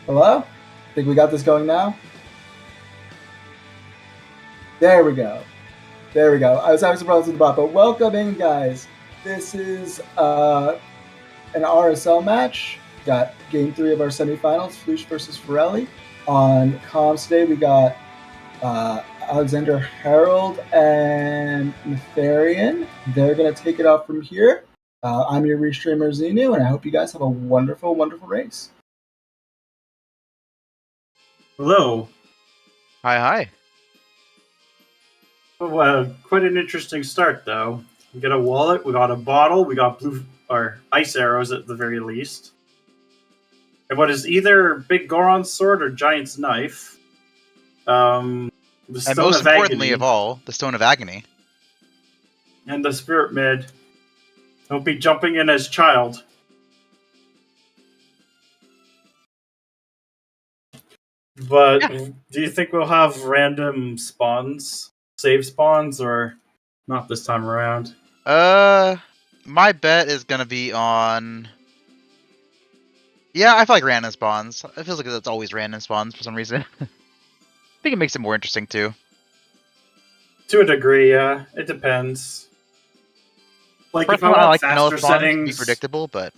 Hello? Think we got this going now? There we go. There we go. I was having some problems with the bot, but welcome in, guys. This is an RSL match. Got game 3 of our semifinals, Flouche versus Farrelli. On comms today, we got Alexander Harold and Nefarian. They're going to take it off from here. I'm your restreamer, Xenu, and I hope you guys have a wonderful, wonderful race. Hello. Hi. Well, quite an interesting start, though. We got a wallet, we got a bottle, we got blue or ice arrows at the very least. And what is either Big Goron's sword or Giant's knife. The Stone And most of importantly Agony, of all, the Stone of Agony. and the Spirit Mid. Don't be jumping in as child. But Yeah. do you think we'll have random spawns, save spawns, or not this time around? My bet is gonna be on. Yeah, I feel like random spawns. It feels like it's always random spawns for some reason. I think it makes it more interesting too. To a degree, yeah. It depends. Like if I Personally, I want like vanilla faster spawns to be settings, predictable, but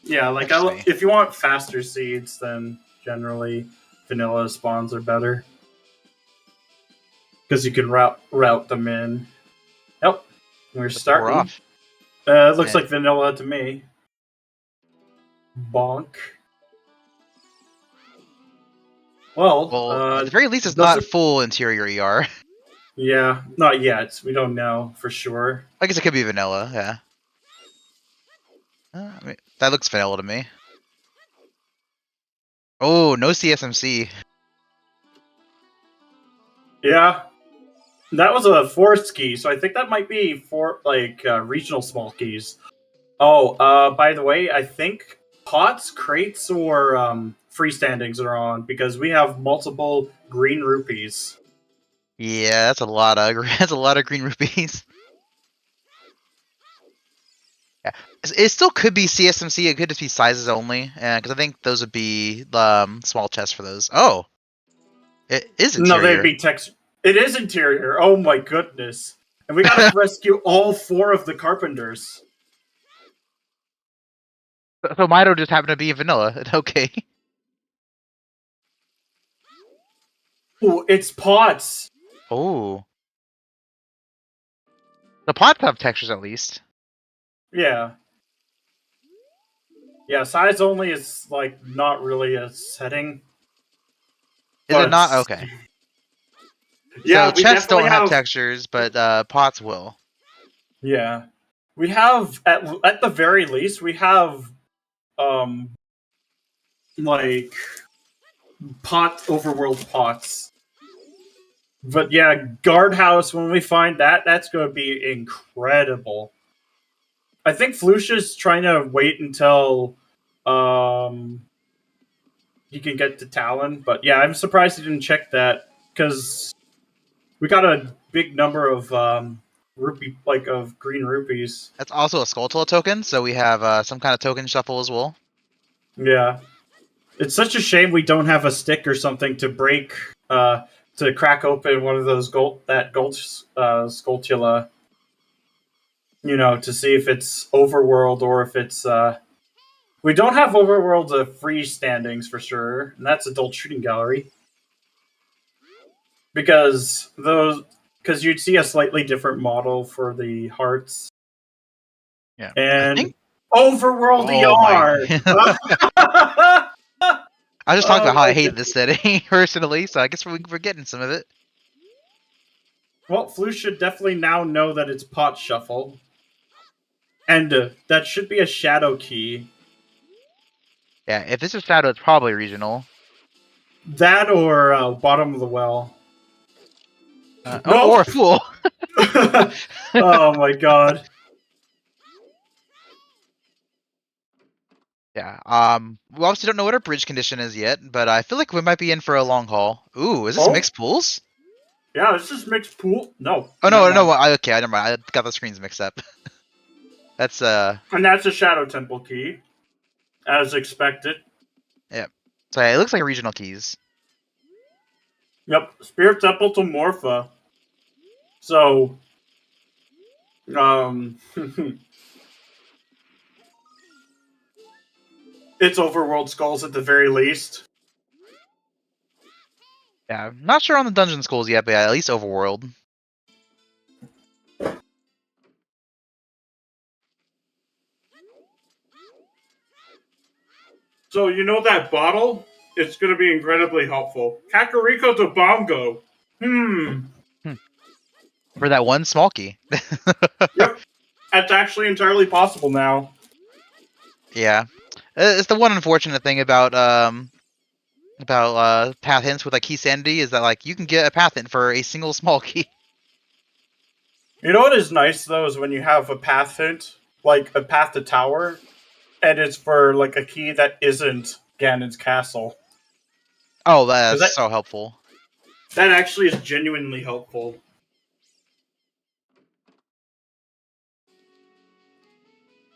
yeah, like Interesting. if you want faster seeds, then generally vanilla spawns are better because you can route them in. Yep, we're we're starting. off. It looks Yeah. like vanilla to me. Bonk. Well, at the very least, it's not full interior ER. Yeah, not yet. We don't know for sure. I guess it could be vanilla. Yeah. I mean, that looks vanilla to me. Oh, no CSMC. Yeah, that was a forest key, so I think that might be for regional small keys. Oh, by the way, I think pots, crates, or freestandings are on because we have multiple green rupees. Yeah, that's a lot of green rupees. Yeah, it still could be CSMC. It could just be sizes only, because I think those would be small chests for those. Oh, it is interior. No, they'd be text. It is interior. Oh my goodness! And we gotta rescue all 4 of the carpenters. So Mito just happened to be vanilla. Okay. Oh, it's pots. Oh. The pots have textures at least. Yeah. Yeah, size only is like not really a setting. Is it not? Okay. Yeah, so we chests definitely don't have textures, but pots will. Yeah, we have at the very least we have like overworld pots. But yeah, guardhouse, when we find that, that's going to be incredible. I think Flouche is trying to wait until he can get to Talon. But yeah, I'm surprised he didn't check that because we got a big number of of green rupees. That's also a Skulltula token, so we have some kind of token shuffle as well. Yeah. It's such a shame we don't have a stick or something to break, to crack open one of those gold Skulltula, to see if it's Overworld or if it's, we don't have Overworld freestandings for sure, and that's Adult Shooting Gallery. Because you'd see a slightly different model for the hearts. Yeah. And Overworld ER! I was just talking about how I hate this setting personally, so I guess we're getting some of it. Well, Flouche should definitely now know that it's pot shuffle. And that should be a shadow key. Yeah, if this is shadow, it's probably regional. That or bottom of the well. No! Or a fool! Oh my god. Yeah, we obviously don't know what our bridge condition is yet, but I feel like we might be in for a long haul. Ooh, is this mixed pools? Yeah, it's just mixed pool. No. Oh, no, okay, never mind. I got the screens mixed up. And that's a Shadow Temple key, as expected. Yeah. So yeah, it looks like regional keys. Yep, Spirit Temple to Morpha. So, it's Overworld Skulls at the very least. Yeah, not sure on the dungeon schools yet, but yeah, at least Overworld. So, you know that bottle? It's going to be incredibly helpful. Kakariko to Bongo. For that one small key. Yep, that's actually entirely possible now. Yeah. It's the one unfortunate thing about path hints with like key sanity is that like you can get a path hint for a single small key. You know what is nice though is when you have a path hint, like a path to tower, and it's for like a key that isn't Ganon's castle. Oh, 'Cause that's so helpful. that actually is genuinely helpful.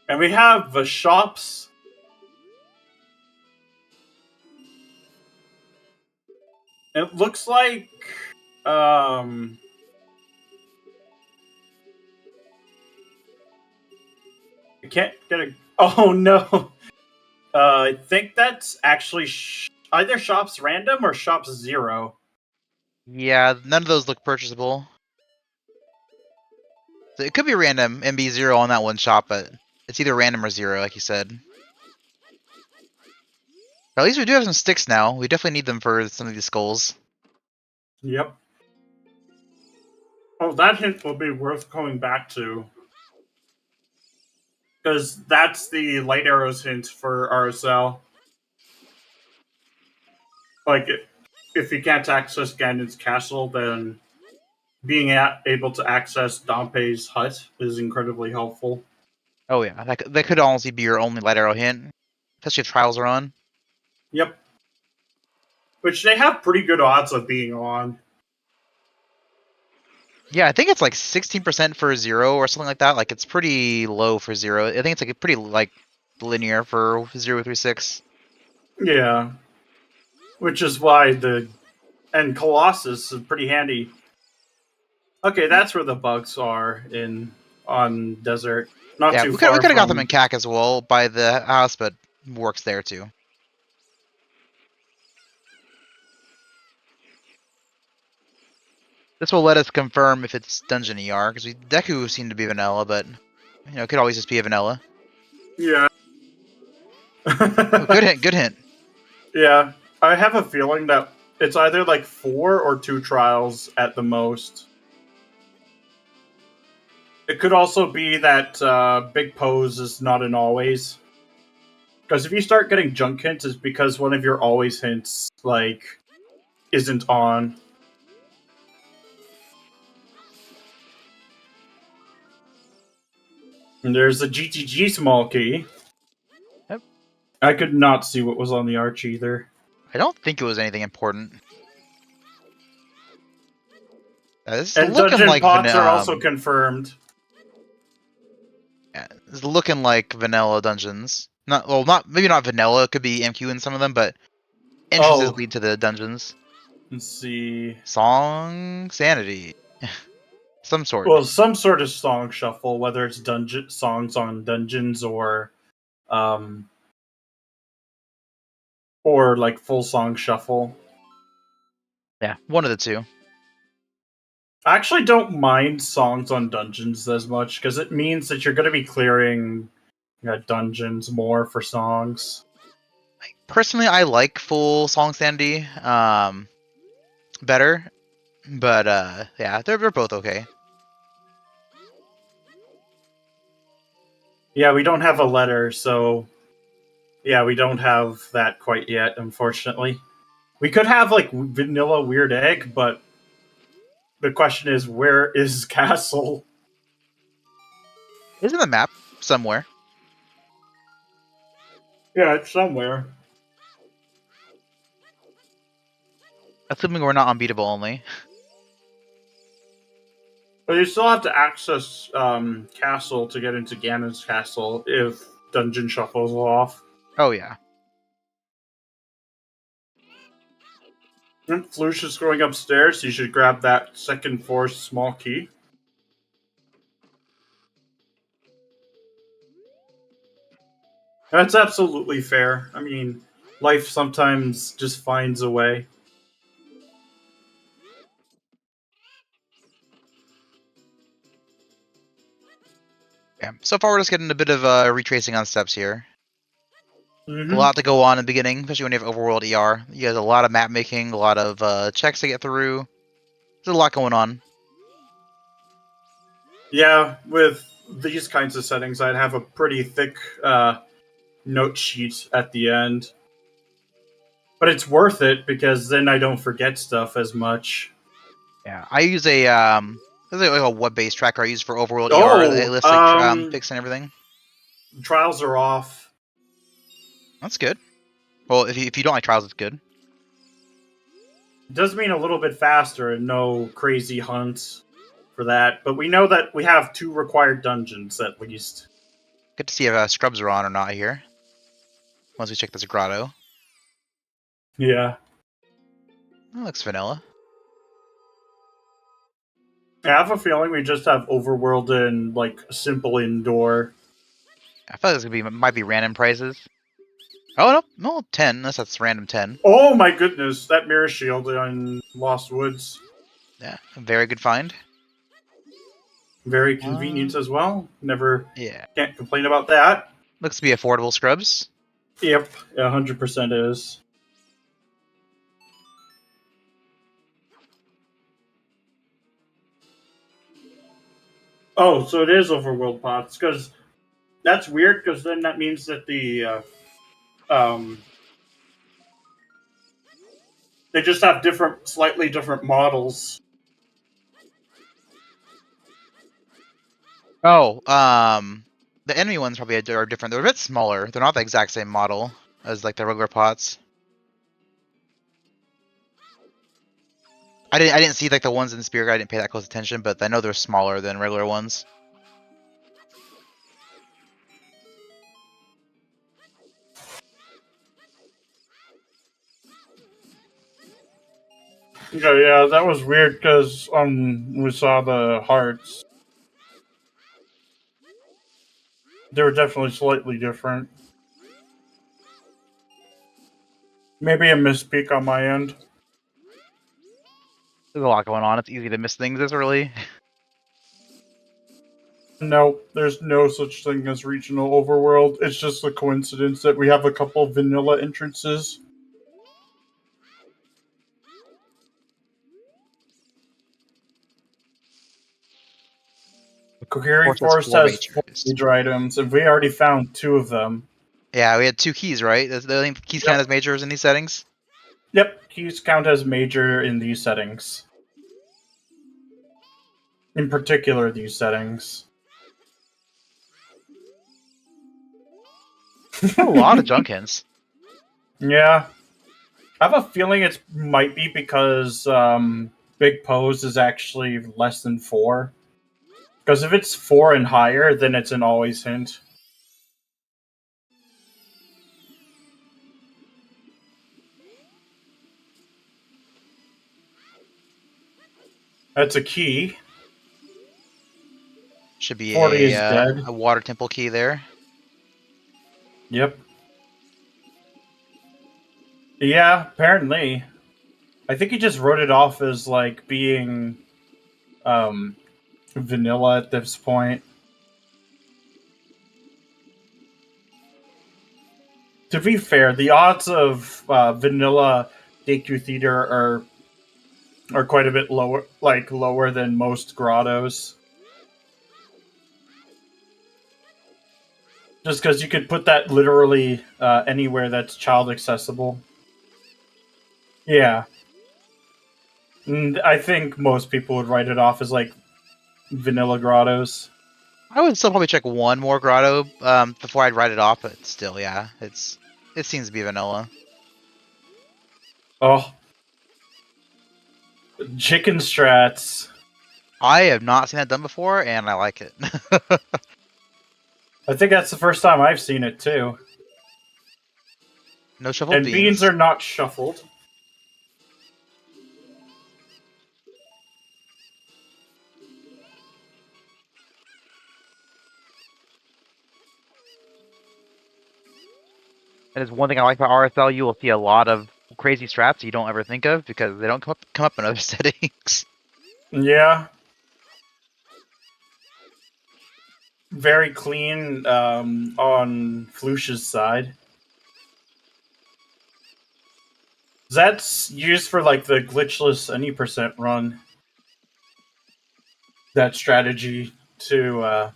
And we have the shops. It looks like I can't get a. Oh no! I think that's actually either shops random or shops 0. Yeah, none of those look purchasable. So it could be random and be 0 on that one shop, but it's either random or 0, like you said. But at least we do have some sticks now. We definitely need them for some of these skulls. Yep. Oh, that hint will be worth going back to. Because that's the light arrows hint for RSL. Like, if you can't access Ganon's castle, then being able to access Dompe's hut is incredibly helpful. Oh yeah, that could honestly be your only light arrow hint, especially if trials are on. Yep. Which they have pretty good odds of being on. Yeah, I think it's like 16% for 0 or something like that. Like it's pretty low for 0. I think it's like pretty like linear for 036. Yeah. Which is why and Colossus is pretty handy. Okay, that's where the bugs are on desert. Not Yeah, too we could far have got them in from. CAC as well by the house, but works there too. This will let us confirm if it's dungeon ER because Deku seemed to be vanilla, but it could always just be a vanilla. Yeah. Oh, good hint, good hint. Yeah. I have a feeling that it's either like 4 or 2 trials at the most. It could also be that Big Pose is not an always. Because if you start getting junk hints, it's because one of your always hints, like, isn't on. And there's a GTG small key. Yep. I could not see what was on the arch either. I don't think it was anything important. This is And looking dungeon like pots are also confirmed. yeah, it's looking like vanilla dungeons. Not maybe not vanilla. It could be MQ in some of them, but entrances Oh, lead to the dungeons. let's see. Song sanity, some sort. Well, some sort of song shuffle, whether it's dungeon songs on dungeons um, or like full song shuffle. Yeah, one of the two. I actually don't mind songs on dungeons as much because it means that you're going to be clearing dungeons more for songs. Personally, I like full song sanity better, but yeah, they're both okay. Yeah, we don't have a letter, so yeah, we don't have that quite yet, unfortunately. We could have like vanilla weird egg, but the question is, where is Castle? It's in the map somewhere. Yeah, it's somewhere. Assuming we're not unbeatable only. But you still have to access Castle to get into Ganon's Castle if Dungeon Shuffle's off. Oh yeah. Flouche is going upstairs. You should grab that second floor small key. That's absolutely fair. I mean, life sometimes just finds a way. Yeah. So far, we're just getting a bit of retracing on steps here. Mm-hmm. A lot to go on in the beginning, especially when you have Overworld ER. You have a lot of map making, a lot of checks to get through. There's a lot going on. Yeah, with these kinds of settings, I'd have a pretty thick note sheet at the end. But it's worth it because then I don't forget stuff as much. Yeah, I use there's like a web-based tracker I use for Overworld ER. It Oh, lists like picks and everything. trials are off. That's good. Well, if you don't like trials, it's good. It does mean a little bit faster and no crazy hunts for that. But we know that we have 2 required dungeons at least. Good to see if scrubs are on or not here. Once we check this grotto. Yeah. That looks vanilla. I have a feeling we just have Overworld and like simple indoor. I thought this might be random prizes. Oh no, 10. Unless that's random 10. Oh my goodness, that mirror shield in Lost Woods. Yeah, a very good find. Very convenient as well. Yeah. Can't complain about that. Looks to be affordable scrubs. Yep, 100% is. Oh, so it is Overworld pots, because that's weird, because then that means that the they just have slightly different models. Oh, the enemy ones probably are different. They're a bit smaller. They're not the exact same model as like the regular pots. I didn't see like the ones in the Spear Guide. I didn't pay that close attention, but I know they're smaller than regular ones. Yeah, that was weird, because we saw the hearts. They were definitely slightly different. Maybe a misspeak on my end. There's a lot going on. It's easy to miss things this early. No, there's no such thing as regional overworld. It's just a coincidence that we have a couple vanilla entrances. The Kokiri Forest has 4 major items, and we already found 2 of them. Yeah, we had 2 keys, right? The keys count as majors in these settings? Yep, keys count as major in these settings. In particular, these settings. A lot of Junkins. Yeah. I have a feeling it might be because Big Pose is actually less than 4. Because if it's 4 and higher, then it's an always hint. That's a key. Should be 40 is dead. a water temple key there. Yep. Yeah, apparently. I think he just wrote it off as like being vanilla at this point. To be fair, the odds of vanilla DQ Theater are quite a bit lower than most grottos. Just because you could put that literally anywhere that's child accessible. Yeah. And I think most people would write it off as like vanilla grottos. I would still probably check one more grotto before I'd write it off, but still, yeah, it seems to be vanilla. Oh. Chicken strats. I have not seen that done before, and I like it. I think that's the first time I've seen it too. No shuffled And beans are not shuffled. And there's one thing I like about RSL, you will see a lot of crazy strats you don't ever think of because they don't come up in other settings. Yeah. Very clean on Flouche's side. That's used for like the glitchless any percent run. That strategy to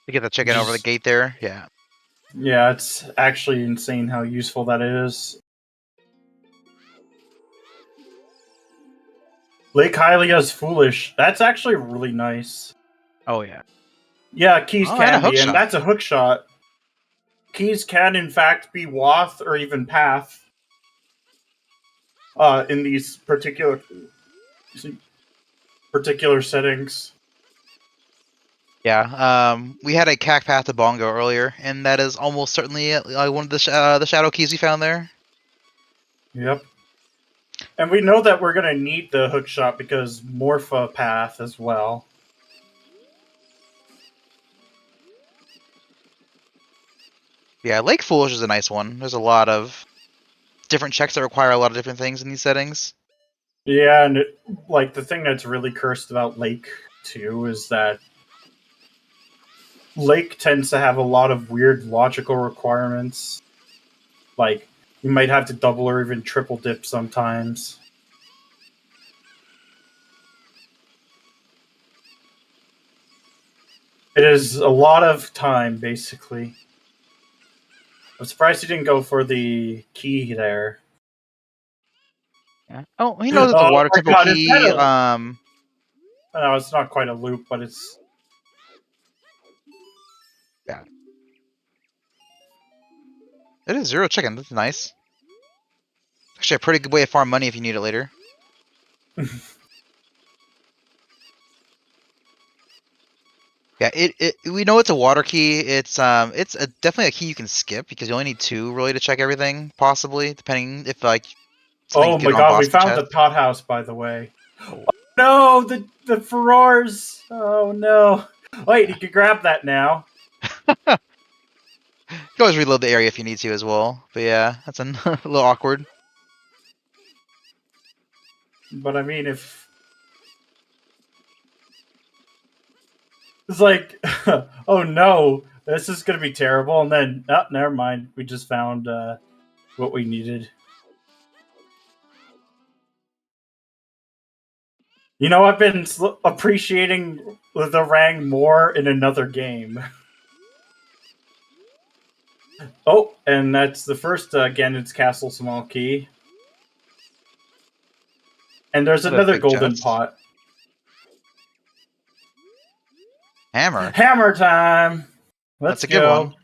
get the chicken over the gate there, yeah. Yeah, it's actually insane how useful that is. Lake Hylia's Foolish. That's actually really nice. Oh, yeah. Yeah, keys can be, and shot. that's a hook shot. Keys can, in fact, be Wath or even Path in these particular settings. Yeah, we had a Cac Path to Bongo earlier, and that is almost certainly one of the shadow keys we found there. Yep. And we know that we're going to need the hook shot because Morpha Path as well. Yeah, Lake Foolish is a nice one. There's a lot of different checks that require a lot of different things in these settings. Yeah, and like the thing that's really cursed about Lake too is that Lake tends to have a lot of weird logical requirements. Like, you might have to double or even triple dip sometimes. It is a lot of time, basically. I'm surprised he didn't go for the key there. Yeah. Oh, he knows it's a water temple key. No, it's not quite a loop, but it's... Yeah. It is 0 chicken. That's nice. Actually, a pretty good way to farm money if you need it later. Yeah, we know it's a water key. It's definitely a key you can skip because you only need 2 really to check everything, possibly, depending if like. Oh my god, we found the pot house, by the way. Oh no, the Ferrars. Oh no. Wait, you can grab that now. You can always reload the area if you need to as well. But yeah, that's a little awkward. But I mean, if... It's like, oh no, this is going to be terrible. And then, oh, never mind. We just found what we needed. You know, I've been appreciating the Rang more in another game. Oh, and that's the first Ganon's Castle small key. And there's another golden pot. Hammer. Hammer time! Let's That's a good one.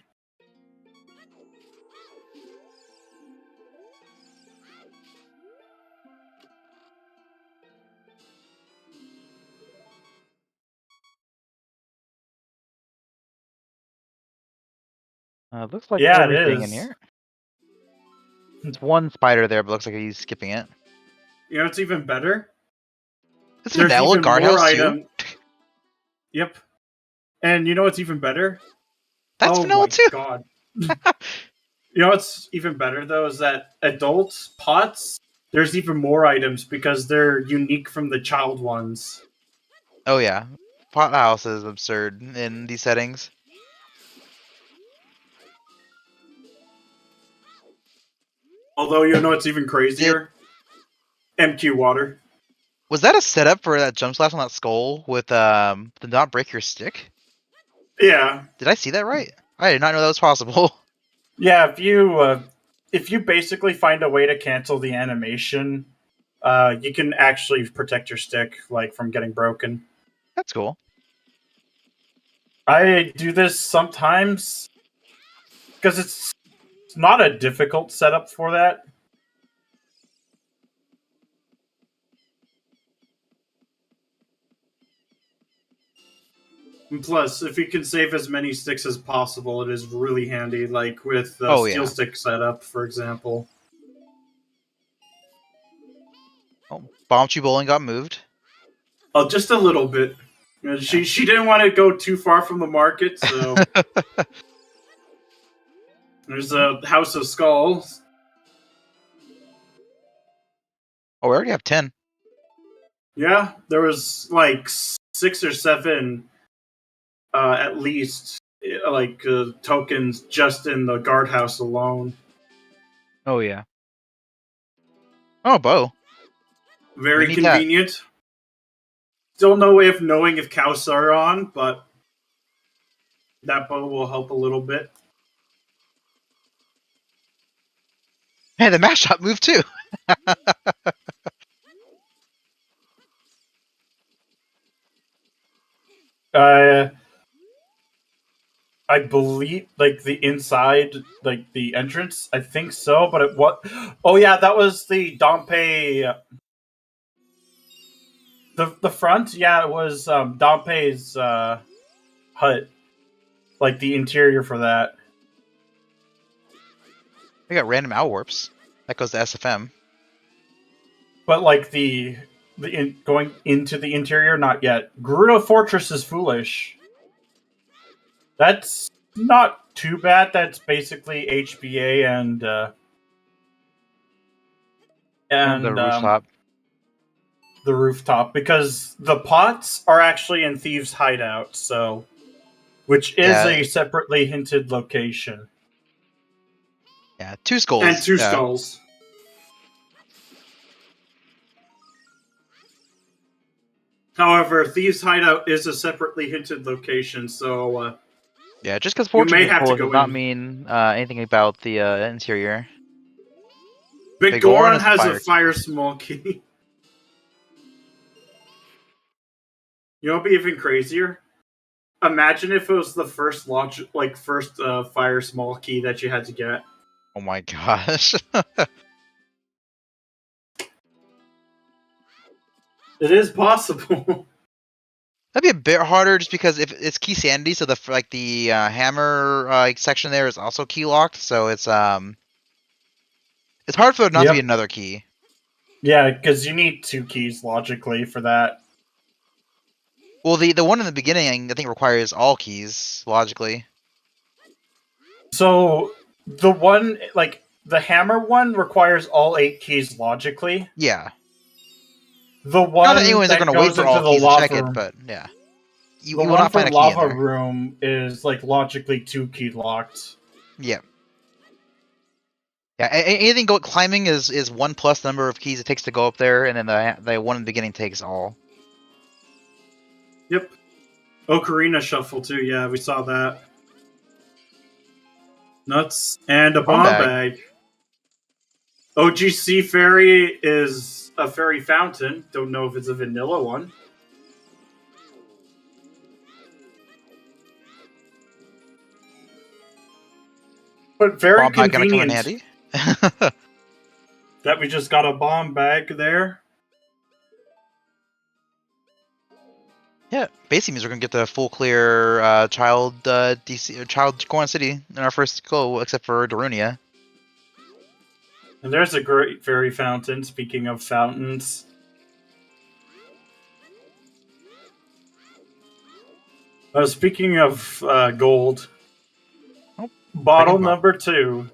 Looks like everything in here. There's one spider there, but looks like he's skipping it. You know, it's even better. This is a vanilla guardhouse too. Yep. And you know what's even better? That's vanilla too. God. You know what's even better though is that adult pots, there's even more items because they're unique from the child ones. Oh yeah, pot house is absurd in these settings. Although you know what's even crazier? MQ water. Was that a setup for that jump slash on that skull with the not break your stick? Yeah. Did I see that right? I did not know that was possible. Yeah, if you basically find a way to cancel the animation, you can actually protect your stick like from getting broken. That's cool. I do this sometimes because it's not a difficult setup for that. And plus, if you can save as many sticks as possible, it is really handy, like with the steel stick setup, for example. Oh, Bomb Tree Bowling got moved. Oh, just a little bit. She didn't want to go too far from the market, so... There's a House of Skulls. Oh, we already have 10. Yeah, there was like 6 or 7, at least, tokens just in the guardhouse alone. Oh, yeah. Oh, bow. We Very need that. convenient. Still no way of knowing if cows are on, but that bow will help a little bit. Hey, the mash shot moved too. I believe, like, the inside, like, the entrance, I think so, but it what? Oh, yeah, that was the Dompe. The front, yeah, it was Dompe's hut. Like, the interior for that. We got random owl warps. That goes to SFM. But, like, going into the interior, not yet. Gerudo Fortress is foolish. That's not too bad. That's basically HBA and the rooftop. The rooftop, because the pots are actually in Thieves' Hideout, so which is a separately hinted location. Yeah, 2 skulls. And 2 skulls. However, Thieves' Hideout is a separately hinted location, so yeah, just because Fortress may is have to full go does not in. mean anything about the interior. Big Big Goron is has fire a fire key. small key. You know what'd be even crazier? Imagine if it was the first fire small key that you had to get. Oh my gosh. It is possible. That'd be a bit harder just because if it's key sanity, so the hammer section there is also key locked, so it's hard for there not to be another key. Yeah, because you need 2 keys logically for that. Well, the one in the beginning I think requires all keys logically. So the one, like, the hammer one requires all 8 keys logically. Yeah. The one Not that anyone's that going to wait goes for into all the keys to check lava, it, but yeah. You the will one not for find a key in lava there. room is, like, logically 2 key locked. Yeah. Yeah, anything climbing is 1 plus number of keys it takes to go up there, and then the one in the beginning takes all. Yep. Ocarina Shuffle too, yeah, we saw that. Nuts. And a bomb bag. OGC Fairy is a fairy fountain. Don't know if it's a vanilla one. But very bomb bag convenient gonna come in handy. that we just got a bomb bag there. Yeah, basically means we're gonna get the full clear child DC child Goron City in our first go, except for Darunia. And there's a great fairy fountain. Speaking of fountains, speaking of gold, bottle number 2.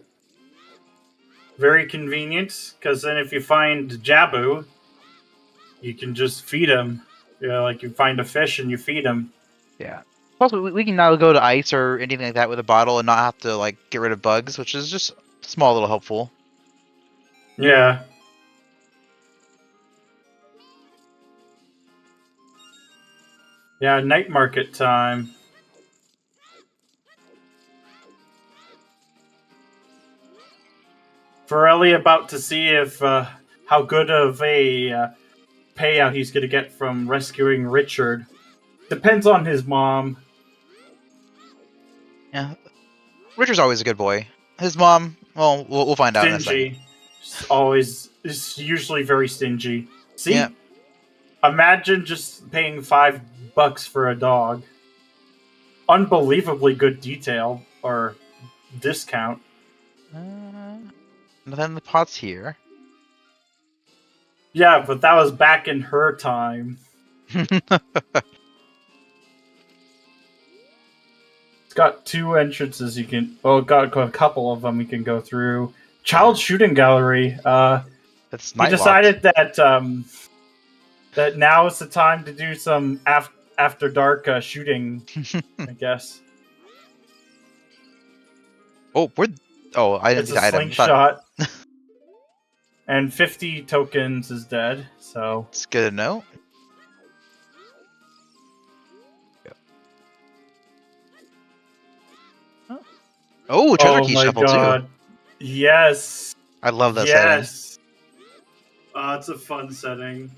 Very convenient, because then if you find Jabu, you can just feed him. Like you find a fish and you feed him. Yeah. Plus, we can now go to ice or anything like that with a bottle and not have to like get rid of bugs, which is just small little helpful. Yeah. Yeah, night market time. Farrelli about to see if how good of a payout he's going to get from rescuing Richard. Depends on his mom. Yeah, Richard's always a good boy. His mom, well, we'll find out in a second. Always is usually very stingy. See, yeah. Imagine just paying $5 for a dog. Unbelievably good detail or discount. And then the pot's here. Yeah, but that was back in her time. It's got 2 entrances you can. Well, got a couple of them you can go through. Child shooting gallery. That's He night decided that that now is the time to do some after dark shooting. I guess. Oh, I didn't It's see a the item. slingshot. And 50 tokens is dead, so... It's good to know. Oh, treasure key shuffle too. Yes. I love that setting. It's a fun setting.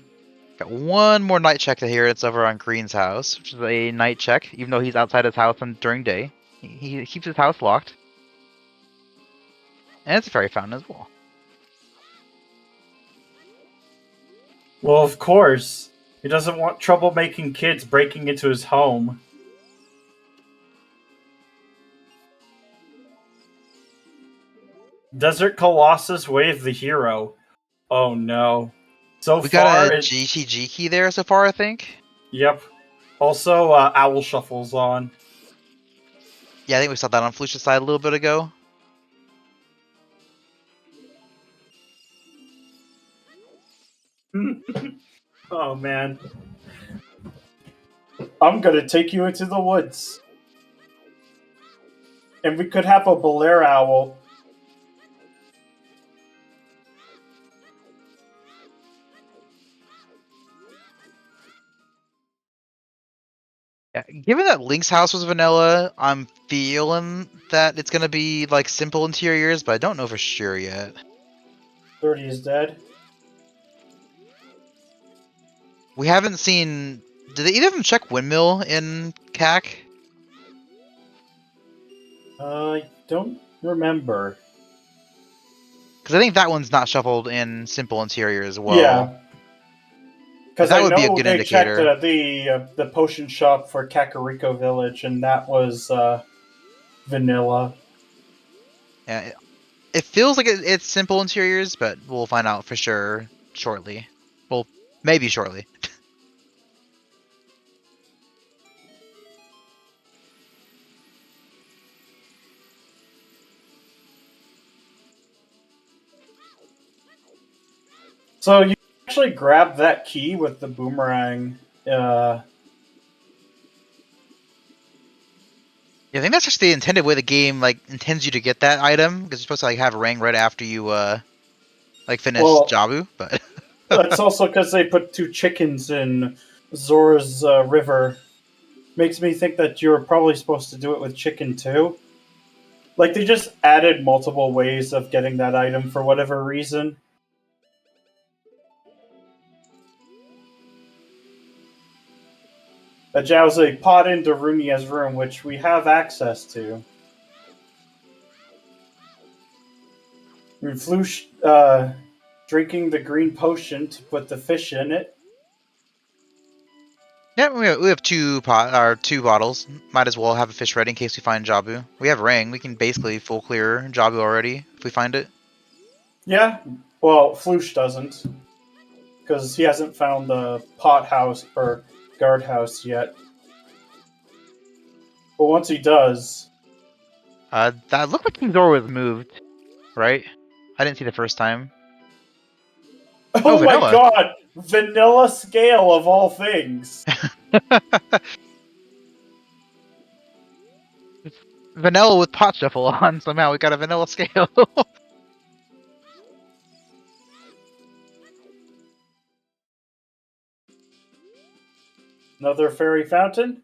Got one more night check to here. It's over on Green's house, which is a night check, even though he's outside his house during day. He keeps his house locked. And it's a fairy fountain as well. Well, of course. He doesn't want troublemaking kids breaking into his home. Desert Colossus Wave the hero. Oh no. We got a GTG key there so far, I think. Yep. Also, Owl Shuffle's on. Yeah, I think we saw that on Flouche's side a little bit ago. Oh man. I'm gonna take you into the woods. And we could have a Belair Owl. Yeah, given that Link's house was vanilla, I'm feeling that it's gonna be like simple interiors, but I don't know for sure yet. 30 is dead. We haven't seen. Did either of them check Windmill in CAC? I don't remember. Because I think that one's not shuffled in simple interior as well. Yeah. Because that I would know be a good they indicator. checked the potion shop for Kakariko Village, and that was vanilla. Yeah, it feels like it's simple interiors, but we'll find out for sure shortly. Well, maybe shortly. So you actually grab that key with the boomerang. Yeah, I think that's just the intended way the game like intends you to get that item, because you're supposed to like have a ring right after you like finish Jabu, but that's also because they put 2 chickens in Zora's river. Makes me think that you're probably supposed to do it with chicken too. Like they just added multiple ways of getting that item for whatever reason. That a pot in Darunia's room, which we have access to. And Flouche drinking the green potion to put the fish in it. yeah, we have 2 bottles. Might as well have a fish ready in case we find Jabu. We have ring. We can basically full clear Jabu already if we find it. Yeah, well, Flouche doesn't, because he hasn't found the pot house or guardhouse yet. But once he does, That looked like King Zora was moved, right? I didn't see the first time. oh my Vanilla. god, vanilla scale of all things. Vanilla with pot shuffle on, somehow we got a vanilla scale. Another fairy fountain,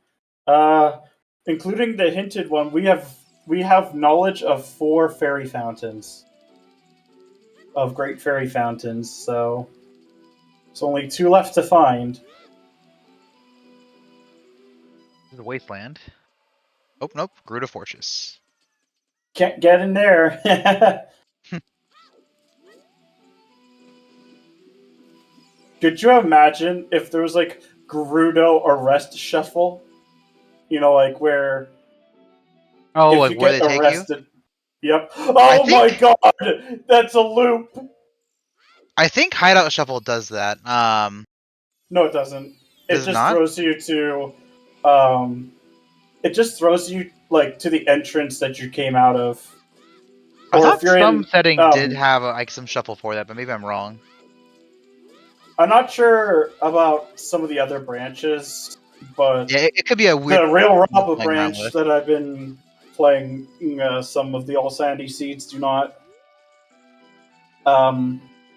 including the hinted one. We have knowledge of 4 fairy fountains, of great fairy fountains. So there's only 2 left to find. This is a wasteland. Oh nope, Gruta Fortress. Can't get in there. Could you imagine if there was like Gerudo arrest shuffle? You know, like where Oh, if like you where get they take arrested. Yep. Oh my god, that's a loop. I think Hideout Shuffle does that. No, it doesn't. Does It it just not? throws you to. It just throws you like to the entrance that you came out of. I Or thought if you're some in, setting did have like some shuffle for that, but maybe I'm wrong. I'm not sure about some of the other branches, but Yeah, it could be a weird the Real Robba playing around branch with. that I've been playing, some of the All Sandy seeds do not.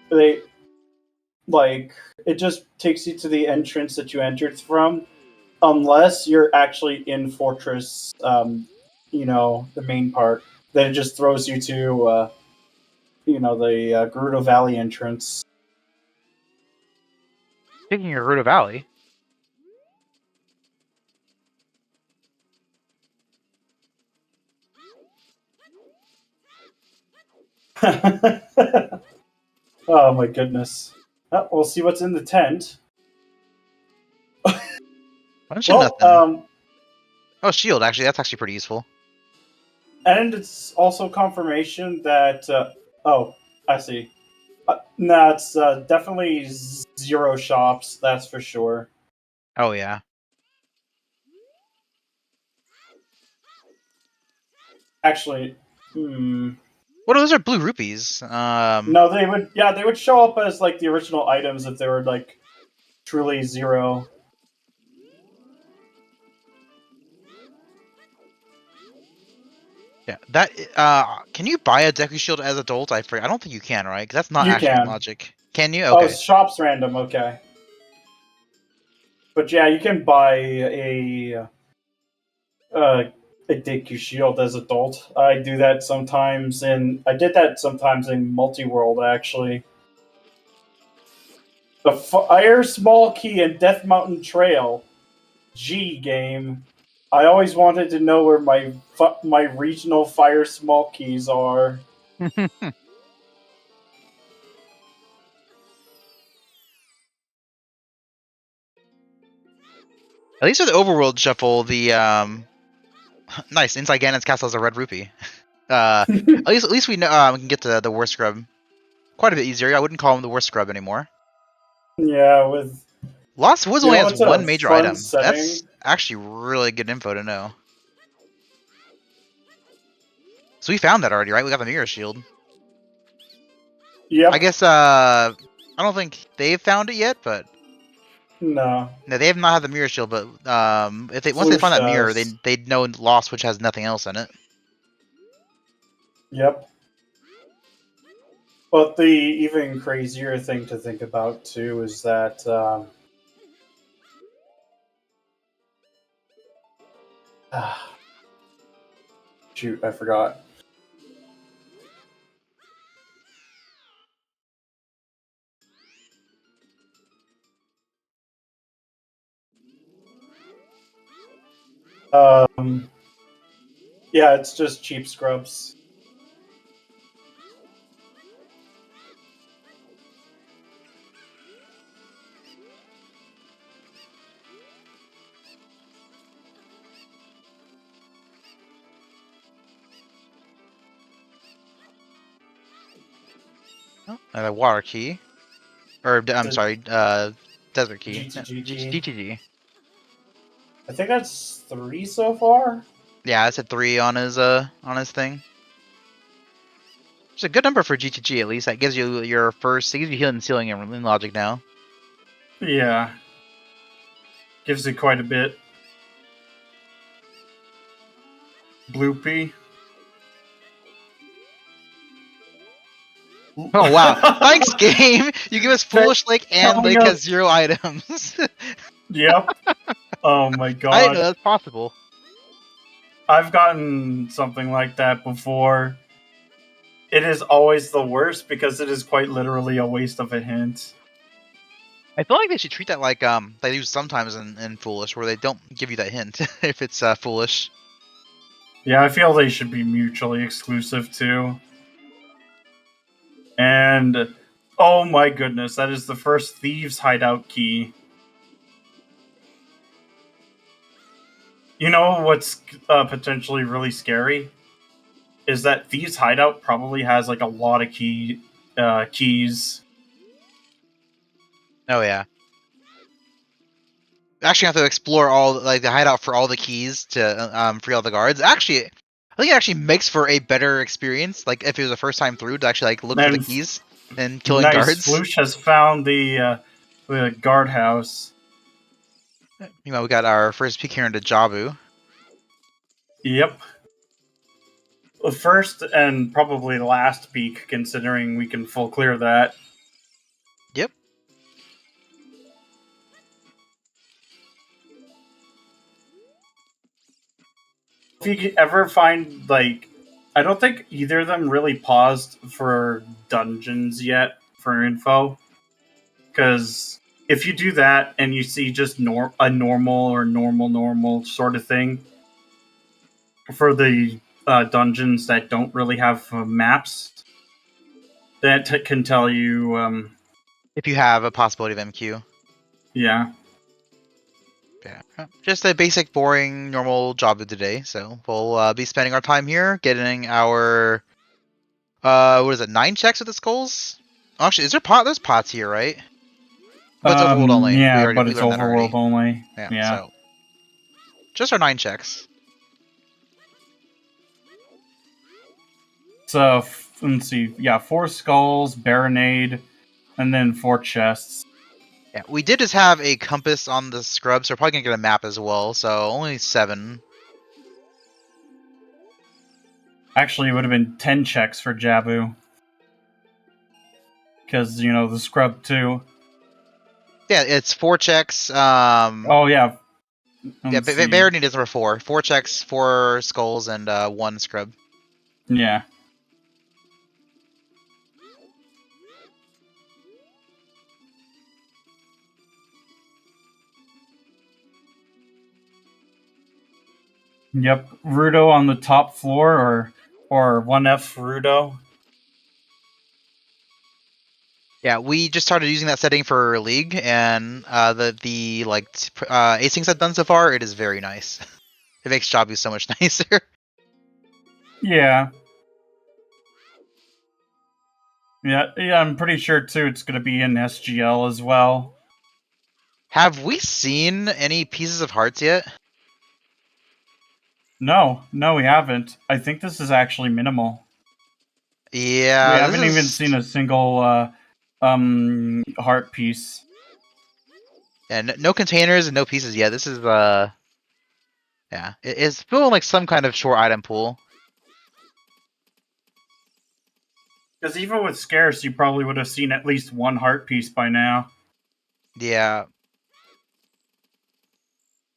They like it just takes you to the entrance that you entered from, unless you're actually in Fortress. The main part. Then it just throws you to the Gerudo Valley entrance. Speaking of Gerudo Valley, Oh my goodness. We'll see what's in the tent. bunch of Well, nothing. Oh, shield. Actually, that's actually pretty useful. and it's also confirmation that. Oh, I see. No, it's definitely 0 shops. That's for sure. Oh yeah. Actually, hmm. What? Those are blue rupees. No, they would. Yeah, they would show up as like the original items if they were like truly 0. Yeah. That. Can you buy a Deku Shield as adult? I forget. I don't think you can, right? 'Cause that's not You actually in can. logic. Can you? Oh, Okay. shops random. Okay. But yeah, you can buy uh, a Deku Shield as adult. I do that sometimes, and I did that sometimes in Multi-World, actually. The Fire Small Key and Death Mountain Trail G game. I always wanted to know where my regional Fire Small Keys are. At least with the Overworld shuffle, the nice inside Ganon's castle has a red rupee. At least we know we can get to the worst scrub quite a bit easier. I wouldn't call him the worst scrub anymore. Yeah, with Lost Woods only has it's a one major fun item. setting. That's actually really good info to know. So we found that already, right? We got the mirror shield. Yep. I guess I don't think they've found it yet, but No. no, they have not had the mirror shield. But if they once they Flouche find that mirror, does. they'd know Lost, which has nothing else in it. Yep. But the even crazier thing to think about too is that shoot, I forgot. Yeah, it's just cheap scrubs. Oh, and a water key, or I'm sorry, desert key. No, GTG key. GTG. I think that's 3 so far. Yeah, I said 3 on his thing. It's a good number for GTG at least. That gives you your first. It gives you healing and sealing in logic now. Yeah. Gives it quite a bit. Bloopy. Oh wow! Thanks, game. You give us Foolish Lake, and Lake has 0 items. Yep. Oh my god. I didn't know that's possible. I've gotten something like that before. It is always the worst because it is quite literally a waste of a hint. I feel like they should treat that like they do sometimes in Foolish, where they don't give you that hint if it's Foolish. Yeah, I feel they should be mutually exclusive too. And oh my goodness, that is the first Thieves Hideout key. You know what's potentially really scary? Is that Thieves Hideout probably has like a lot of keys. Oh yeah. actually have to explore all like the hideout for all the keys to free all the guards. Actually, I think it actually makes for a better experience. Like if it was the first time through to actually like look for the And keys and killing nice, guards. Flouche has found the guardhouse. We got our first peek here into Jabu. Yep. The first and probably the last peak, considering we can full clear that. Yep. If you ever find, like, I don't think either of them really paused for dungeons yet for info. Because if you do that and you see just a normal or normal sort of thing for the dungeons that don't really have maps, that can tell you, If you have a possibility of MQ. yeah. Yeah. Just a basic, boring, normal job of today. So we'll be spending our time here getting our what is it, 9 checks with the skulls? Actually, is there there's pots here, right? But it's overworld only. Yeah, We but it's learned that already. overworld only. Yeah. So just our 9 checks. So let's see. Yeah, 4 skulls, baronade, and then 4 chests. Yeah, we did just have a compass on the scrub, so we're probably gonna get a map as well. So only 7. Actually, it would have been 10 checks for Jabu. Because, the scrub too. Yeah, it's 4 checks. Oh, yeah. Yeah, Baronade is number 4. 4 checks, 4 skulls, and 1 scrub. Yeah. Yep, Rudo on the top floor, or 1F Rudo. Yeah, we just started using that setting for League, and the acings I've done so far, it is very nice. It makes Jabu so much nicer. Yeah. Yeah, I'm pretty sure too it's going to be in SGL as well. Have we seen any pieces of hearts yet? No, we haven't. I think this is actually minimal. Yeah, we haven't even seen a single heart piece. And no containers and no pieces yet. This is yeah, it's feeling like some kind of short item pool. Because even with scarce, you probably would have seen at least 1 heart piece by now. Yeah.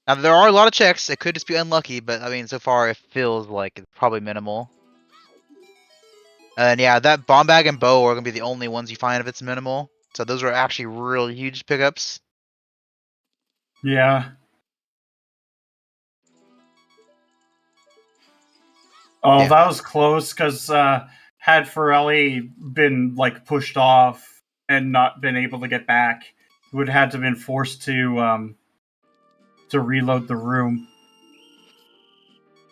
Now there are a lot of checks. It could just be unlucky, but I mean, so far it feels like it's probably minimal. And yeah, that bomb bag and bow are gonna be the only ones you find if it's minimal. So those are actually really huge pickups. Yeah. Oh, yeah. That was close, because had Farrelli been pushed off and not been able to get back, he would have had to have been forced to reload the room.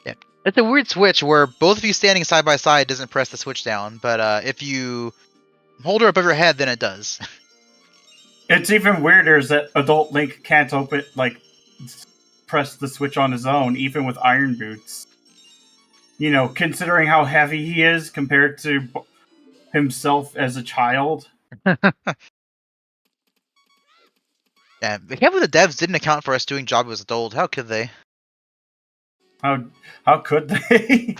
Yeah, it's a weird switch where both of you standing side by side doesn't press the switch down, but if you hold her above your head, then it does. It's even weirder is that Adult Link can't press the switch on his own, even with iron boots. Considering how heavy he is compared to himself as a child. Yeah, I can't believe the devs didn't account for us doing Jabu as adult. How could they? How could they?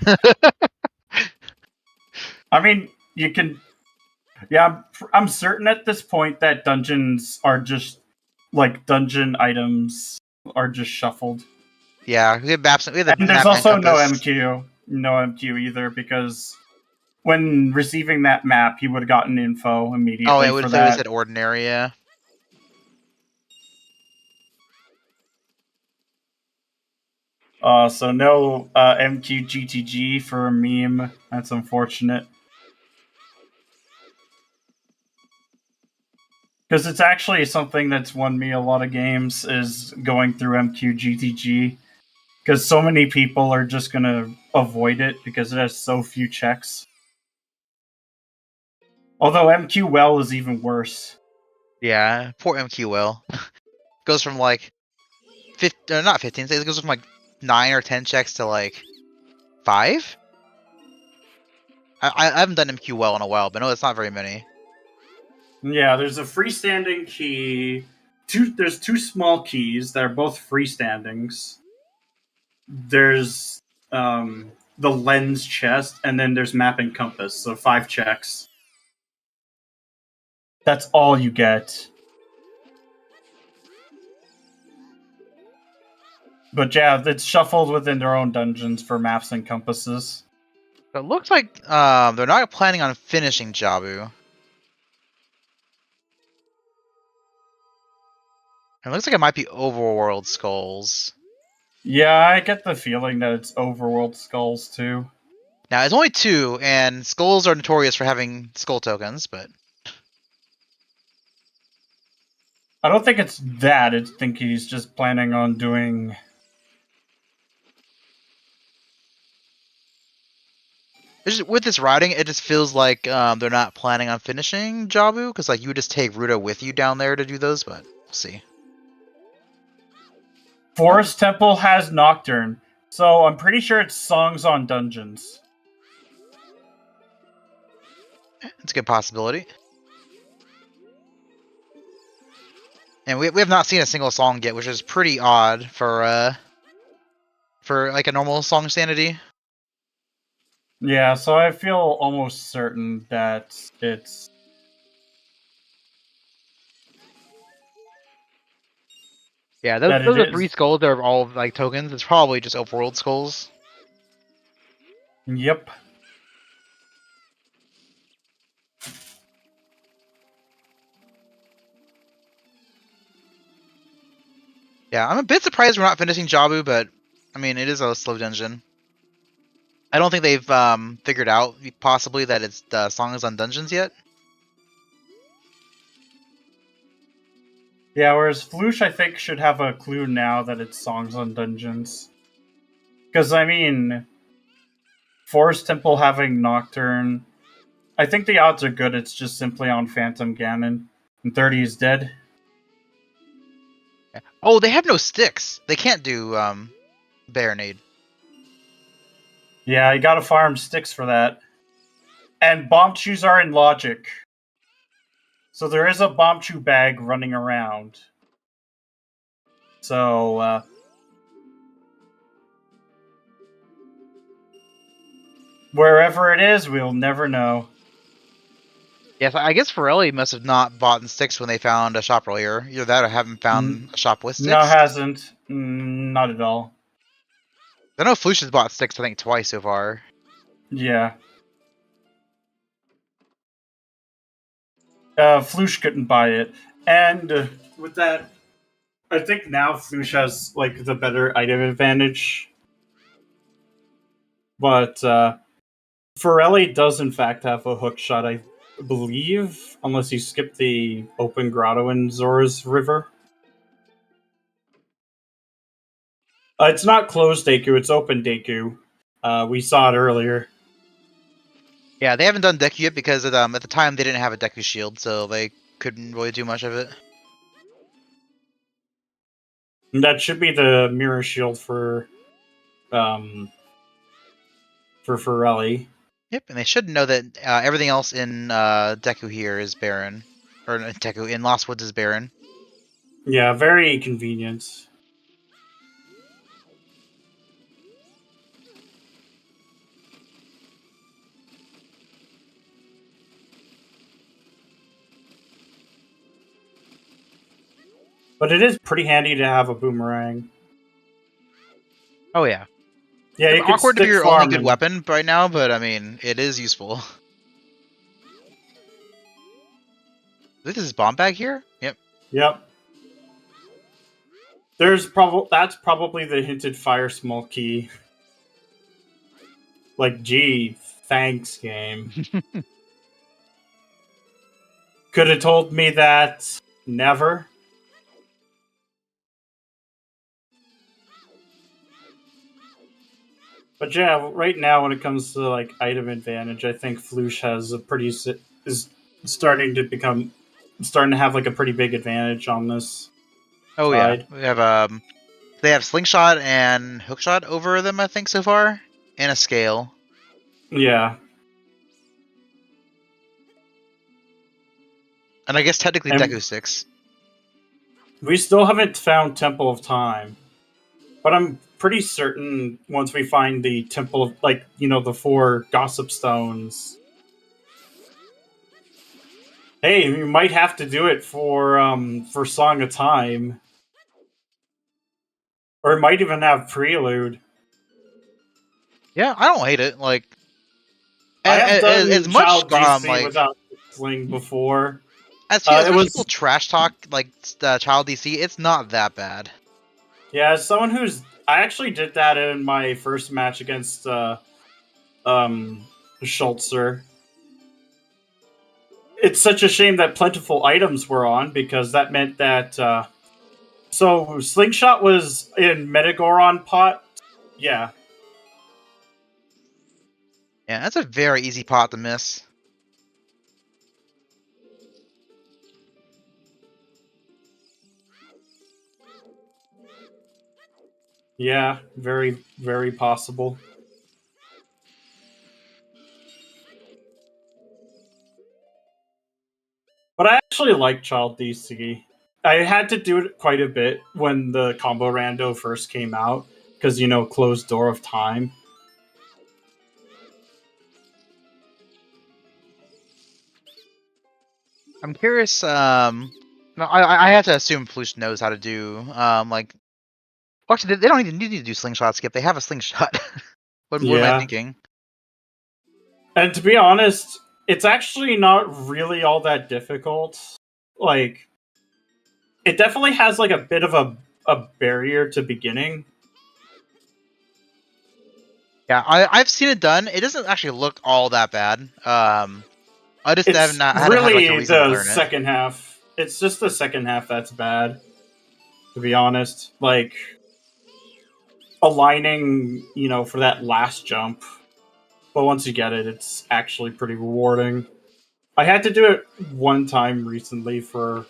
I mean, you can. Yeah, I'm certain at this point that dungeons are just dungeon items are just shuffled. Yeah, we have maps. We have the and there's also no MQ either, because when receiving that map, he would have gotten info immediately. Oh, it would have said ordinary. Yeah. So no MQ GTG for a meme. That's unfortunate. Because it's actually something that's won me a lot of games, is going through MQ GTG. Because so many people are just going to avoid it because it has so few checks. Although MQ Well is even worse. Yeah, poor MQ Well. Goes from not 15. It goes from like 9 or 10 checks to like 5. I haven't done MQ well in a while, but no, it's not very many. Yeah, there's a freestanding key. There's 2 small keys that are both freestandings. There's the lens chest, and then there's map and compass. So 5 checks. That's all you get. But yeah, it's shuffled within their own dungeons for maps and compasses. It looks like they're not planning on finishing Jabu. It looks like it might be Overworld Skulls. Yeah, I get the feeling that it's Overworld Skulls too. Now, it's only 2, and Skulls are notorious for having skull tokens, but... I don't think it's that. I think he's just planning on doing... With this writing, it just feels like they're not planning on finishing Jabu, because like you would just take Ruta with you down there to do those, but we'll see. Forest Temple has Nocturne, so I'm pretty sure it's Songs on Dungeons. It's a good possibility. And we have not seen a single song yet, which is pretty odd for like a normal song sanity. Yeah, so I feel almost certain that it's... Yeah, those are 3 skulls that are all like tokens. It's probably just Overworld Skulls. Yep. Yeah, I'm a bit surprised we're not finishing Jabu, but I mean, it is a slow dungeon. I don't think they've figured out possibly that it's songs on dungeons yet. Yeah, whereas Flouche, I think, should have a clue now that it's Songs on Dungeons. Because, I mean, Forest Temple having Nocturne, I think the odds are good. It's just simply on Phantom Ganon. And 30 is dead. Oh, they have no sticks. They can't do Baronade. Yeah, you gotta farm sticks for that. And Bombchus are in Logic. So there is a Bombchu bag running around. So, wherever it is, we'll never know. Yes, I guess farrelli must have not bought sticks when they found a shop earlier. Either that or haven't found a shop with sticks. No, hasn't. Not at all. I know Flouche has bought sticks, I think, twice so far. Yeah. Flouche couldn't buy it. And with that, I think now Flouche has, like, the better item advantage. But, farrelli does, in fact, have a hook shot, I believe, unless you skip the open grotto in Zora's River. It's not closed Deku, it's open Deku. We saw it earlier. Yeah, they haven't done Deku yet because at the time they didn't have a Deku shield, so they couldn't really do much of it. And that should be the mirror shield for farrelli. Yep, and they should know that everything else in Deku here is barren. Or Deku, in Lost Woods is barren. Yeah, very convenient. But it is pretty handy to have a boomerang. Oh yeah. Yeah, it's you can awkward to be your farm only good weapon right now, but I mean, it is useful. This is bomb bag here? Yep. Yep. That's probably the hinted fire small key. Like, gee, thanks, game. Could have told me that. Never. But yeah, right now when it comes to like item advantage, I think Flouche has is starting to have like a pretty big advantage on this. Oh side. yeah, we have They have slingshot and hookshot over them, I think, so far, and a scale. Yeah. And I guess technically And- Deku sticks. We still haven't found Temple of Time, but I'm pretty certain once we find the Temple of, like, the 4 Gossip Stones. Hey, we might have to do it for Song of Time, or it might even have Prelude. Yeah, I don't hate it. Like, I have done as much Child DC like without Sling before. as It much was people trash talk like Child DC, it's not that bad. Yeah, as someone I actually did that in my first match against Schultzer. It's such a shame that plentiful items were on, because that meant that so Slingshot was in Metagoron pot. Yeah. Yeah, that's a very easy pot to miss. Yeah, very, very possible. But I actually like Child DC. I had to do it quite a bit when the Combo Rando first came out, because, Closed Door of Time. I'm curious. No, I have to assume Flouche knows how to do like. Well, actually, they don't even need to do slingshot skip. They have a slingshot. What am I Yeah. thinking? And to be honest, it's actually not really all that difficult. Like, it definitely has like a bit of a barrier to beginning. Yeah, I've seen it done. It doesn't actually look all that bad. I just It's haven't had like a really reason to the learn it. second half. It's just the second half that's bad, to be honest. Like, aligning, for that last jump. But once you get it, it's actually pretty rewarding. I had to do it one time recently for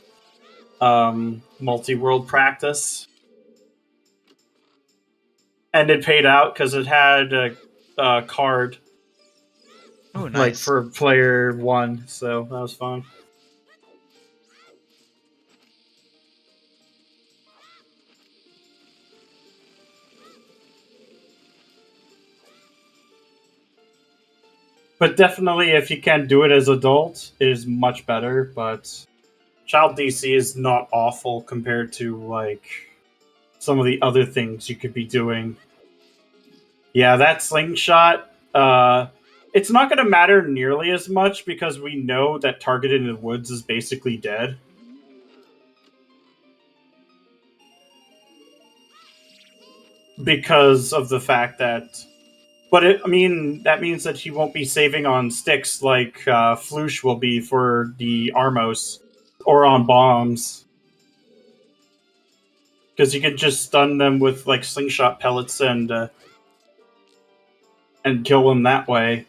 multi-world practice, and it paid out because it had a card, Oh, nice. like, for player 1, so that was fun. But definitely, if you can do it as adult, it is much better. But Child DC is not awful compared to, like, some of the other things you could be doing. Yeah, that slingshot, it's not going to matter nearly as much, because we know that Targeted in the Woods is basically dead. Because of the fact that... But, that means that he won't be saving on sticks like Flouche will be for the Armos, or on bombs. Because you can just stun them with, like, slingshot pellets and kill them that way.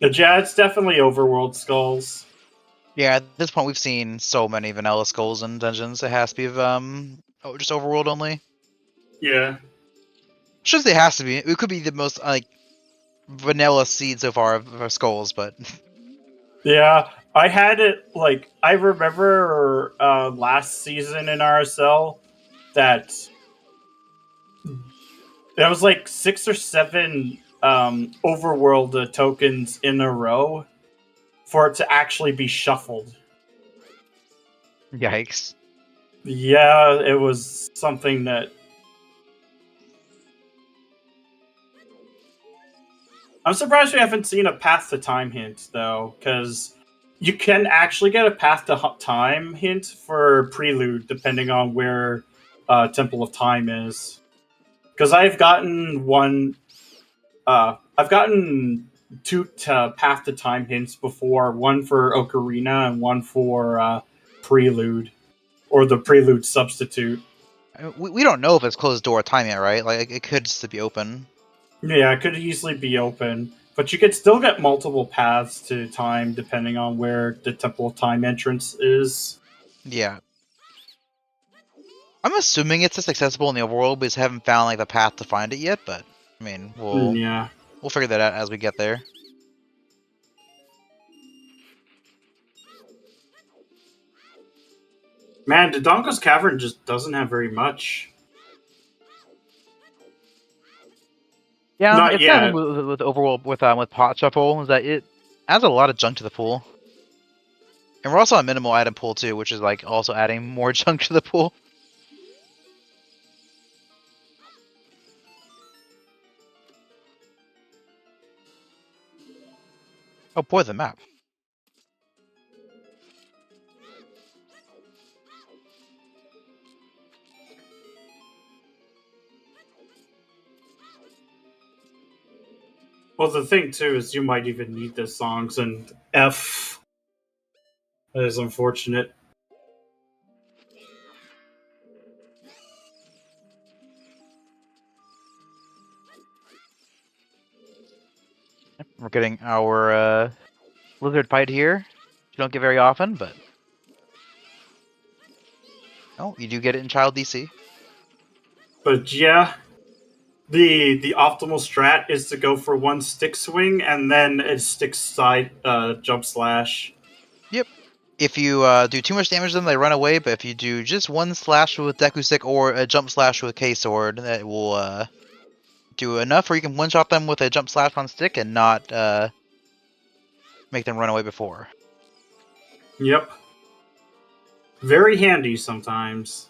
Yeah, it's definitely Overworld Skulls. Yeah, at this point we've seen so many vanilla skulls in dungeons. It has to be just overworld only. Yeah. Shouldn't say it has to be. It could be the most like vanilla seed so far of skulls, but Yeah, I had it, like, I remember last season in RSL that there was like 6 or 7 Overworld tokens in a row for it to actually be shuffled. yikes. Yeah, it was something that... I'm surprised we haven't seen a Path to Time hint, though, because you can actually get a Path to Time hint for Prelude, depending on where Temple of Time is. Because I've gotten one... I've gotten 2 Path to Time hints before, one for Ocarina and one for Prelude, or the Prelude substitute. I mean, we don't know if it's closed door time yet, right? Like it could just be open. Yeah, it could easily be open, but you could still get multiple paths to time depending on where the Temple of Time entrance is. Yeah. I'm assuming it's just accessible in the overworld, but just haven't found like the path to find it yet. But I mean, Yeah. we'll figure that out as we get there. Man, Dodongo's Cavern just doesn't have very much. Yeah, Not it's yet. kind of with overworld with pot shuffle is that it adds a lot of junk to the pool, and we're also on minimal item pool too, which is like also adding more junk to the pool. Oh boy, the map. Well, the thing too is you might even need the songs in F. That is unfortunate. We're getting our lizard fight here. You don't get very often, but oh, you do get it in Child DC. But yeah, the optimal strat is to go for one stick swing and then a stick side jump slash. Yep. If you do too much damage to them, they run away. But if you do just one slash with Deku Stick or a jump slash with K Sword, that will do enough where you can one-shot them with a jump slash on stick and not make them run away before. Yep. Very handy sometimes.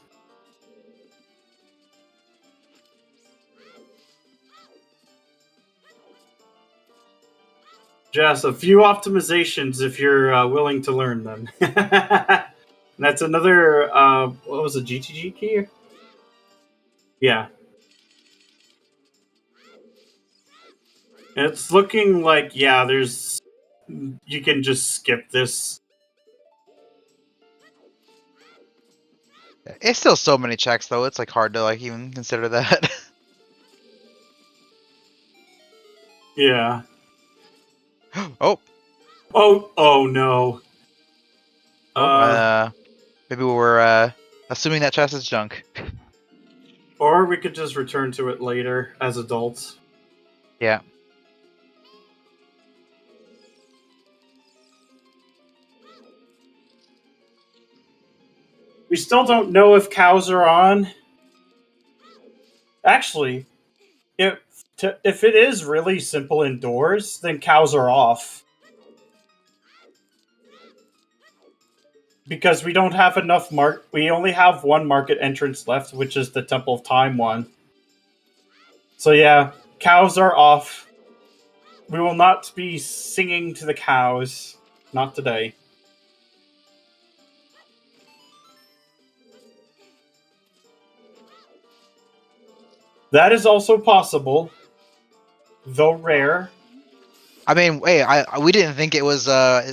Just a few optimizations if you're willing to learn them. That's another, what was it, GTG key? Yeah. It's looking like, yeah, you can just skip this. It's still so many checks though. It's like hard to like even consider that. Yeah. Oh, Oh no. maybe we're assuming that chest is junk. Or we could just return to it later as adults. Yeah. We still don't know if cows are on. Actually, if it is really simple indoors, then cows are off. Because we don't have enough we only have one market entrance left, which is the Temple of Time one. So yeah, cows are off. We will not be singing to the cows. Not today. That is also possible, though rare. I mean, hey, we didn't think it was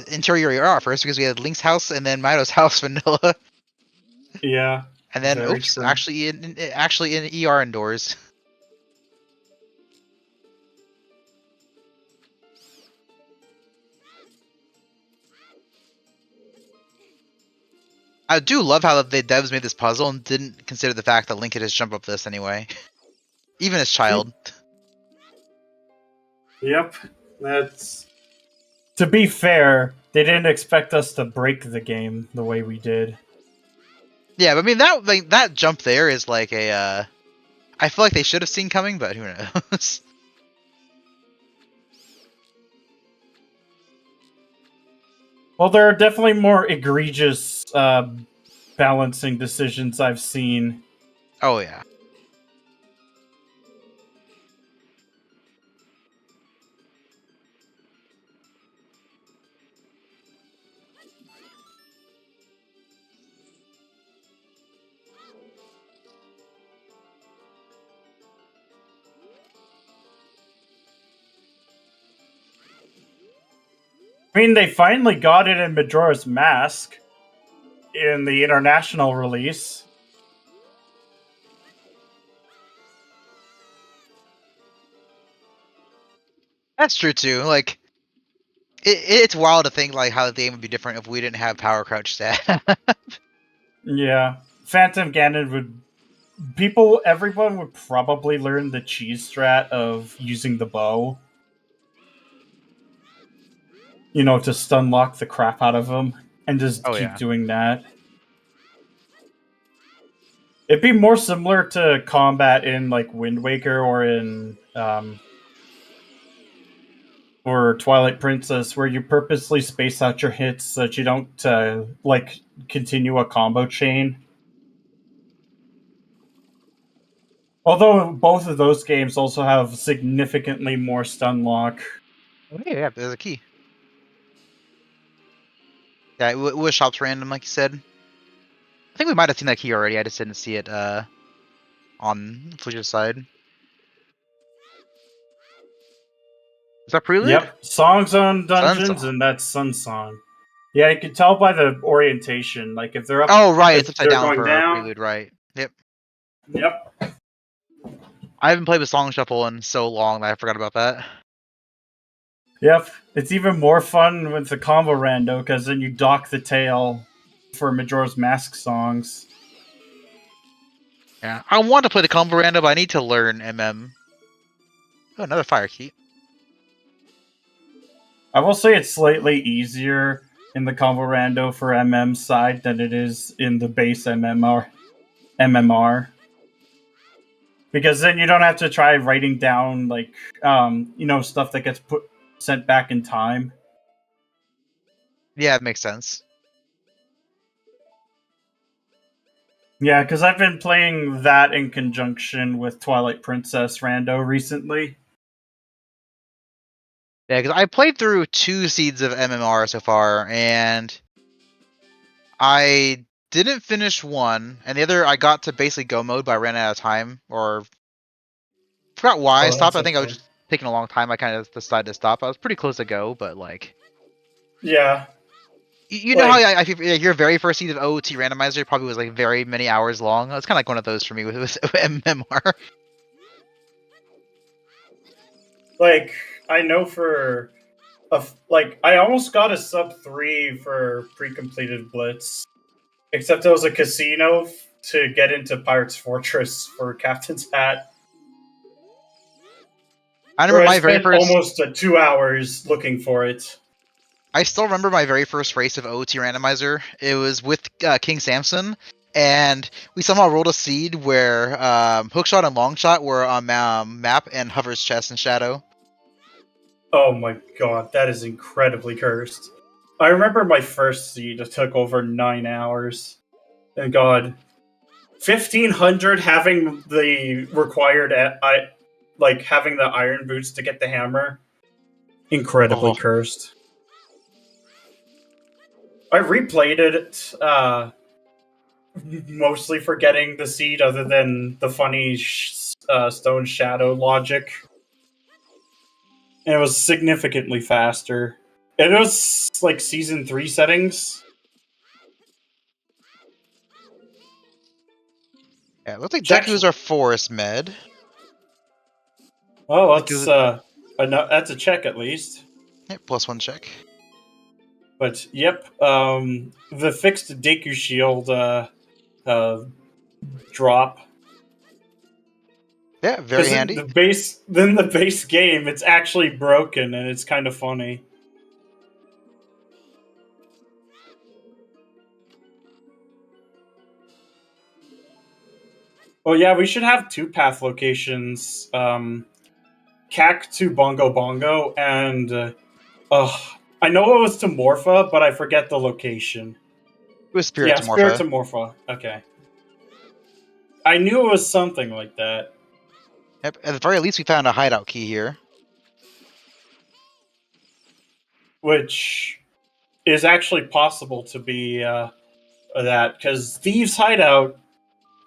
interior ER first because we had Link's house and then Mido's house vanilla, Yeah. and then Very oops, true. actually in ER indoors. I do love how the devs made this puzzle and didn't consider the fact that Link could just jump up this anyway, even as child. Yep. That's. To be fair, they didn't expect us to break the game the way we did. Yeah, but I mean that jump there is like a. I feel like they should have seen coming, but who knows? Well, there are definitely more egregious balancing decisions I've seen. Oh yeah. I mean, they finally got it in Majora's Mask in the international release. That's true too. Like, it's wild to think like how the game would be different if we didn't have power crouch stat. Yeah, Phantom Ganon would. Everyone would probably learn the cheese strat of using the bow. You know, to stun lock the crap out of them and just Oh, keep yeah. doing that. It'd be more similar to combat in like Wind Waker or in or Twilight Princess, where you purposely space out your hits so that you don't like continue a combo chain. Although both of those games also have significantly more stun lock. Oh, yeah, there's a key. Yeah, it was shops random, like you said. I think we might have seen that key already. I just didn't see it on Flouche's side. Is that Prelude? Yep, Songs on Dungeons, Sunsong. and that's Sun Song. Yeah, you can tell by the orientation. Like if they're up, Oh, right, it's upside they're down going for down. Prelude, right? Yep. Yep. I haven't played with Song Shuffle in so long that I forgot about that. Yep, it's even more fun with the combo rando because then you dock the tail for Majora's Mask songs. Yeah, I want to play the combo random, but I need to learn MM. Oh, another fire key. I will say it's slightly easier in the combo rando for MM side than it is in the base MMR. Because then you don't have to try writing down like stuff that gets sent back in time. Yeah, it makes sense. Yeah, because I've been playing that in conjunction with Twilight Princess Rando recently. Yeah, because I played through 2 seeds of MMR so far, and I didn't finish one, and the other I got to basically go mode, but I ran out of time, or forgot why I stopped. I think I was just taking a long time. I kind of decided to stop. I was pretty close to go, but like, yeah, you know how your very first seed of OOT Randomizer probably was like very many hours long. It's kind of like one of those for me with MMR. Like I know for I almost got a sub 3 for pre-completed Blitz, except it was a casino to get into Pirate's Fortress for Captain's Hat. I remember my very spent first almost 2 hours looking for it. I still remember my very first race of OOT Randomizer. It was with King Samson, and we somehow rolled a seed where Hookshot and Longshot were on map and Hover's chest and Shadow. Oh my god, that is incredibly cursed. I remember my first seed, it took over 9 hours. And god, 1500 having the required, having the iron boots to get the hammer. Incredibly cursed. I replayed it, mostly for getting the seed, other than the funny Stone Shadow logic. And it was significantly faster. And it was like Season 3 settings. Yeah, it looks like Deku's our forest med. Oh, that's a check at least. Yep, +1 check. But yep, the fixed Deku shield drop. Yeah, very handy. The base game, it's actually broken, and it's kind of funny. Well, yeah, we should have 2 path locations. CAC to Bongo Bongo, and I know it was to Morpha, but I forget the location. It was Spirit to Morpha. Spirit to Morpha. Okay. I knew it was something like that. Yep, at the very least we found a hideout key here. Which is actually possible to be that, because Thieves' Hideout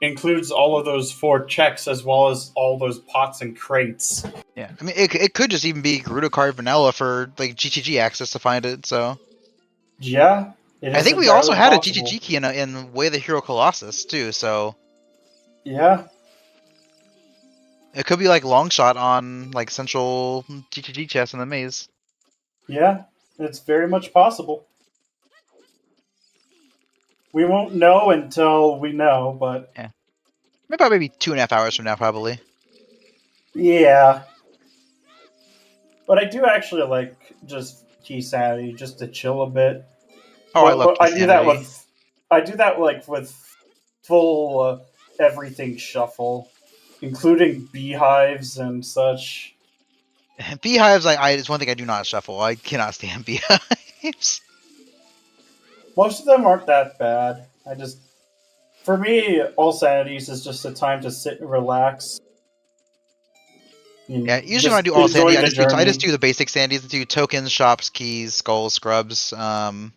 includes all of those 4 checks as well as all those pots and crates. Yeah, I mean, it could just even be Gerudo Card Vanilla for like GTG access to find it, so... Yeah, I think we also had a GTG key in Way of the Hero Colossus, too, so... Yeah. It could be like long shot on like central GTG chest in the maze. Yeah, it's very much possible. We won't know until we know, but Maybe 2.5 hours from now, probably. yeah. But I do actually like just key sanity, just to chill a bit. Oh, I love key I do that sanity. with, with full everything shuffle, including beehives and such. Beehives, it's one thing I do not shuffle. I cannot stand beehives. Most of them aren't that bad. For me, all sanities is just a time to sit and relax. Yeah, usually when I Just do all enjoy sanity, the journey. I just do the basic sanities. I do tokens, shops, keys, skulls, scrubs. I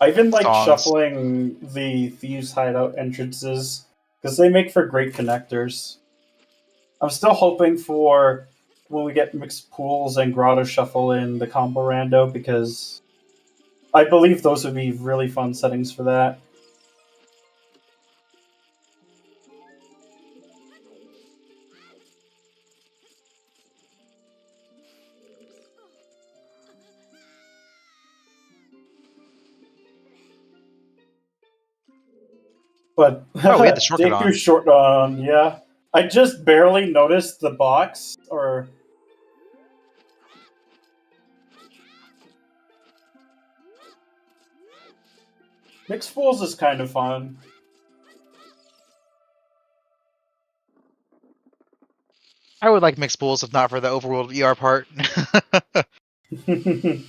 even like songs. shuffling the thieves' hideout entrances because they make for great connectors. I'm still hoping for when we get mixed pools and grotto shuffle in the combo rando because I believe those would be really fun settings for that. But Oh, we had the shortcut on. Deku's short on, yeah. I just barely noticed the box, or mixed pools is kind of fun. I would like mixed pools if not for the Overworld ER part. Imagine.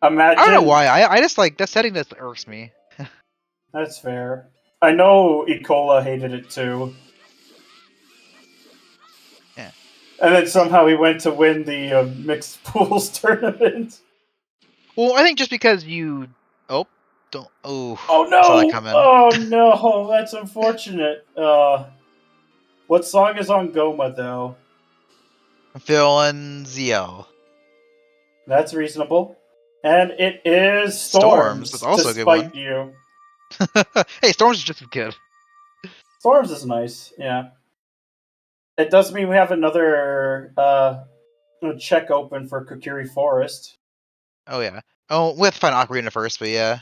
I don't know why. I just like that setting that irks me. That's fair. I know Ecola hated it too. Yeah. And then somehow he went to win the mixed pools tournament. Well, I think just because you don't Oh saw that no! coming. Oh no! That's unfortunate. What song is on Goma though? Feeling ZL. That's reasonable. And it is Storms. That's Storms, also a good one. despite you. Hey, Storms is just as good. Storms is nice, yeah. It does mean we have another check open for Kokiri Forest. Oh yeah. Oh, we have to find Ocarina first, but yeah.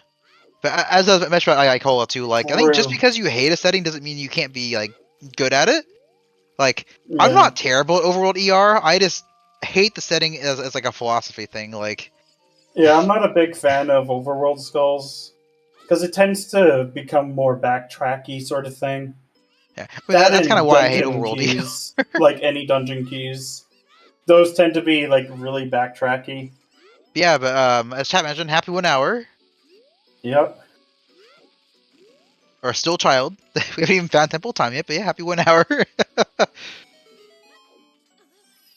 But as I mentioned about Icola too, like I think just True. because you hate a setting doesn't mean you can't be like good at it. Like I'm Yeah. not terrible at Overworld ER. I just hate the setting as like a philosophy thing. Like Yeah, I'm not a big fan of Overworld Skulls because it tends to become more backtracky sort of thing. yeah, I mean, that's kind of and why I hate dungeon Overworld ER. keys, like any dungeon keys, those tend to be like really backtracky. Yeah, but as chat mentioned, happy 1 hour Yep. or still child. We haven't even found temple time yet, but yeah, happy 1 hour.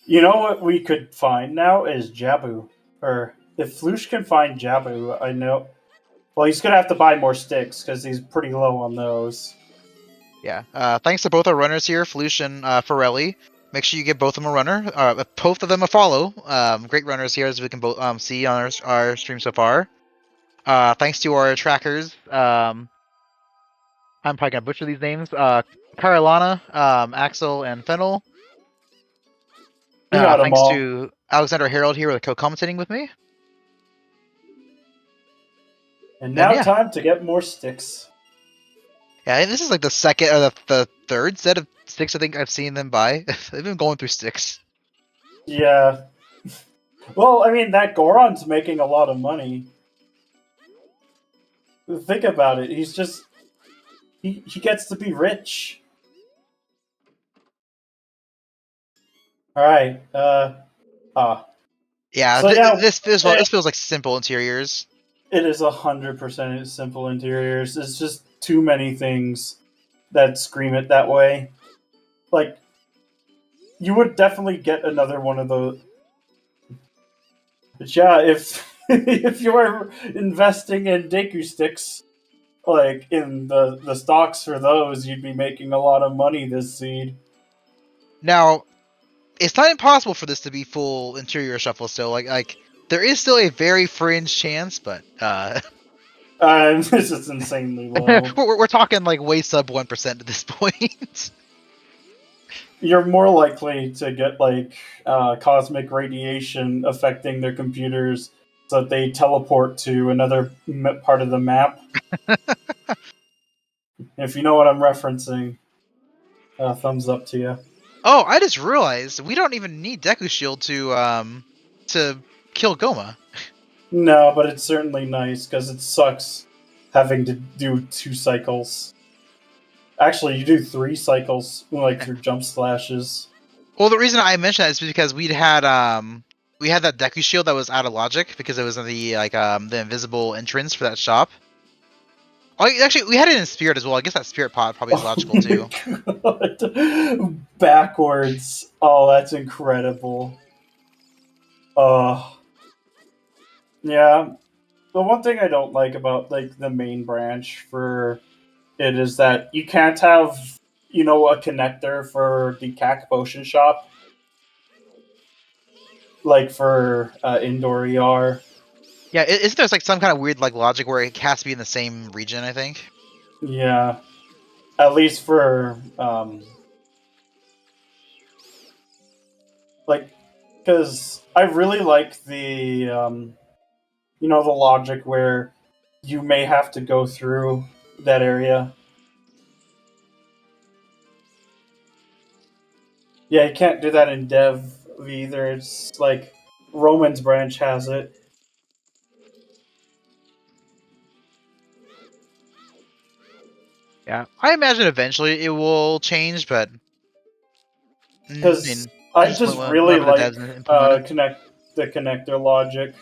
You know what we could find now is Jabu. Or if Flouche can find Jabu, I know. Well, he's gonna have to buy more sticks because he's pretty low on those. Yeah. Thanks to both our runners here, Flouche and farrelli. Make sure you give both of them a runner, both of them a follow. Great runners here, as we can both see on our stream so far. Thanks to our trackers. I'm probably gonna butcher these names. Carolina, Axel, and Fennel. You got them Thanks all. to Alexander Harold here, co-commentating with me. And now yeah. time to get more sticks. Yeah, and this is like the second or the third set of sticks I think I've seen them buy. They've been going through sticks. Yeah. Well, I mean, that Goron's making a lot of money. Think about it. He's just... He gets to be rich. Alright, Yeah, So yeah, this feels like simple interiors. it is 100% simple interiors. It's just too many things that scream it that way. Like, you would definitely get another one of those. But yeah, if if you are investing in Deku sticks, like in the stocks for those, you'd be making a lot of money this seed. Now, it's not impossible for this to be full interior shuffle still. Like there is still a very fringe chance, but This is insanely low. we're talking like way sub 1% at this point. you're more likely to get like cosmic radiation affecting their computers so that they teleport to another part of the map. If you know what I'm referencing, thumbs up to you. Oh, I just realized we don't even need Deku Shield to kill Goma. No, but it's certainly nice because it sucks having to do 2 cycles. Actually, you do 3 cycles like through jump slashes. Well, the reason I mentioned that is because we had that Deku Shield that was out of logic because it was in the the invisible entrance for that shop. Oh, actually, we had it in Spirit as well. I guess that Spirit Pod probably is logical too. God. Backwards. Oh, that's incredible. Yeah. The one thing I don't like about like the main branch for it is that you can't have a connector for the CAC potion shop like for indoor ER. Yeah, isn't there like some kind of weird like logic where it has to be in the same region? I think. Yeah, at least for like because I really like the the logic where you may have to go through that area. Yeah, you can't do that in Dev either. It's like Roman's branch has it. Yeah, I imagine eventually it will change, but Because at I this point, just really whenever the like devs implement it. the connector logic.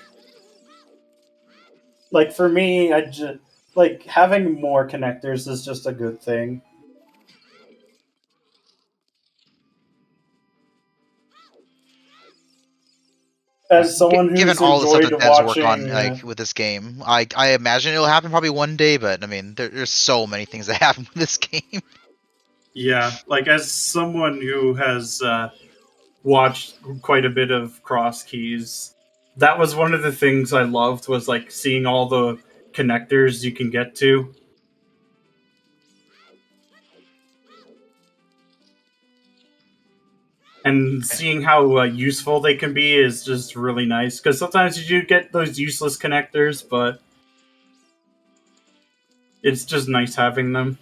Like for me, I just like having more connectors is just a good thing. Yeah. As someone Given who's all the stuff enjoyed that devs work on watching, like with this game, I imagine it'll happen probably one day. But I mean, there's so many things that happen with this game. yeah, like as someone who has watched quite a bit of cross keys, that was one of the things I loved was like seeing all the connectors you can get to. And seeing how useful they can be is just really nice because sometimes you do get those useless connectors, but it's just nice having them.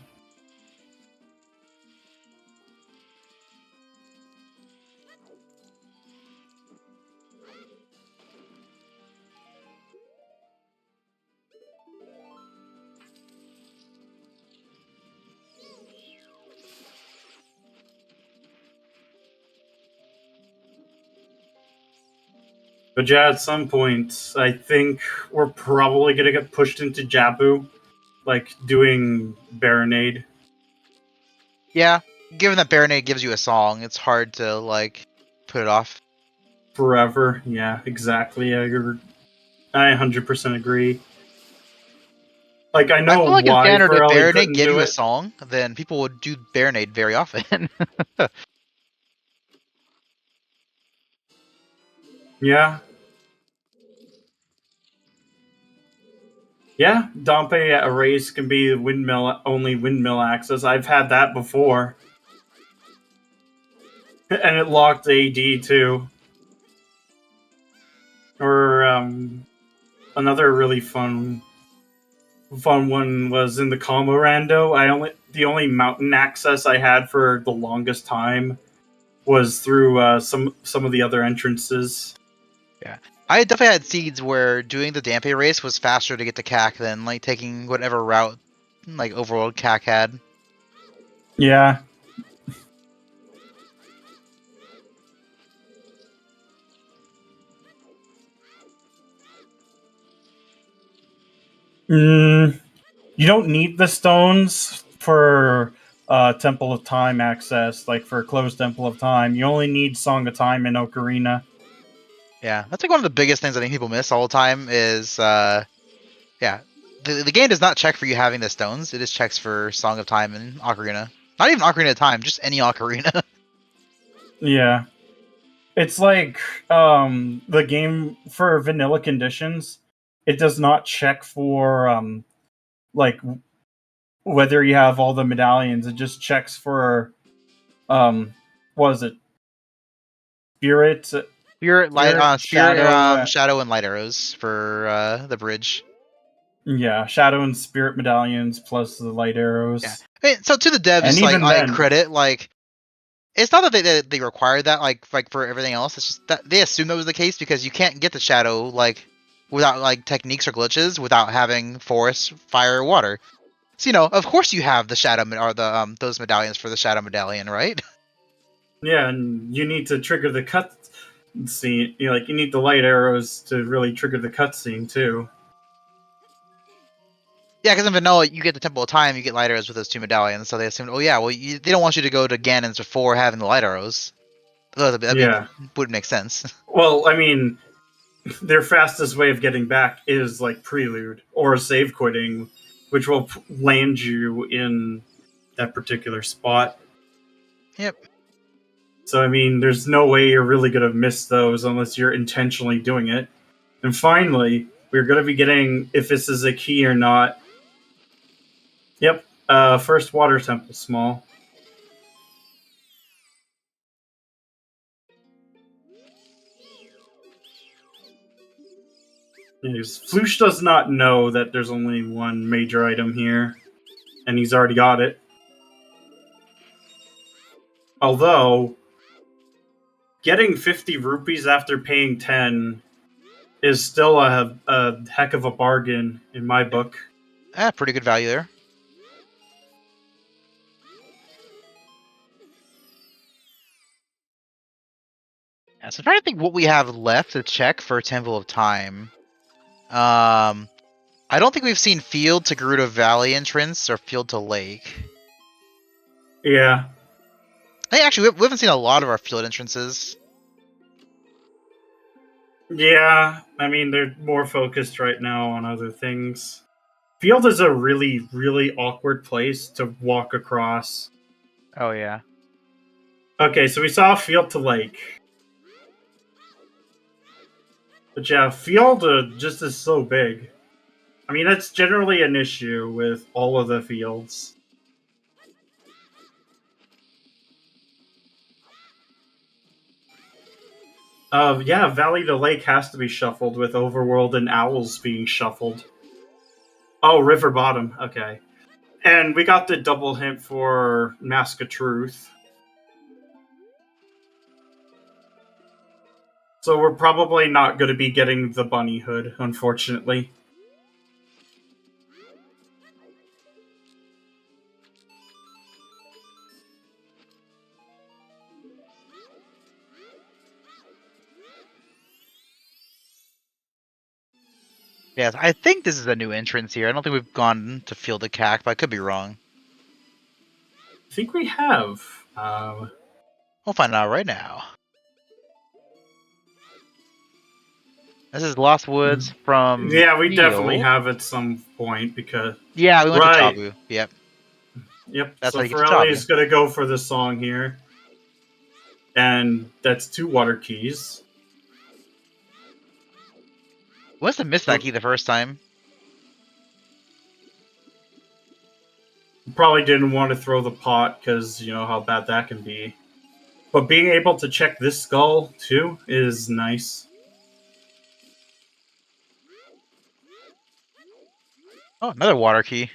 But yeah, at some point, I think we're probably gonna get pushed into Jabu, like doing Baronade. Yeah, given that Baronade gives you a song, it's hard to like put it off. Forever. Yeah, exactly. I 100% agree. Like, I I know feel like in why standard, if Farrelli Baronade couldn't gave do you a it. song, then people would do Baronade very often. Yeah. Yeah, Dompe Erase can be only windmill access. I've had that before. And it locked AD too. Or another really fun one was in the combo rando. The only mountain access I had for the longest time was through some of the other entrances. Yeah, I definitely had seeds where doing the Dampe race was faster to get to CAC than like taking whatever route like Overworld CAC had. Yeah. You don't need the stones for Temple of Time access, like for closed Temple of Time. You only need Song of Time and Ocarina. Yeah, that's like one of the biggest things I think people miss all the time is yeah. The game does not check for you having the stones. It just checks for Song of Time and Ocarina. Not even Ocarina of Time, just any Ocarina. Yeah. It's like the game for vanilla conditions. It does not check for like whether you have all the medallions. It just checks for was it? Spirit, Shadow, and light arrows for the bridge. Yeah, Shadow and Spirit medallions plus the light arrows. Yeah. I mean, so to the devs, And even I then- credit it's not that they require that like for everything else. It's just that they assume that was the case because you can't get the Shadow without techniques or glitches without having forest, fire, or water. So of course you have the Shadow or the those medallions for the Shadow medallion, right? Yeah, and you need to trigger the cutscene. You need the light arrows to really trigger the cutscene too. Yeah, because in Vanilla, you get the Temple of Time, you get light arrows with those 2 medallions, so they assumed, they don't want you to go to Ganon's before having the light arrows. That would make sense. Well, I mean, their fastest way of getting back is Prelude or save quitting, which will land you in that particular spot. Yep. So, I mean, there's no way you're really going to miss those unless you're intentionally doing it. And finally, we're going to be getting, if this is a key or not. Yep, first water temple small. Flouche does not know that there's only one major item here, and he's already got it. Although, getting 50 rupees after paying 10 is still a heck of a bargain in my book. Pretty good value there. Yeah, so I'm trying to think what we have left to check for Temple of Time. I don't think we've seen Field to Gerudo Valley entrance or Field to Lake. Yeah. Hey, actually, we haven't seen a lot of our field entrances. Yeah, I mean, they're more focused right now on other things. Field is a really, really awkward place to walk across. Oh, yeah. Okay, so we saw Field to Lake. But yeah, Field just is so big. I mean, that's generally an issue with all of the fields. Yeah, Valley to Lake has to be shuffled with Overworld and Owls being shuffled. Oh, River Bottom, okay. And we got the double hint for Mask of Truth. So we're probably not going to be getting the bunny hood, unfortunately. Yes, I think this is a new entrance here. I don't think we've gone to Field of Cac, but I could be wrong. I think we have. We'll find out right now. This is Lost Woods from Yeah, we Field. definitely have at some point because... Yeah, we went to Jabu. Yep. Yep, That's so how you get to farrelli Jabu. is going to go for the song here. And that's 2 water keys. Must have missed that key the first time. Probably didn't want to throw the pot because you know how bad that can be. But being able to check this skull too is nice. Oh, another water key.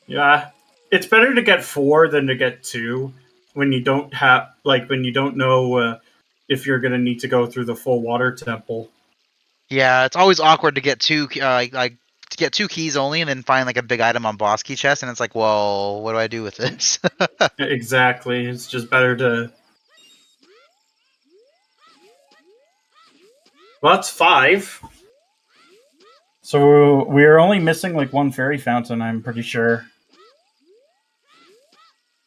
Yeah, it's better to get 4 than to get 2 when you don't have when you don't know if you're gonna need to go through the full water temple. Yeah, it's always awkward to get 2 to get 2 keys only and then find a big item on boss key chest, and it's like, well, what do I do with this? Exactly, it's just better to... Well, that's 5. So we're only missing 1 fairy fountain, I'm pretty sure.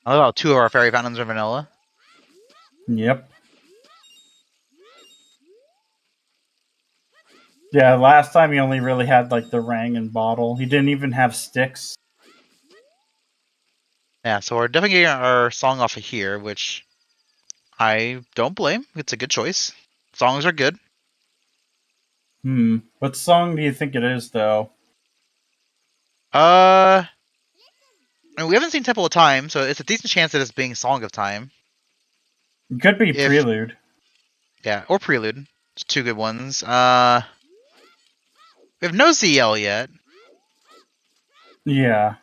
Oh, well, 2 of our fairy fountains are vanilla. Yep. Yeah, last time he only really had the Rang and bottle. He didn't even have sticks. Yeah, so we're definitely getting our song off of here, which I don't blame. It's a good choice. Songs are good. What song do you think it is, though? I mean, we haven't seen Temple of Time, so it's a decent chance that it's being Song of Time. It could be If- Prelude. Yeah, or Prelude. It's two good ones. We have no ZL yet. Yeah.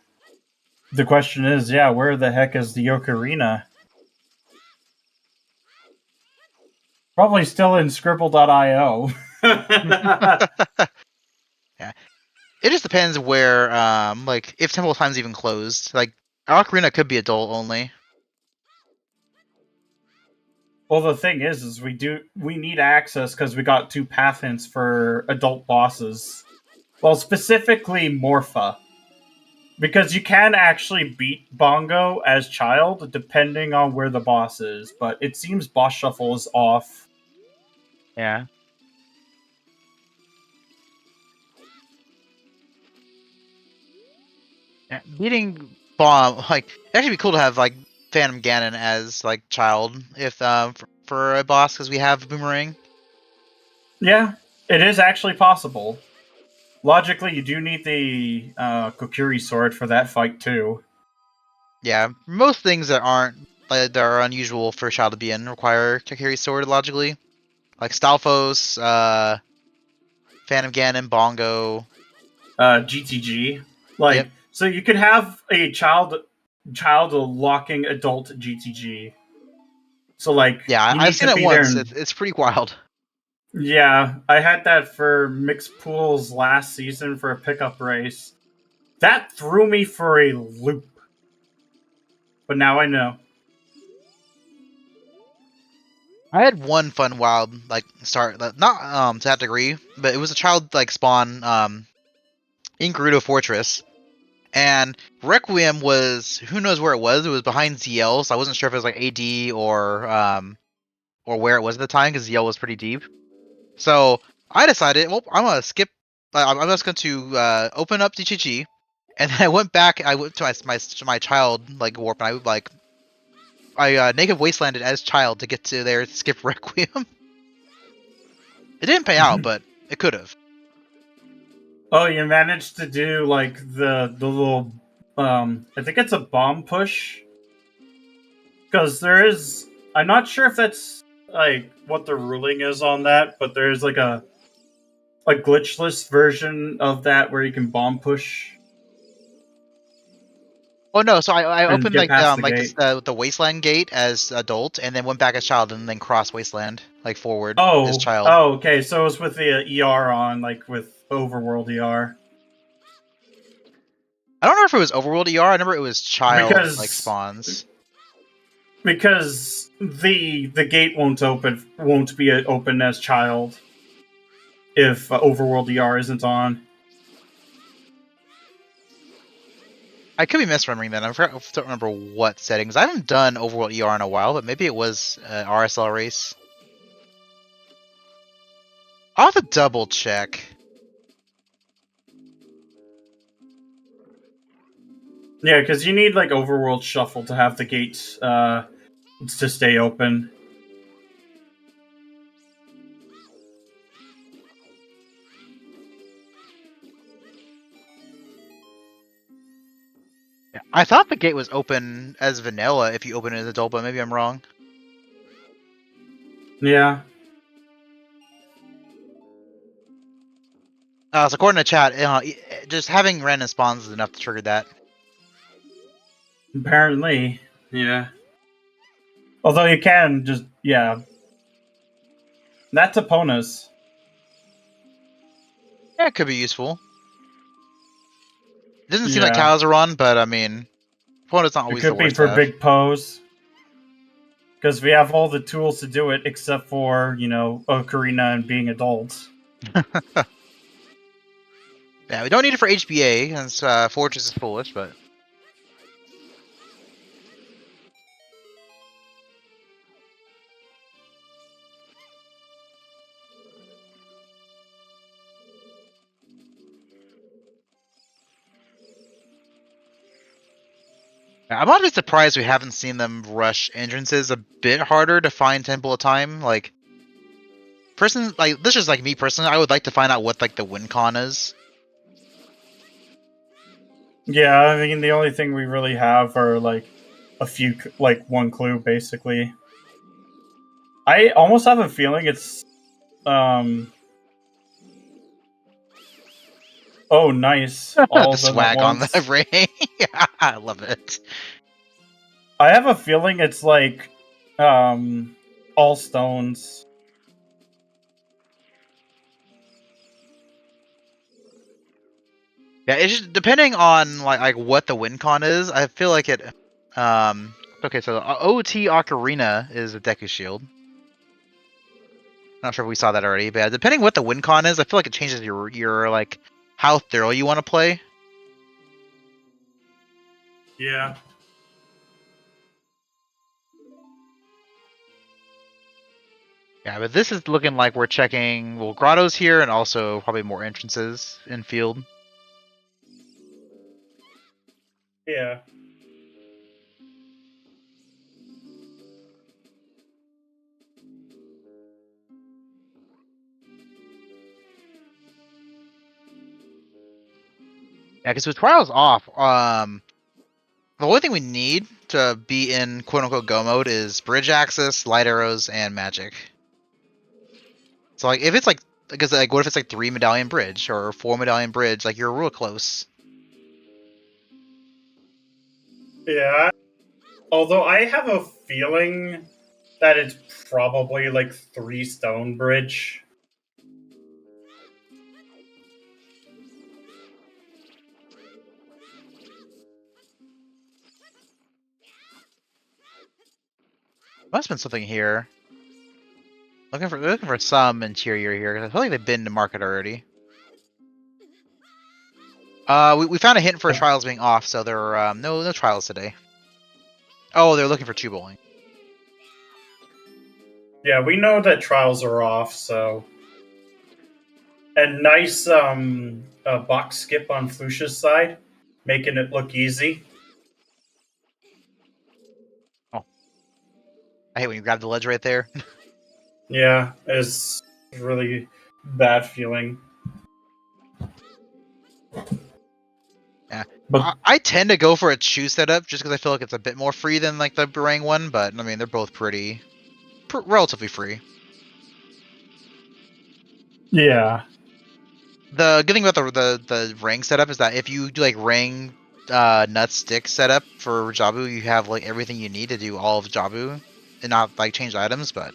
The question is, where the heck is the Ocarina? Probably still in Scribble.io. Yeah. It just depends where, like, if Temple of Time's even closed. Like, Ocarina could be adult only. Well, the thing is we need access because we got 2 path hints for adult bosses. Well, specifically Morpha. Because you can actually beat Bongo as child, depending on where the boss is, but it seems boss shuffle is off. Yeah. Beating Bomb, like, it'd actually be cool to have, like, Phantom Ganon as, like, child, if, for a boss, because we have Boomerang. Yeah, it is actually possible. Logically, you do need the Kokiri sword for that fight, too. Yeah, most things that aren't, like, that are unusual for a child to be in require Kokiri sword, logically. Like, Stalfos, Phantom Ganon, Bongo. GTG. Like, Yep. so you could have a child locking adult GTG. So, like, Yeah, you I've need seen to it be there. once. It's pretty wild. Yeah, I had that for mixed pools last season for a pickup race. That threw me for a loop. But now I know. I had one fun wild like start, not to that degree, but it was a child like spawn in Gerudo Fortress, and Requiem was, who knows where it was. It was behind ZL, so I wasn't sure if it was like AD or where it was at the time because ZL was pretty deep. So I decided, well, I'm gonna skip. I'm just going to open up DGG, and then I went back. I went to my child like warp, and I would like I naked wastelanded as child to get to there, skip Requiem. It didn't pay out, but it could have. Oh, you managed to do like the little I think it's a bomb push. Because there is, I'm not sure if that's like what the ruling is on that, but there's like a glitchless version of that where you can bomb push Oh no! So I and opened get past the like gate. the wasteland gate as adult, and then went back as child, and then cross wasteland like forward as Oh, child. oh, okay. So it was with the ER on, like with Overworld ER. I don't know if it was Overworld ER. I remember it was child like Because spawns. the gate won't be open as child if Overworld ER isn't on. I could be misremembering that. I don't remember what settings. I haven't done Overworld ER in a while, but maybe it was RSL race. I'll have to double check. Yeah, because you need like Overworld Shuffle to have the gates to stay open. I thought the gate was open as vanilla if you open it as adult, but maybe I'm wrong. Yeah. So according to chat, just having random spawns is enough to trigger that. Apparently. Yeah. Although you can just, That's Epona's. Yeah, it could be useful. It doesn't seem like Yeah. Kazaron, but I mean, opponent's not It always the could be worst for to have. big pose. Because we have all the tools to do it except for, Ocarina and being adults. Yeah, we don't need it for HBA, since Fortress is foolish, but... I'm honestly surprised we haven't seen them rush entrances a bit harder to find Temple of Time. Like, this is like me personally, I would like to find out what, like, the win con is. Yeah, I mean, the only thing we really have are, like, a few, like, one clue, basically. I almost have a feeling it's oh, nice. All The of them at swag on once. the ring. I love it. I have a feeling it's like all stones. Yeah, it's just depending on like what the win con is. I feel like it. Okay, so OT Ocarina is a Deku Shield. Not sure if we saw that already, but yeah, depending what the win con is, I feel like it changes your like how thorough you want to play. Yeah. Yeah, but this is looking like we're checking grottos here and also probably more entrances in field. Yeah. Yeah, because with trials off, the only thing we need to be in quote unquote go mode is bridge access, light arrows, and magic. So like if it's like because like what if it's like 3 medallion bridge or 4 medallion bridge, like you're real close. Yeah. Although I have a feeling that it's probably like 3 stone bridge. Must have been something here. Looking for some interior here because I feel like they've been to market already. We found a hint for trials being off, so there are no trials today. Oh, they're looking for 2 bowling. Yeah, we know that trials are off, so a nice box skip on Flouche's side, making it look easy. Oh, I hate when you grab the ledge right there. Yeah, it's really bad feeling. Yeah, But I tend to go for a chew setup just because I feel like it's a bit more free than like the Barang one, but I mean they're both relatively free. yeah, The good thing about the ring setup is that if you do like ring nut stick setup for Jabu, you have like everything you need to do all of Jabu and not like change items, but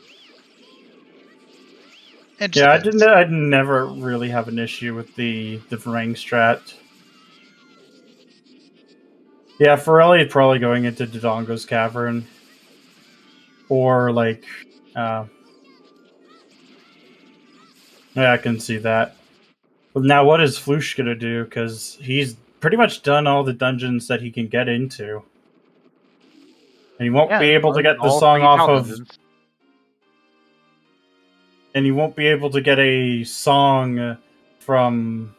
it just yeah, depends. I'd never really have an issue with the ring strat. Yeah, farrelli is probably going into Dodongo's Cavern, or like, uh, yeah, I can see that. But now, what is Flouche gonna do? Because he's pretty much done all the dungeons that he can get into, and he won't Yeah, be able to get the all song 3 off PAL of, dungeons. and he won't be able to get a song from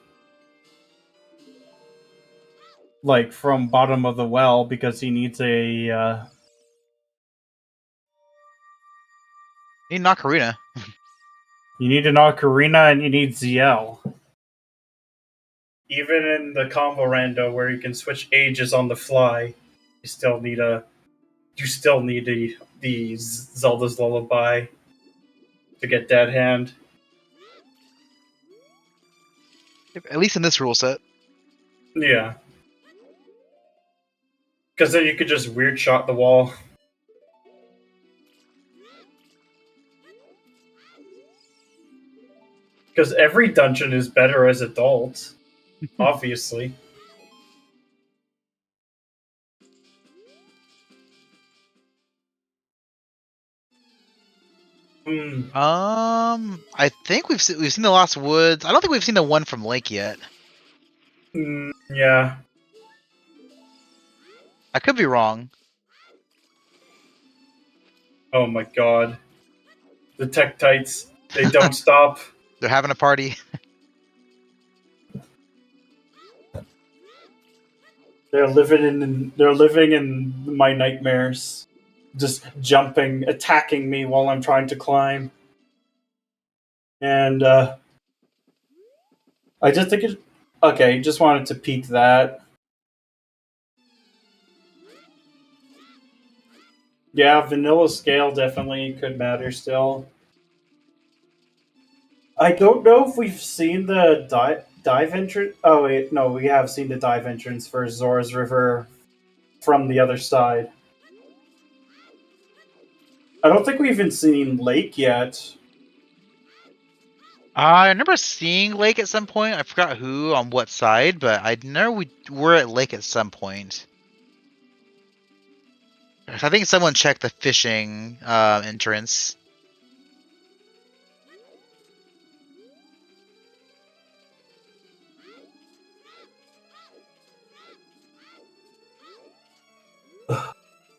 from Bottom of the Well because he needs a You need an Ocarina. you need an ocarina and you need ZL. Even in the combo rando where you can switch ages on the fly, you still need the Zelda's Lullaby to get Dead Hand. At least in this rule set. Yeah. Because then you could just weird shot the wall. Because every dungeon is better as adult, obviously. Mm, I think we've seen the Lost Woods. I don't think we've seen the one from Lake yet. yeah. I could be wrong. Oh my god. The Tektites, they don't stop. They're having a party. They're living in my nightmares. Just jumping, attacking me while I'm trying to climb. And I just think it okay, just wanted to peek that. Yeah, vanilla scale definitely could matter still. I don't know if we've seen the dive entrance. Oh wait, no, we have seen the dive entrance for Zora's River from the other side. I don't think we've even seen Lake yet. I remember seeing Lake at some point. I forgot who on what side, but I know we were at Lake at some point. I think someone checked the fishing entrance.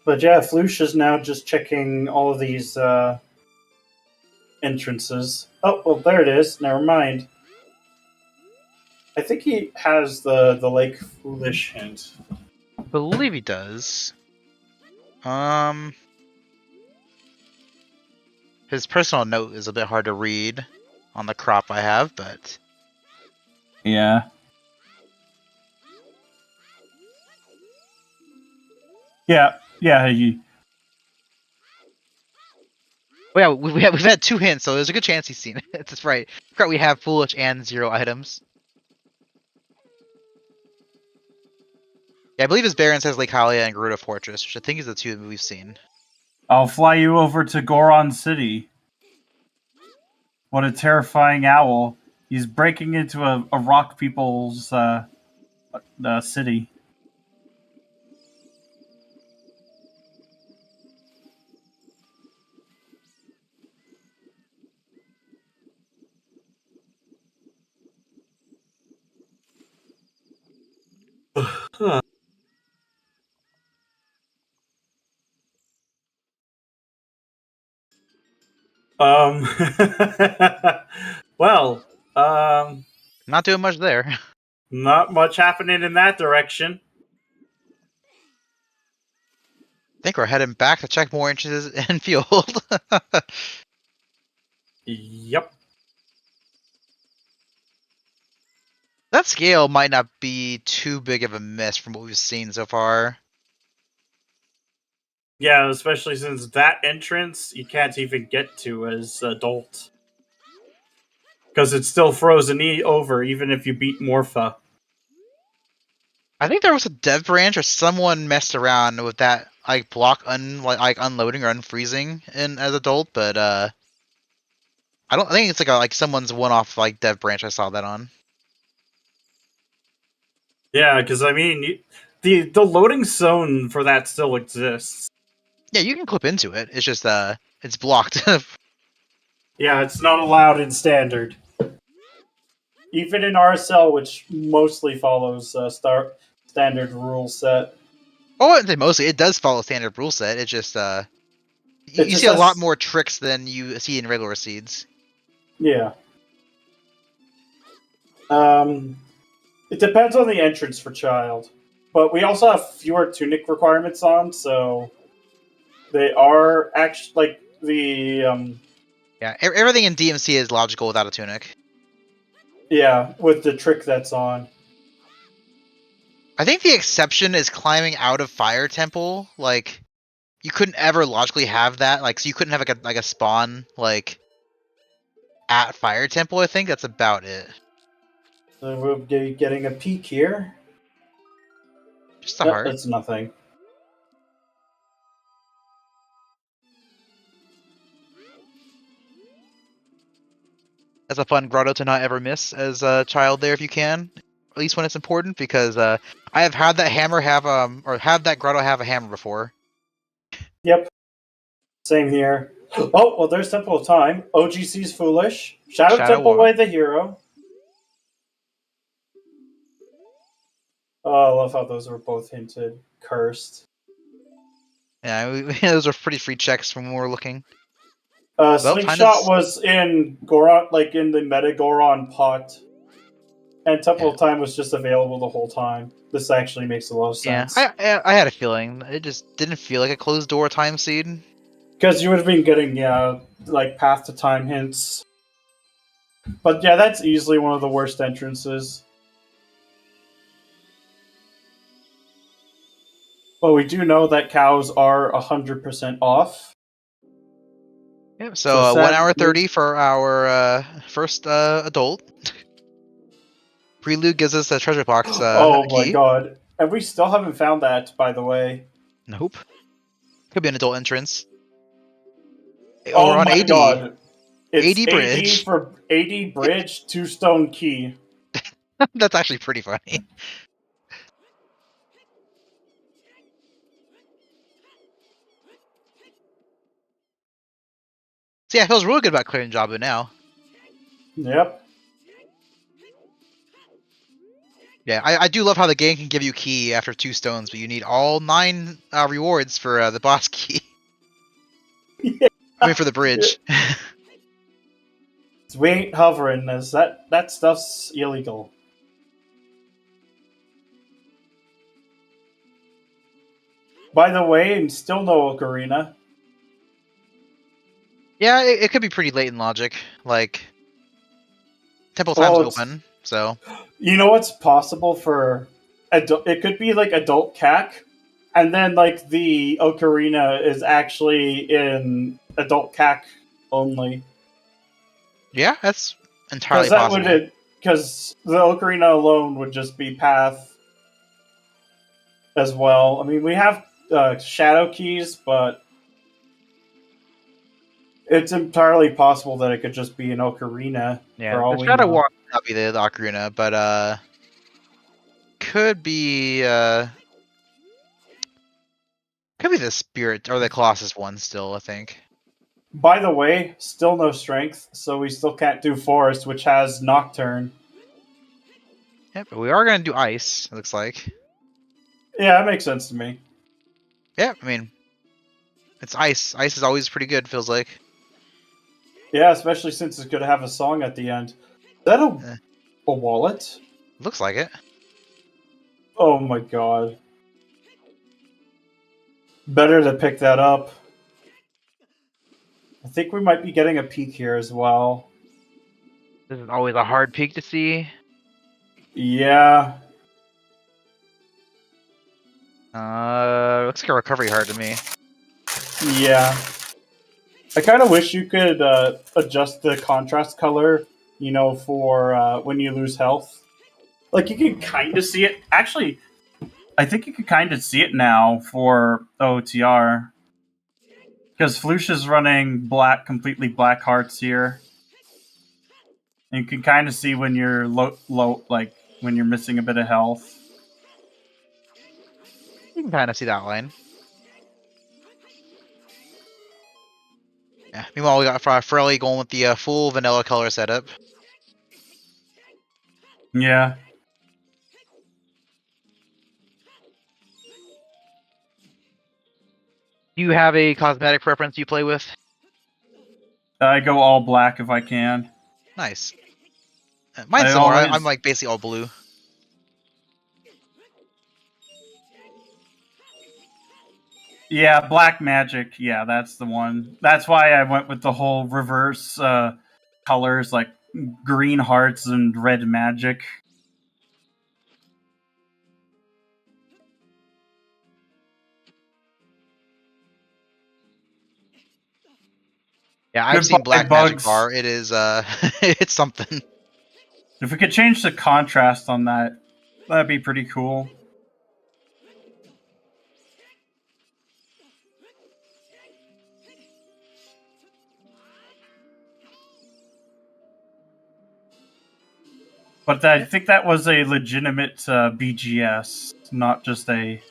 But yeah, Flouche is now just checking all of these entrances. Oh, well, there it is. Never mind. I think he has the Lake Foolish hint. I believe he does. His personal note is a bit hard to read on the crop I have, but Yeah. Yeah. well, yeah, we've had 2 hints, so there's a good chance he's seen it. That's right. We have foolish and 0 items. Yeah, I believe his Baron says Lake Hylia and Gerudo Fortress, which I think is the 2 that we've seen. I'll fly you over to Goron City. What a terrifying owl. He's breaking into a rock people's city. Huh. Um. well, Not doing much there. not much happening in that direction. I think we're heading back to check more inches in field. Yep. That scale might not be too big of a miss from what we've seen so far. Yeah, especially since that entrance you can't even get to as adult. Because it's still frozen over, even if you beat Morpha. I think there was a dev branch or someone messed around with that like block unloading or unfreezing in as adult, but I think it's like someone's one-off like dev branch I saw that on. Yeah, because I mean, the loading zone for that still exists. Yeah, you can clip into it. It's just it's blocked. Yeah, it's not allowed in standard. Even in RSL, which mostly follows standard rule set. Oh, I think mostly it does follow standard rule set. It's just you see a lot more tricks than you see in regular seeds. Yeah. It depends on the entrance for child, but we also have fewer tunic requirements on, so they are actually like the Yeah, everything in DMC is logical without a tunic. yeah, with the trick that's on. I think the exception is climbing out of Fire Temple. Like, you couldn't ever logically have that. Like, so you couldn't have like a spawn like at Fire Temple. I think that's about it. So we'll be getting a peek here. Just a heart. That's nothing. That's a fun grotto to not ever miss as a child there if you can. At least when it's important, because I have had that hammer have or have that grotto have a hammer before. Yep. Same here. Oh, well, there's Temple of Time. OGC's Foolish. Shadow Temple Way the hero. Oh, I love how those were both hinted. Cursed. Yeah, those are pretty free checks from when we were looking. Slingshot was in Goron, like in the meta Goron pot. And Temple of Time was just available the whole time. This actually makes a lot of sense. Yeah, I had a feeling. It just didn't feel like a closed door time seed. Because you would have been getting, like Path to Time hints. But yeah, that's easily one of the worst entrances. Well, we do know that cows are 100% off. Yep. So So, sad 1 hour news. 30 for our first adult. Prelude gives us a treasure box Oh my key. god. And we still haven't found that, by the way. Nope. Could be an adult entrance. Oh, Oh we're on my 80. god. It's 80 bridge. for 80 bridge, 2 stone key. That's actually pretty funny. So yeah, it feels really good about clearing Jabu now. Yep. Yeah, I do love how the game can give you key after 2 stones, but you need all 9 rewards for the boss key. Yeah. I mean, for the bridge. We ain't hovering, as that stuff's illegal. By the way, and still no ocarina. Yeah, it could be pretty late in logic. Like, temple time's Well, open, so... you know what's possible for adult? It could be like adult CAC, and then like the ocarina is actually in adult CAC only. Yeah, that's entirely possible. Because the ocarina alone would just be path as well. I mean, we have shadow keys, but it's entirely possible that it could just be an ocarina. Yeah, for all the we Shadow know. War might not be the ocarina, but could be the spirit or the Colossus one still, I think. By the way, still no strength, so we still can't do forest, which has nocturne. Yeah, but we are gonna do ice, it looks like. Yeah, that makes sense to me. Yeah, I mean, it's ice. Ice is always pretty good, feels like. Yeah, especially since it's going to have a song at the end. Is that a wallet? Looks like it. Oh my god. Better to pick that up. I think we might be getting a peek here as well. This is always a hard peak to see. Yeah. Looks like a recovery heart to me. Yeah. I kind of wish you could adjust the contrast color, for when you lose health. Like, you can kind of see it. Actually, I think you can kind of see it now for OOTR. Because Flouche is running completely black hearts here. And you can kind of see when you're low, like, when you're missing a bit of health. You can kind of see that line. Yeah. Meanwhile, we got farrelli going with the full vanilla color setup. Yeah. Do you have a cosmetic preference you play with? I go all black if I can. Nice. Mine's similar. always- I'm like basically all blue. Yeah, black magic. Yeah, that's the one. That's why I went with the whole reverse colors, like green hearts and red magic. Yeah, I've seen Goodbye, black magic bugs. bar. It is it's something. If we could change the contrast on that, that'd be pretty cool. But I think that was a legitimate BGS, not just a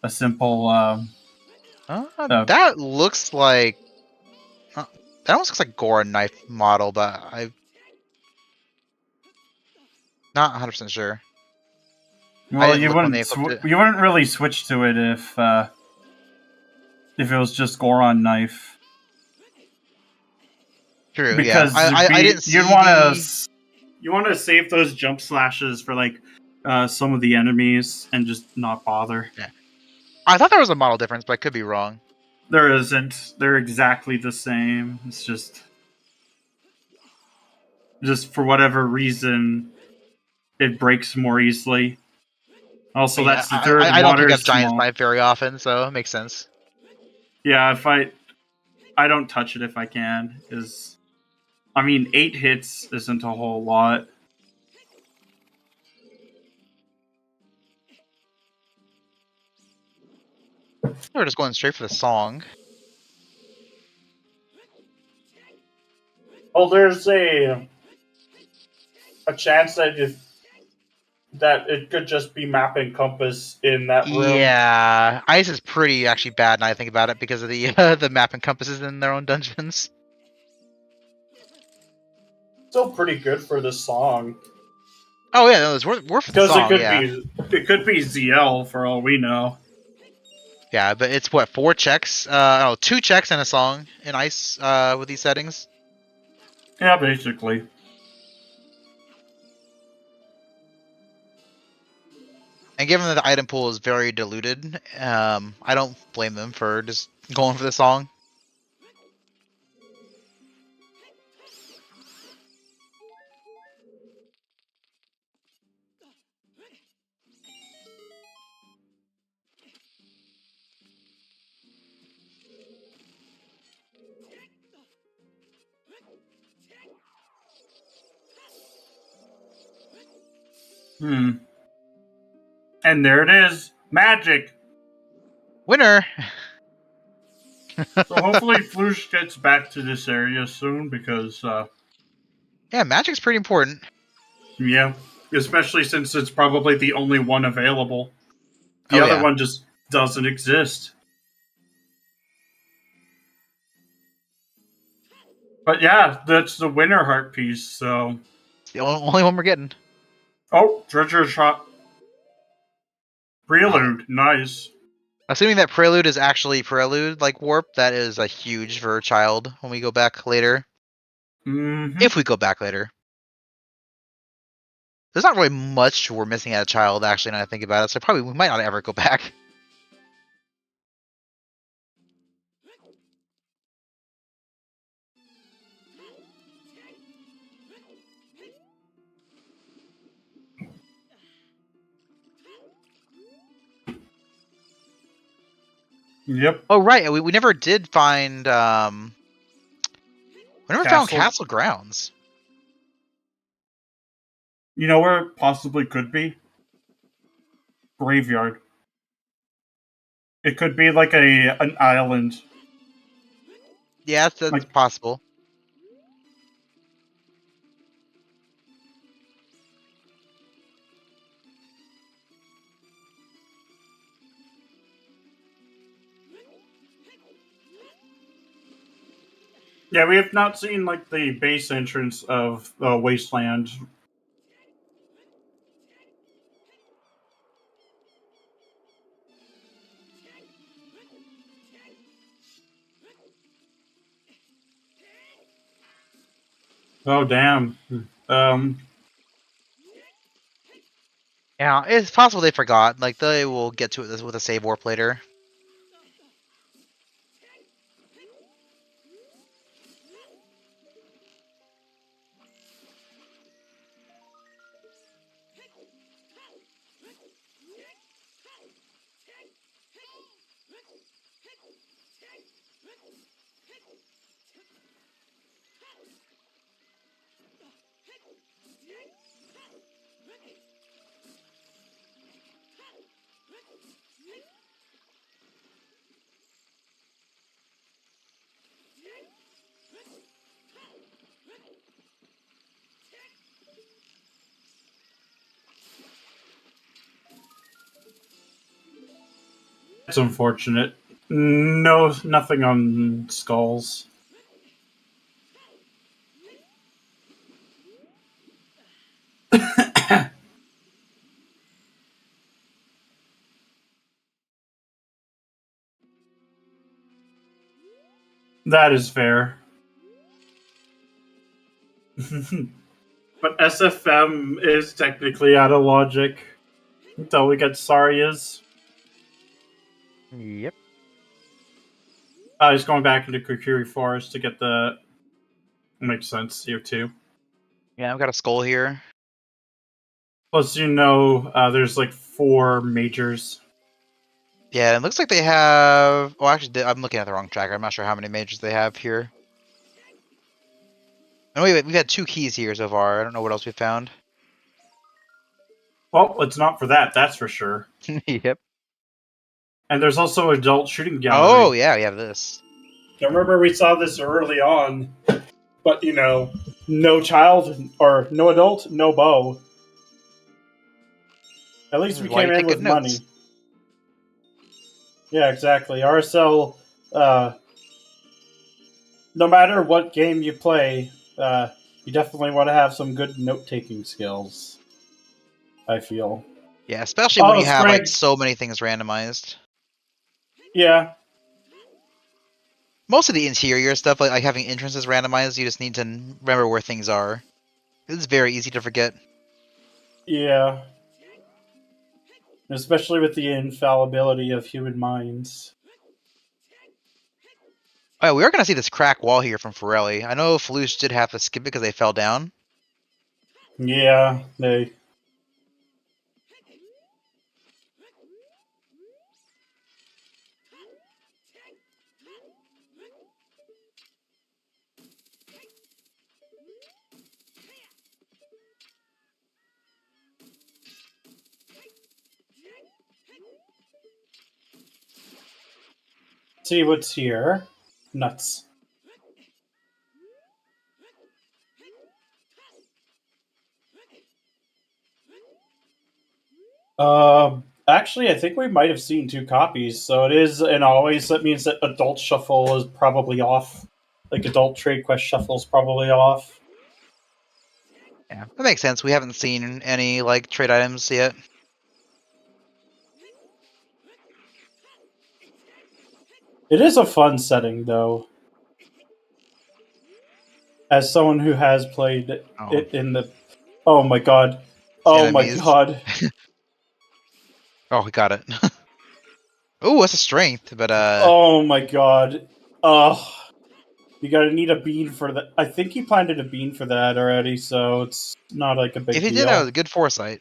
simple. That looks like that almost looks like Goron knife model, but I'm not 100% sure. Well, you look when they equipped it. wouldn't really switch to it if it was just Goron knife. True. Because yeah, I didn't see. You want to save those jump slashes for like some of the enemies and just not bother. Yeah. I thought there was a model difference, but I could be wrong. There isn't. They're exactly the same. It's just for whatever reason, it breaks more easily. Also, Yeah, that's the third I don't water pick up giant small. snipe very often, so it makes sense. Yeah, if I don't touch it if I can. I mean, 8 hits isn't a whole lot. We're just going straight for the song. Well, there's a chance that it could just be map and compass in that room. Yeah, ice is pretty actually bad now I think about it because of the the map encompasses in their own dungeons. Still pretty good for this song. Oh yeah, no, it's worth for the Because song. Yeah, it could be ZL for all we know. yeah, but it's what 4 checks? No, 2 checks and a song in ice with these settings. Yeah, basically. And given that the item pool is very diluted, I don't blame them for just going for the song. And there it is. Magic! Winner! So hopefully Flouche gets back to this area soon because, Yeah, magic's pretty important. yeah, especially since it's probably the only one available. The Oh other yeah. one just doesn't exist. But yeah, that's the winner heart piece, so. It's the only one we're getting. Oh, treasure shot. Prelude, nice. Assuming that Prelude is actually Prelude, like Warp, that is a huge for a child when we go back later. Mm-hmm. If we go back later. There's not really much we're missing at a child, actually, now I think about it, so probably we might not ever go back. Yep. Oh, right, we never did find, we never found Castle Grounds. You know where it possibly could be? Graveyard. It could be like an island. Yeah, that's Like, possible. yeah, we have not seen like the base entrance of Wasteland. Oh damn. Yeah, it's possible they forgot. Like, they will get to it with a save warp later. It's unfortunate. No, nothing on skulls. That is fair. But SFM is technically out of logic until we get Saria's. Yep. He's going back into Kukuri Forest to get the. Makes sense here too. Yeah, I've got a skull here. Plus, there's like 4 majors. Yeah, it looks like they have... Oh, actually, I'm looking at the wrong tracker. I'm not sure how many majors they have here. Oh, wait, we've had 2 keys here so far. I don't know what else we found. Well, it's not for that, that's for sure. Yep. And there's also adult shooting gallery. Oh, yeah, we have this. I remember we saw this early on, but no child or no adult, no bow. At least we came in with money. Yeah, exactly. RSL, no matter what game you play, you definitely want to have some good note-taking skills, I feel. Yeah, especially when you have like so many things randomized. Yeah. Most of the interior stuff, like having entrances randomized, you just need to remember where things are. It's very easy to forget. Yeah. Especially with the infallibility of human minds. Oh, yeah, we are going to see this crack wall here from Farrelli. I know Flouche did have to skip it because they fell down. Yeah, they... See what's here. Nuts. Actually, I think we might have seen 2 copies, so it is, and always that means that Adult Shuffle is probably off. Like, Adult Trade Quest Shuffle is probably off. Yeah, that makes sense. We haven't seen any, like, trade items yet. It is a fun setting, though. As someone who has played it in the... Oh my god. Oh my god. Oh, we got it. Oh, that's a strength, but Oh my god. Ugh. You gotta need a bean for that. I think he planted a bean for that already, so it's not like a big deal. If he did, that was a good foresight.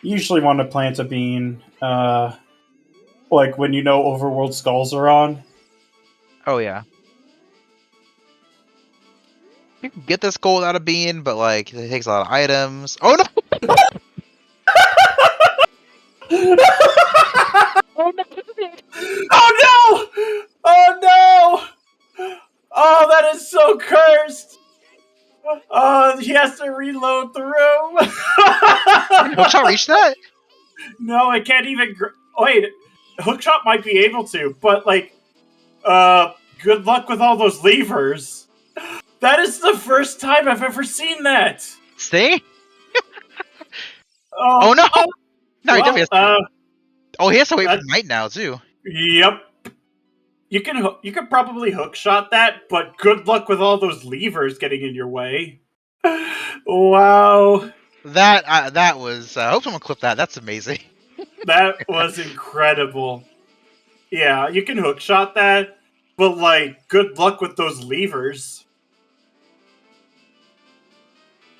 You usually want to plant a bean, like when you know Overworld Skulls are on. Oh, yeah. You can get this gold out of bean, but, like, it takes a lot of items. Oh, no! Oh no! Oh no! Oh no! Oh, that is so cursed! Oh, he has to reload the room. Hookshot reach that? No, I can't even. Wait, Hookshot might be able to, but like, good luck with all those levers. That is the first time I've ever seen that. See? Oh no! Oh, No, he definitely has to. Oh, he has to wait for night now too. Yep. You can probably hookshot that, but good luck with all those levers getting in your way. Wow. That was. I hope someone clipped that. That's amazing. That was incredible. Yeah, you can hookshot that, but like, good luck with those levers.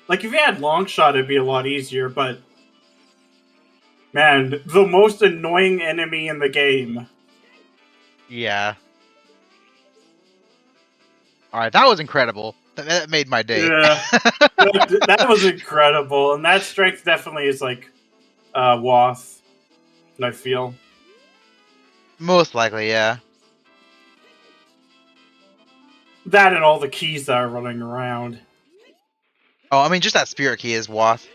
Like, if you had long shot, it'd be a lot easier, but man, the most annoying enemy in the game. Yeah. Alright, that was incredible. That made my day. Yeah. that was incredible. And that strength definitely is like Wath, I feel. Most likely, yeah. That and all the keys that are running around. Oh, I mean, just that spirit key is Wath.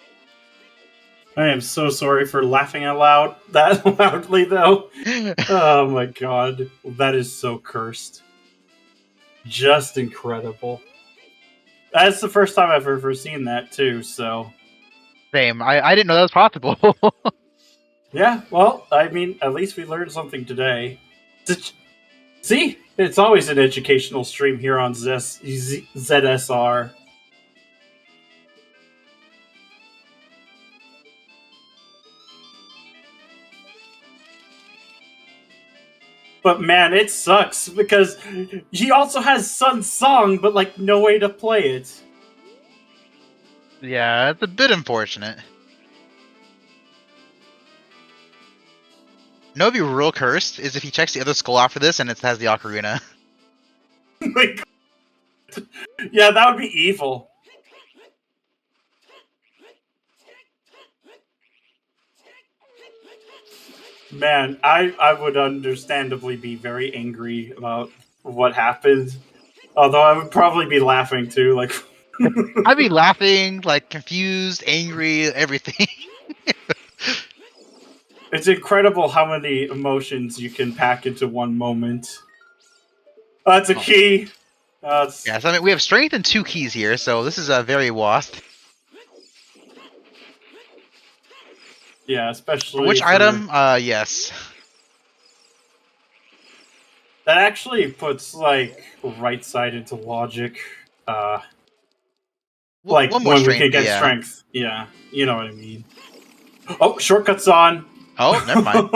I am so sorry for laughing out loud that loudly, though. Oh my god. That is so cursed. Just incredible. That's the first time I've ever seen that, too, so... Same. I didn't know that was possible. Yeah, well, I mean, at least we learned something today. See? It's always an educational stream here on ZSR. But man, it sucks, because he also has Sun's Song, but like, no way to play it. Yeah, it's a bit unfortunate. No, it'd be real cursed is if he checks the other skull after this and it has the ocarina. Like, yeah, that would be evil. Man, I would understandably be very angry about what happened. Although I would probably be laughing too, like I'd be laughing, like confused, angry, everything. it's incredible how many emotions you can pack into one moment. That's a key. Yeah, so I mean, we have strength and 2 keys here, so this is a very wasp. Yeah, especially For which for... item? Yes. That actually puts, like, right side into logic. Like, One more when we strength, can get yeah. strength. Yeah, you know what I mean. Oh, shortcuts on! Oh, never mind.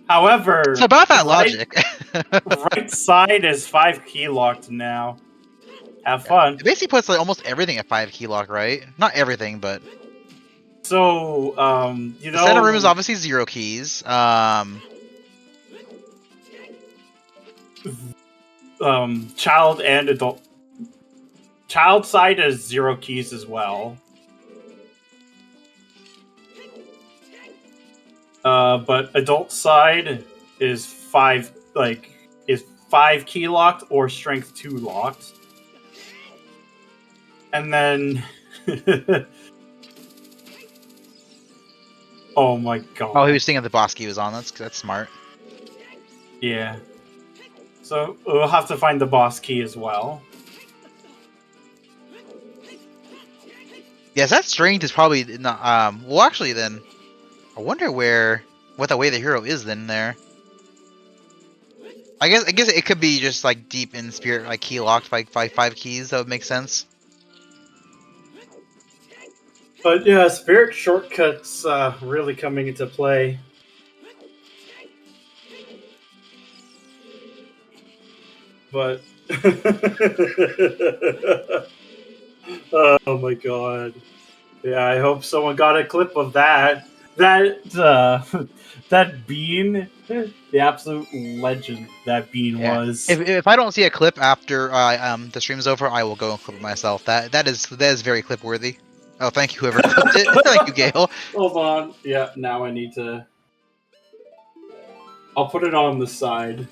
However... It's about that logic. right side is 5 key locked now. Have fun. It basically puts like almost everything at 5 key lock, right? Not everything, but... So, you know... The center room is obviously 0 keys. Child and adult. Child side is 0 keys as well. But adult side is 5 key locked or strength 2 locked. And then oh my god. Oh, he was thinking the boss key was on. That's smart. Yeah. So we'll have to find the boss key as well. Yes, that strength is probably not. Well, actually, then I wonder what the way the hero is then there. I guess it could be just like deep in spirit, like key locked by 5 keys. That would make sense. But yeah, spirit shortcuts really coming into play. But oh my god. Yeah, I hope someone got a clip of that. That bean, the absolute legend that bean was. If I don't see a clip after the stream's over, I will go and clip it myself. That is very clip worthy. Oh, thank you whoever clipped it. Thank you, Gale. Hold on. Yeah, now I need to. I'll put it on the side.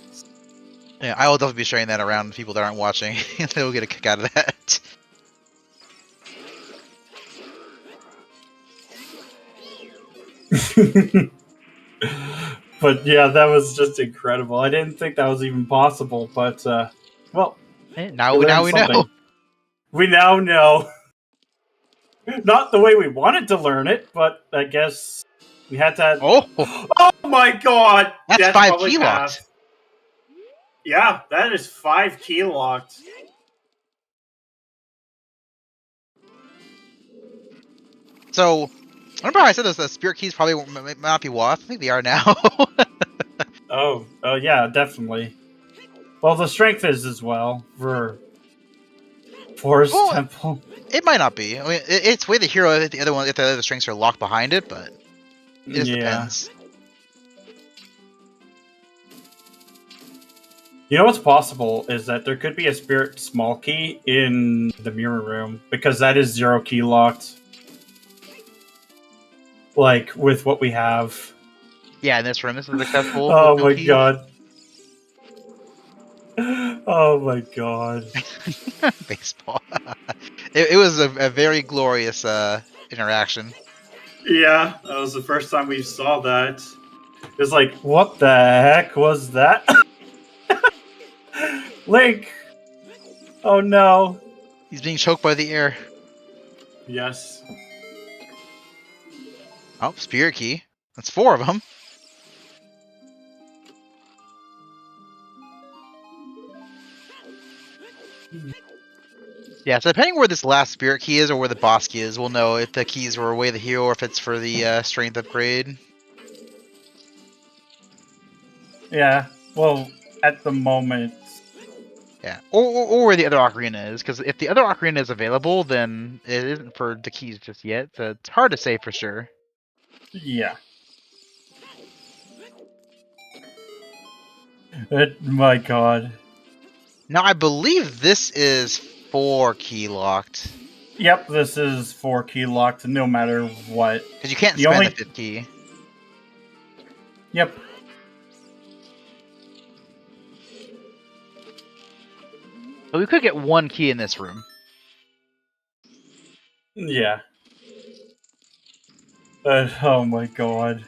Yeah, I will definitely be sharing that around people that aren't watching. They'll get a kick out of that. But yeah, that was just incredible. I didn't think that was even possible, but well, now we know. We now know. Not the way we wanted to learn it, but I guess we had to. Oh my god! That's 5 key locked. Yeah, that is 5 key locked. So, remember how I said the spirit keys probably might not be WAF? I think they are now. Oh, yeah, definitely. Well, the strength is as well for Forest Temple. It might not be. I mean, it's way the hero if the other strengths are locked behind it, but it just depends. You know what's possible is that there could be a spirit small key in the mirror room because that is 0 key locked. Like with what we have. Yeah, in this room, this is successful. Oh my god. Oh my god. Baseball. It was a very glorious interaction. Yeah, that was the first time we saw that. It's like, what the heck was that? Link! Oh no. He's being choked by the air. Yes. Oh, spirit key. That's 4 of them. Yeah, so depending where this last spirit key is or where the boss key is, we'll know if the keys were away the hero or if it's for the strength upgrade. Yeah, well, at the moment, Yeah, or where the other ocarina is, because if the other ocarina is available, then it isn't for the keys just yet. So it's hard to say for sure. Yeah. My God. Now I believe this is 4 key locked. Yep, this is 4 key locked no matter what. Because you can't The spend only... the 5th key. Yep. But we could get 1 key in this room. Yeah. Oh my God.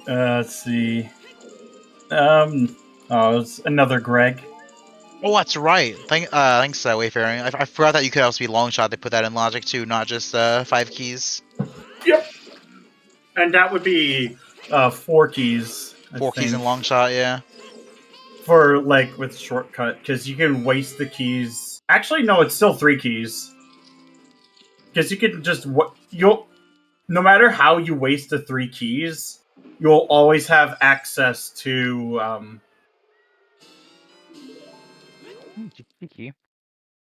Let's see. Oh, it's another Greg. Oh, that's right. Thanks, Wayfaring. I forgot that you could also be long shot. They put that in logic too, not just 5 keys. Yep. And that would be 4 keys. 4 keys in long shot, yeah. For like with shortcut, because you can waste the keys. Actually, no, it's still 3 keys. Because you can just you'll no matter how you waste the 3 keys, you'll always have access to Key.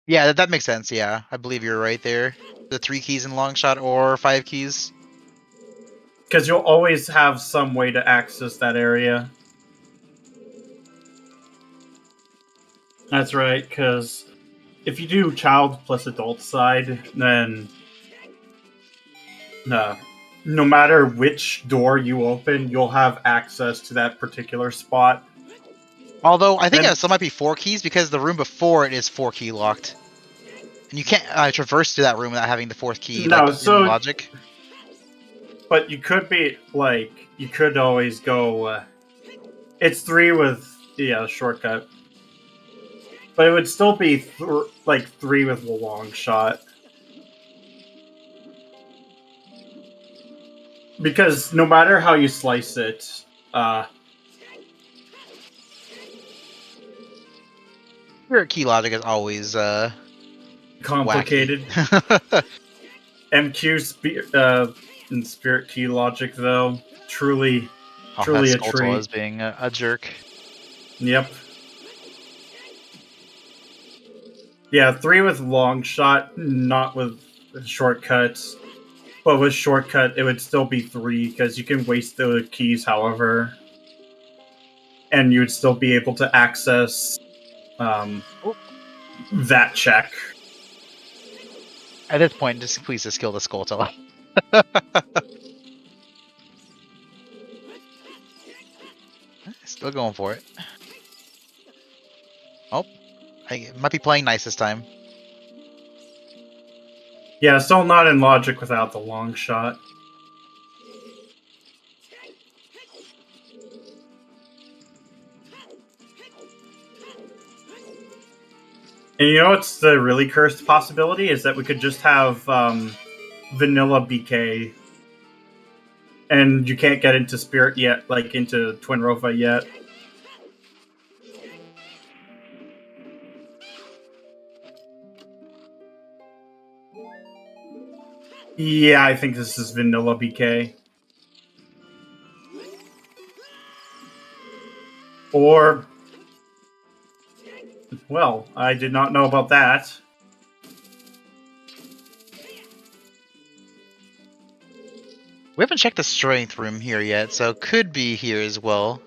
Yeah, that makes sense. Yeah, I believe you're right there. The 3 keys in long shot or 5 keys. because you'll always have some way to access that area. That's right, because if you do child plus adult side, then no matter which door you open, you'll have access to that particular spot. Although, I think it still might be 4 keys because the room before it is 4 key locked. And you can't traverse to that room without having the 4th key in logic. But you could be, like, you could always go, it's 3 with, shortcut. But it would still be, 3 with a long shot. Because no matter how you slice it, Spirit key logic is always, complicated. MQ and Spirit key logic, though, truly a treat. As being a jerk. Yep. Yeah, 3 with long shot, not with shortcuts. But with shortcut, it would still be 3, because you can waste the keys, however. And you would still be able to access that check. At this point, just please just kill the Skulltula. Still going for it. Oh, I might be playing nice this time. Yeah, still not in logic without the long shot. And you know what's the really cursed possibility? Is that we could just have vanilla BK. And you can't get into Spirit yet, like into Twin Rova yet. Yeah, I think this is vanilla BK. Or... well, I did not know about that. We haven't checked the strength room here yet, so could be here as well.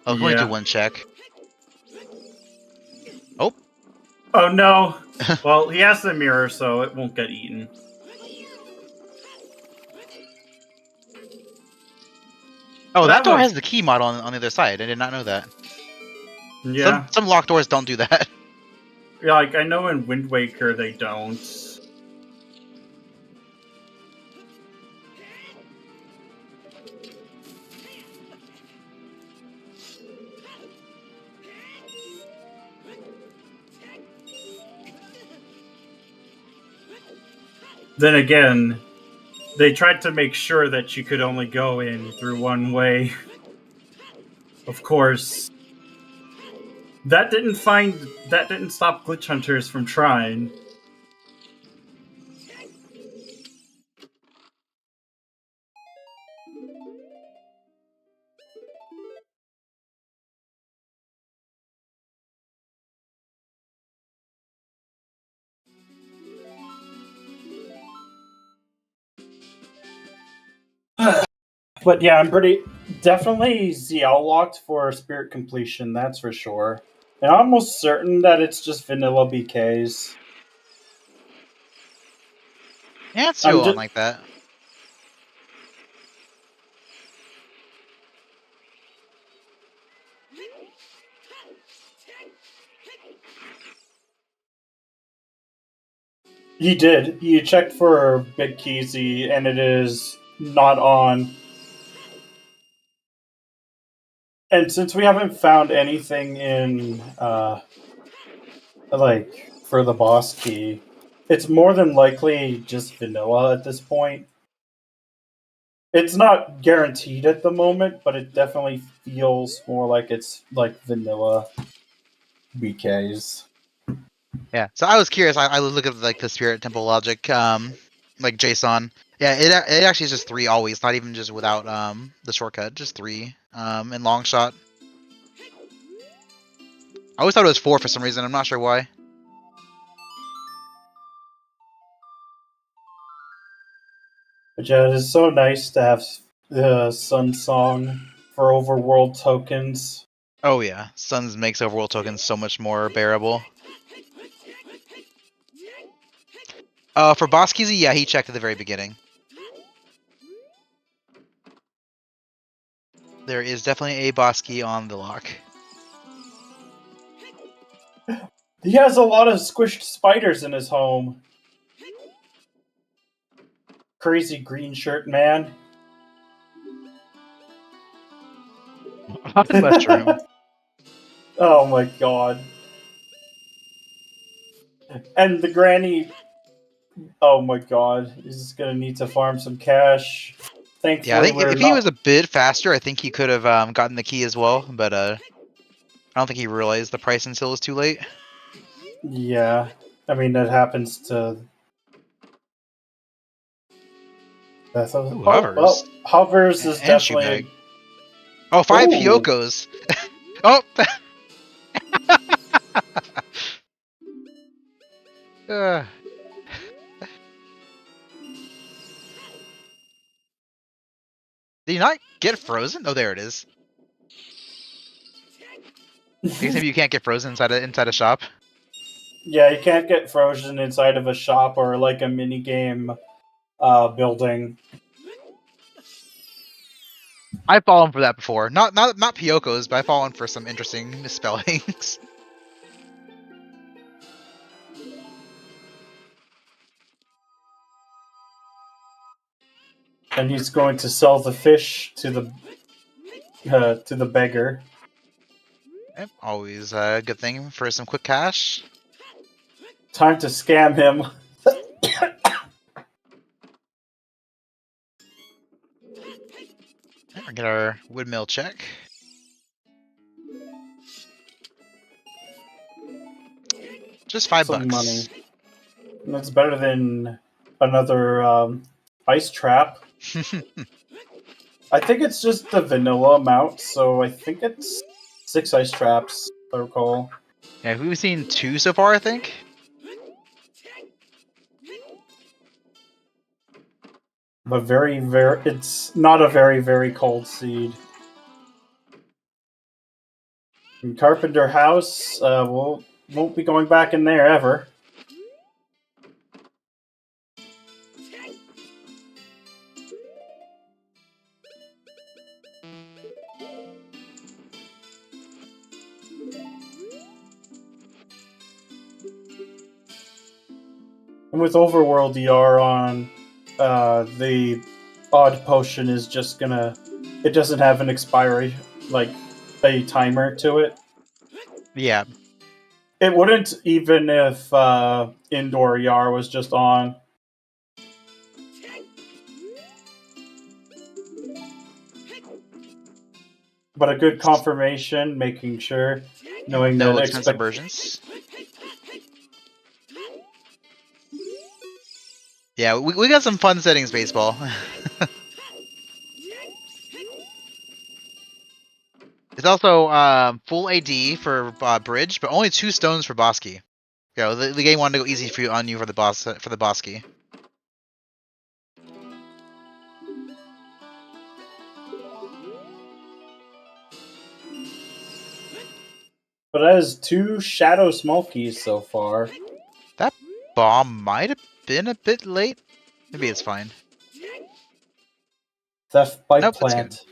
I'll only do 1 check. Oh. Oh no! Well, he has the mirror, so it won't get eaten. Oh, that door has the key model on the other side. I did not know that. Yeah. Some locked doors don't do that. Yeah, like, I know in Wind Waker they don't. Then again, they tried to make sure that you could only go in through one way. Of course. That didn't stop glitch hunters from trying. But yeah, I'm definitely ZL locked for Spirit Completion, that's for sure. And I'm almost certain that it's just vanilla BKs. Yeah, it's too on like that. He did. He checked for Big Keezy, and it is not on. And since we haven't found anything in, like, for the boss key, it's more than likely just vanilla at this point. It's not guaranteed at the moment, but it definitely feels more like it's like vanilla BKs. Yeah. So I was curious. I look at like the Spirit Temple logic, like JSON. Yeah, it actually is just 3 always, not even just without the shortcut, just 3 in long shot. I always thought it was 4 for some reason. I'm not sure why. But yeah, it is so nice to have the Sun Song for Overworld tokens. Oh yeah, Suns makes Overworld tokens so much more bearable. For Boss Keezy, yeah, he checked at the very beginning. There is definitely a boss key on the lock. He has a lot of squished spiders in his home. Crazy green shirt man. Mushroom. Oh my god. And the granny. Oh my god. He's gonna need to farm some cash. Thankfully, Yeah, I think we're if he not. was a bit faster, I think he could have gotten the key as well. But I don't think he realized the price until it was too late. Yeah. I mean, that happens to. Ooh, hovers. Well, hovers is And shoe definitely. bag. Oh, 5 Pyokos. Oh! Did he not get frozen? Oh, there it is. I guess maybe you can't get frozen inside a shop. Yeah, you can't get frozen inside of a shop or like a mini game building. I've fallen for that before. Not Pyokos, but I've fallen for some interesting misspellings. And he's going to sell the fish to the beggar. Yep, always a good thing for some quick cash. Time to scam him. We'll get our windmill check. Just $5. Some money. That's better than another ice trap. I think it's just the vanilla amount, so I think it's 6 ice traps, if I recall. Yeah, we've seen 2 so far, I think. But it's not a very, very cold seed. And Carpenter House, won't be going back in there ever. And with Overworld DR on, the odd potion is just gonna. It doesn't have an expiry, like a timer to it. Yeah. It wouldn't even if Indoor ER was just on. But a good confirmation, making sure, knowing No that expensive versions. Yeah, we got some fun settings, baseball. It's also full AD for bridge, but only 2 stones for boss key. Yeah, the game wanted to go easy on you for the boss key. But that is 2 Shadow Small Keys so far. That bomb might have been a bit late. Maybe it's fine. Theft by Nope, Plant.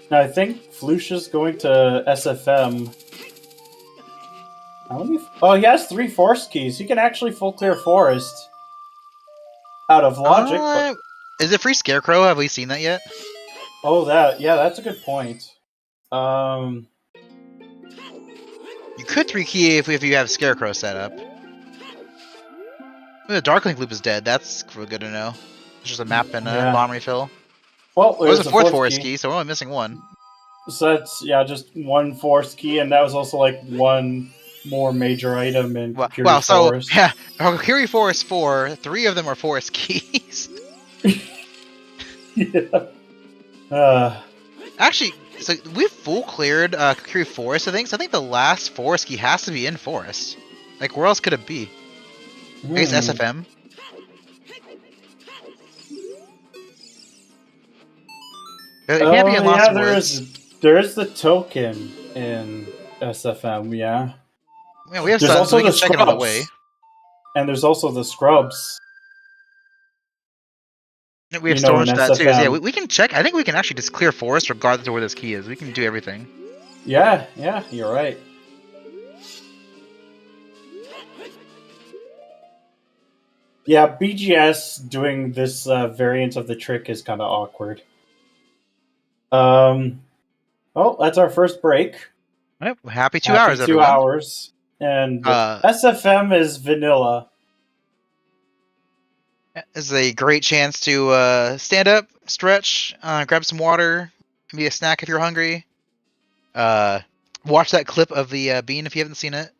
Now, I think Flouche is going to SFM. How many? Oh, he has 3 Forest Keys. He can actually full clear Forest. Out of logic, but... Is it free Scarecrow? Have we seen that yet? Oh, that's a good point. You could 3-key if you have Scarecrow set up. The Darklink Loop is dead. That's good to know. It's just a map and a bomb refill. Well, there's a the 4th Forest key, so we're only missing 1. So that's, just 1 Forest Key, and that was also like 1 more major item in Kokiri Forest. So, yeah, Kokiri Forest 4, 3 of them are Forest Keys. Yeah. Actually, so we've full cleared Kokiri Forest, I think. So I think the last Forest Key has to be in Forest. Like, where else could it be? I guess SFM. It can't be in Lost Woods. There is the token in SFM, yeah. Yeah, we have Sun, so we can check another way. And there's also the Scrubs. We have storage that too. So yeah, we can check. I think we can actually just clear Forest regardless of where this key is. We can do everything. Yeah, you're right. Yeah, BGS doing this variant of the trick is kind of awkward. Well, that's our first break. Yep, happy 2 hours, everyone. 2 hours. And SFM is vanilla. This is a great chance to stand up, stretch, grab some water, maybe a snack if you're hungry. Watch that clip of the bean if you haven't seen it.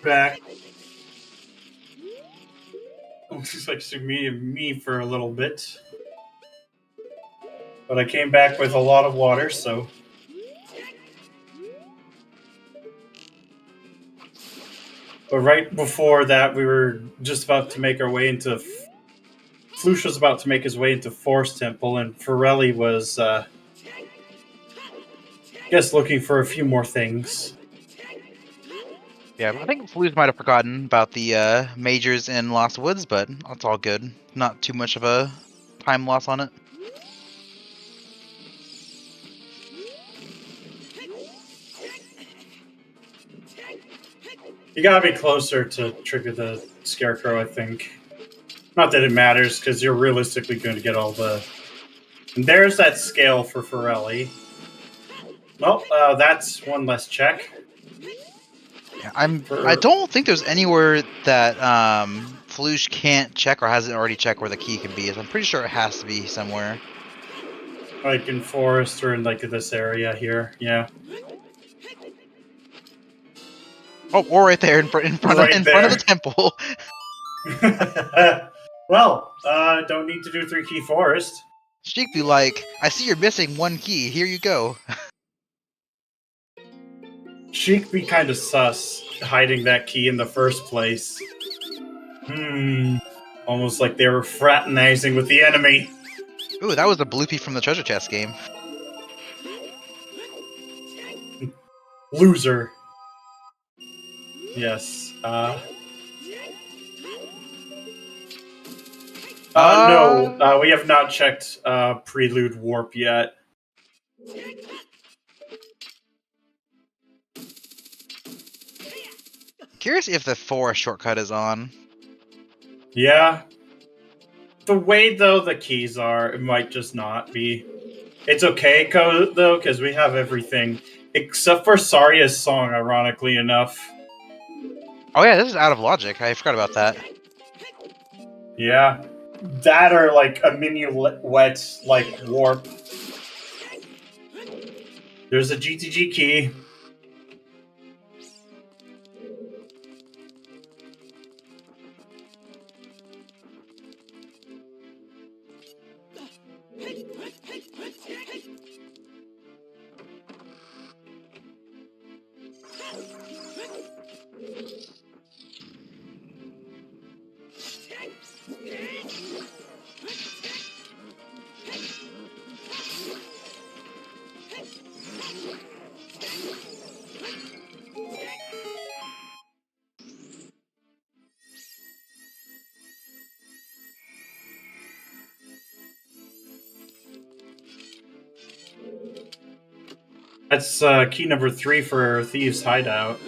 Back. Looks like me for a little bit. But I came back with a lot of water, so... But right before that, we were just about to make our way into... Flouche was about to make his way into Forest Temple, and Farrelli was, I guess, looking for a few more things. Yeah, I think Flouche might have forgotten about the majors in Lost Woods, but that's all good. Not too much of a time loss on it. You gotta be closer to trigger the Scarecrow, I think. Not that it matters, because you're realistically going to get all the... And there's that scale for Farrelli. Well, that's one less check. Yeah, I don't think there's anywhere that Flouche can't check or hasn't already checked where the key can be. I'm pretty sure it has to be somewhere. Like in Forest or in like this area here, yeah. Oh, or right there in front of the temple. Well, don't need to do 3 key Forest. She'd be like, I see you're missing 1 key. Here you go. She'd be kind of sus, hiding that key in the first place. Almost like they were fraternizing with the enemy. Ooh, that was a bloopy from the treasure chest game. Loser. Yes. No, we have not checked Prelude Warp yet. Curious if the forest shortcut is on. Yeah. The way, though, the keys are, it might just not be. It's okay, though, because we have everything. Except for Saria's song, ironically enough. Oh yeah, this is out of logic. I forgot about that. Yeah. That or, like, a minuet, like, warp. There's a GTG key. That's key number 3 for Thieves' Hideout.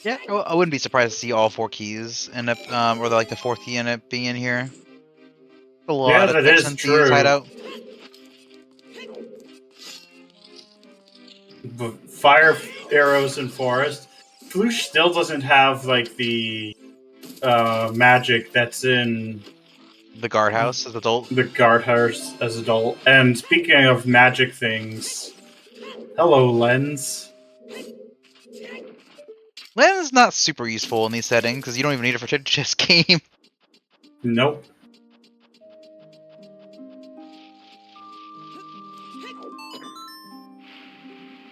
Yeah, I wouldn't be surprised to see all 4 keys end up, or like the 4th key end up being in here. A lot of that things is in true. Thieves' Hideout. Fire arrows in Forest. Flouche still doesn't have, like, the magic that's in The guardhouse as adult. the guardhouse as adult. And speaking of magic things, hello, Lens. Lens is not super useful in these settings because you don't even need it for treasure chest game. Nope.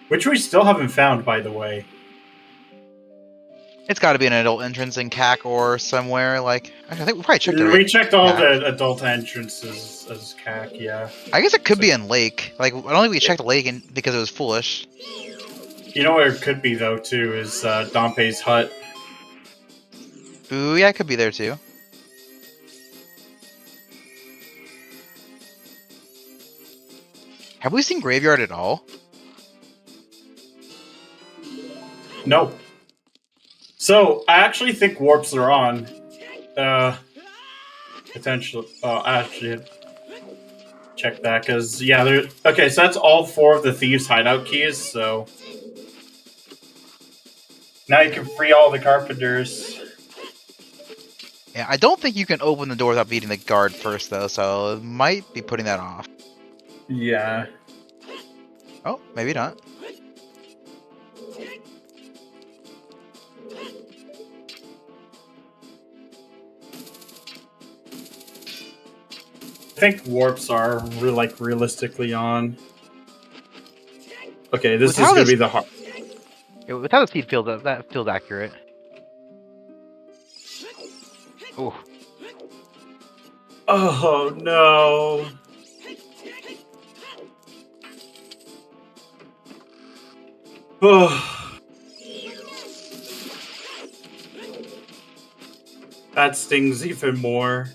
Which we still haven't found, by the way. It's got to be an adult entrance in CAC or somewhere. Like, I think we probably checked it. We checked all the adult entrances as CAC, yeah. I guess it could be in Lake. Like, I don't think we checked Lake because it was foolish. You know where it could be, though, too, is Dompe's hut. Ooh, yeah, it could be there, too. Have we seen Graveyard at all? No. So, I actually think warps are on. Potentially. Oh, actually, check that, because, yeah, there. Okay, so that's all 4 of the Thieves' Hideout keys, so. Now you can free all the Carpenters. Yeah, I don't think you can open the door without beating the guard first, though, so it might be putting that off. Yeah. Oh, maybe not. I think warps are realistically on. Okay, this is gonna be the hard. With how the speed feels, that feels accurate. Ooh. Oh no. Oh. That stings even more.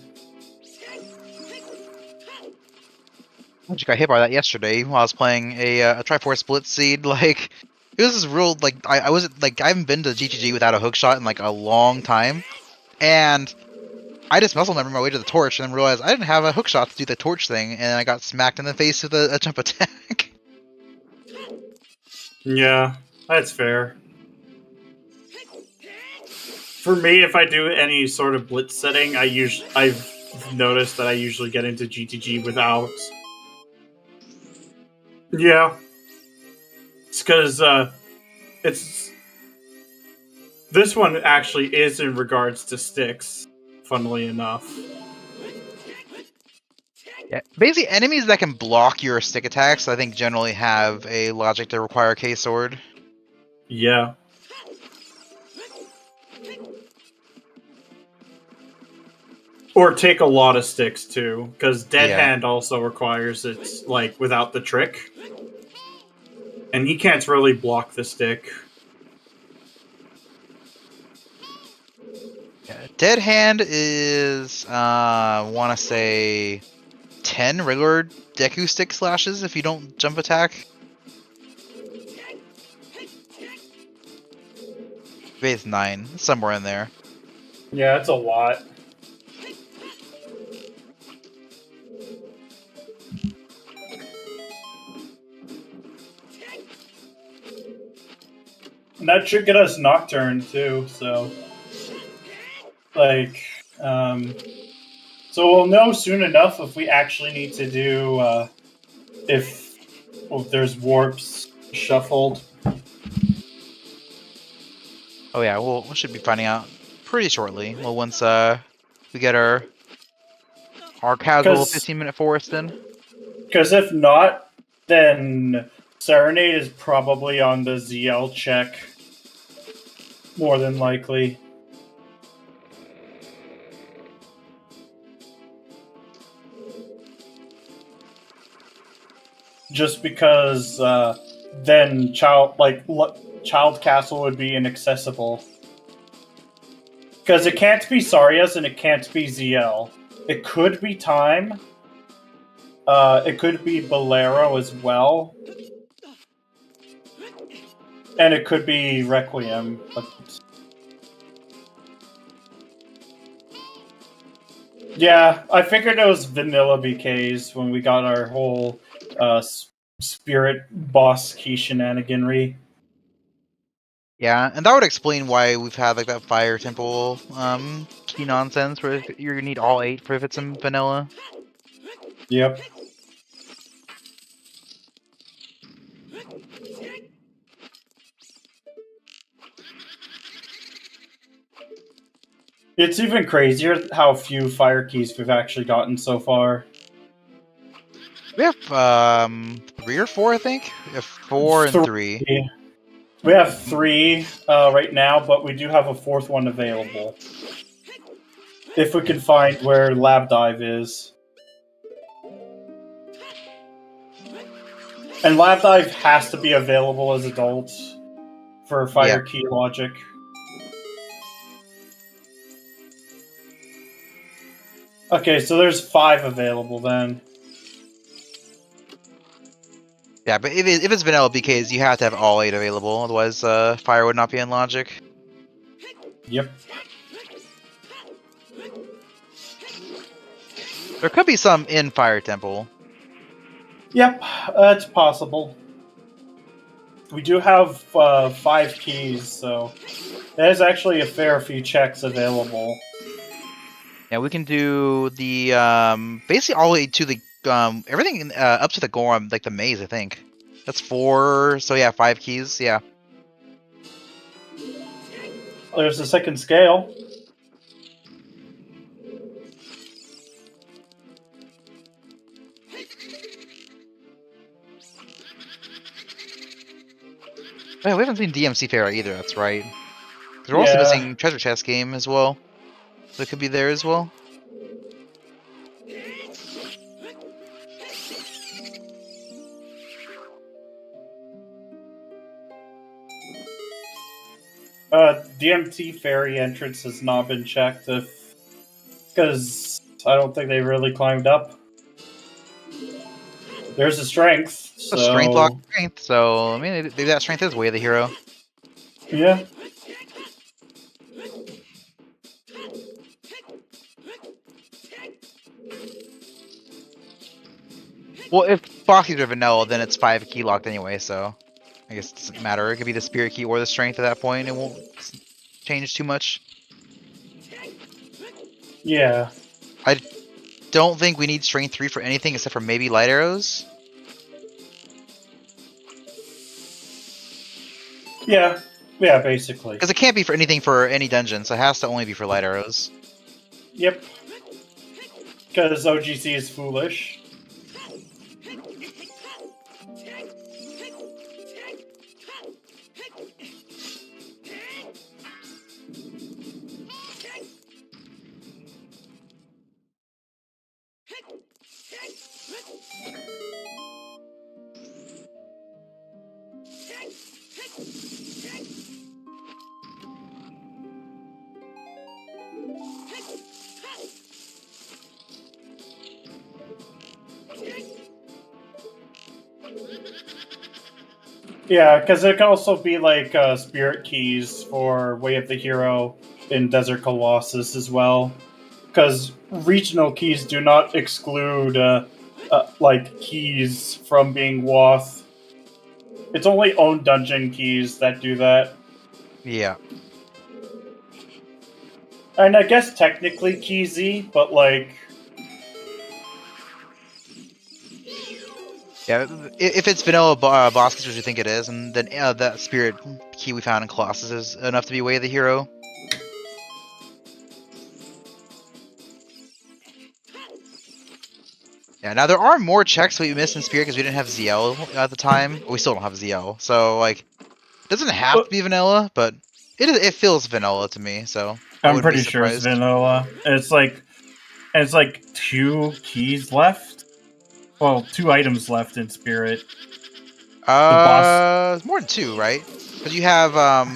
I just got hit by that yesterday while I was playing a Triforce Blitz Seed. Like, it was this real, like, I wasn't, like, I haven't been to GTG without a hookshot in, like, a long time. And I just muscle memory my way to the torch and then realized I didn't have a hookshot to do the torch thing, and I got smacked in the face with a jump attack. Yeah, that's fair. For me, if I do any sort of blitz setting, I've noticed that I usually get into GTG without. Yeah, it's because it's this one actually is in regards to sticks. Funnily enough. Yeah, basically enemies that can block your stick attacks, I think generally have a logic to require K-Sword. Yeah. Or take a lot of sticks too, because Dead Hand also requires it, like, without the trick. And he can't really block the stick. Yeah, Dead Hand is, want to say, 10 regular Deku stick slashes if you don't jump attack. Maybe it's 9, somewhere in there. Yeah, it's a lot. And that should get us Nocturne too, so like so we'll know soon enough if we actually need to do if there's warps shuffled. Oh yeah, we should be finding out pretty shortly. Well, once we get our casual 15-minute forest in. Because if not, then Serenade is probably on the ZL check. More than likely. Just because then Child Castle would be inaccessible. Because it can't be Saria's and it can't be ZL. It could be Time. It could be Bolero as well. And it could be Requiem. But... yeah, I figured it was vanilla BKs when we got our whole spirit boss key shenaniganry. Yeah, and that would explain why we've had like that fire temple key nonsense where you're gonna need all 8 for if it's in vanilla. Yep. It's even crazier how few fire keys we've actually gotten so far. We have 3 or 4, I think. We have 4 and 3. We have 3 right now, but we do have a 4th one available. If we can find where Lab Dive is. And Lab Dive has to be available as adults for fire key logic. Okay, so there's 5 available then. Yeah, but if it's vanilla BKs, you have to have all 8 available, otherwise fire would not be in logic. Yep. There could be some in Fire Temple. Yep, it's possible. We do have 5 keys, so there's actually a fair few checks available. Yeah, we can do the basically all the way to the everything up to the Gorm, like the maze. I think that's 4. So yeah, 5 keys. Yeah. There's the second scale. Yeah, we haven't seen DMC Fair either. That's right. We're also missing Treasure Chest game as well. That could be there as well. DMT Fairy entrance has not been checked because I don't think they really climbed up. There's a strength. So... strength lock strength. So I mean, maybe that strength is way of the hero. Yeah. Well, if boxes are vanilla, then it's 5 key locked anyway. So I guess it doesn't matter. It could be the spirit key or the strength at that point. It won't change too much. Yeah. I don't think we need strength 3 for anything except for maybe light arrows. Yeah. Yeah, basically. Because it can't be for anything for any dungeon, so it has to only be for light arrows. Yep. Because OGC is foolish. Yeah, because it can also be like spirit keys for Way of the Hero in Desert Colossus as well. Because regional keys do not exclude like keys from being Woth. It's only own dungeon keys that do that. Yeah. And I guess technically Keysy, but like... Yeah, if it's vanilla boss keys, which you think it is, and then that spirit key we found in Colossus is enough to be way of the hero. Yeah, now there are more checks we missed in Spirit because we didn't have ZL at the time. We still don't have ZL, so like, it doesn't have to be vanilla, but it feels vanilla to me. So I'm pretty sure it's vanilla. It's like 2 keys left. Well, 2 items left in Spirit. It's more than 2, right? Because you have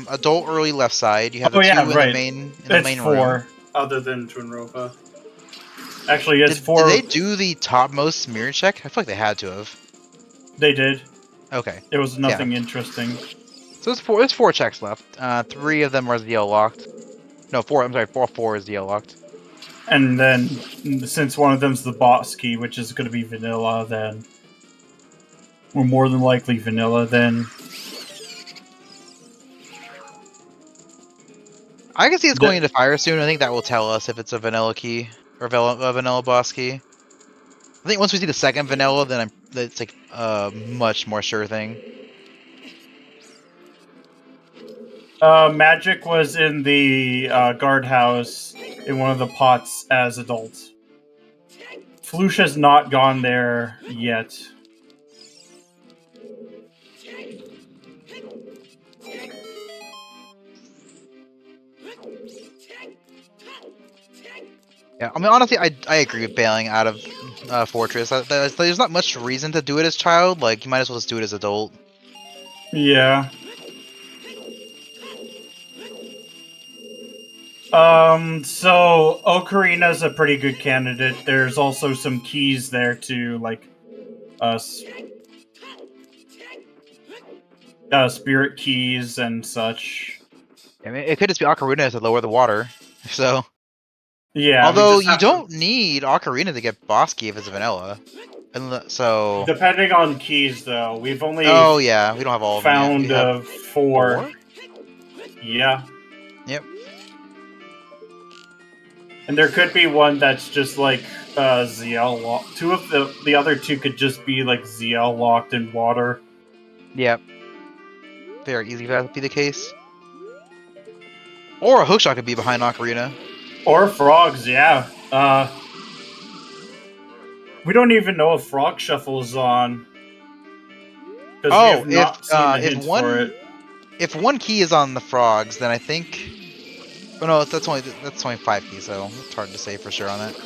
adult early left side. You have the 2 in the main 4, room. Other than Twinrova. Actually, it's 4. Did they do the topmost mirror check? I feel like they had to have. They did. Okay. It was nothing interesting. So it's 4 checks left. 3 of them are ZL locked. No, 4. I'm sorry, 4 is ZL locked. And then, since one of them's the boss key, which is going to be vanilla, then... Or more than likely vanilla, then... I can see it's going into fire soon. I think that will tell us if it's a vanilla key or a vanilla boss key. I think once we see the second vanilla, then it's like a much more sure thing. Magic was in the guardhouse in one of the pots as adults. Flouche has not gone there yet. Yeah, I mean, honestly, I agree with bailing out of Fortress. There's not much reason to do it as child. Like, you might as well just do it as adult. Yeah. So Ocarina's a pretty good candidate. There's also some keys there to, like, spirit keys and such. I mean, it could just be Ocarina to lower the water. So... Yeah. Although you don't need Ocarina to get boss key if it's vanilla. So... Depending on keys, though. We've only... Oh, yeah. We don't have all of them found yet. We have 4. Yeah. Yep. And there could be one that's just like ZL locked. Two of the other two could just be like ZL locked in water. Yep. Very easy for that to be the case. Or a hookshot could be behind Ocarina. Or frogs, yeah. We don't even know if Frog Shuffle is on. Because we have not seen the hint for it. If one key is on the frogs, then I think. Oh no, that's only 5 keys, so it's hard to say for sure on that.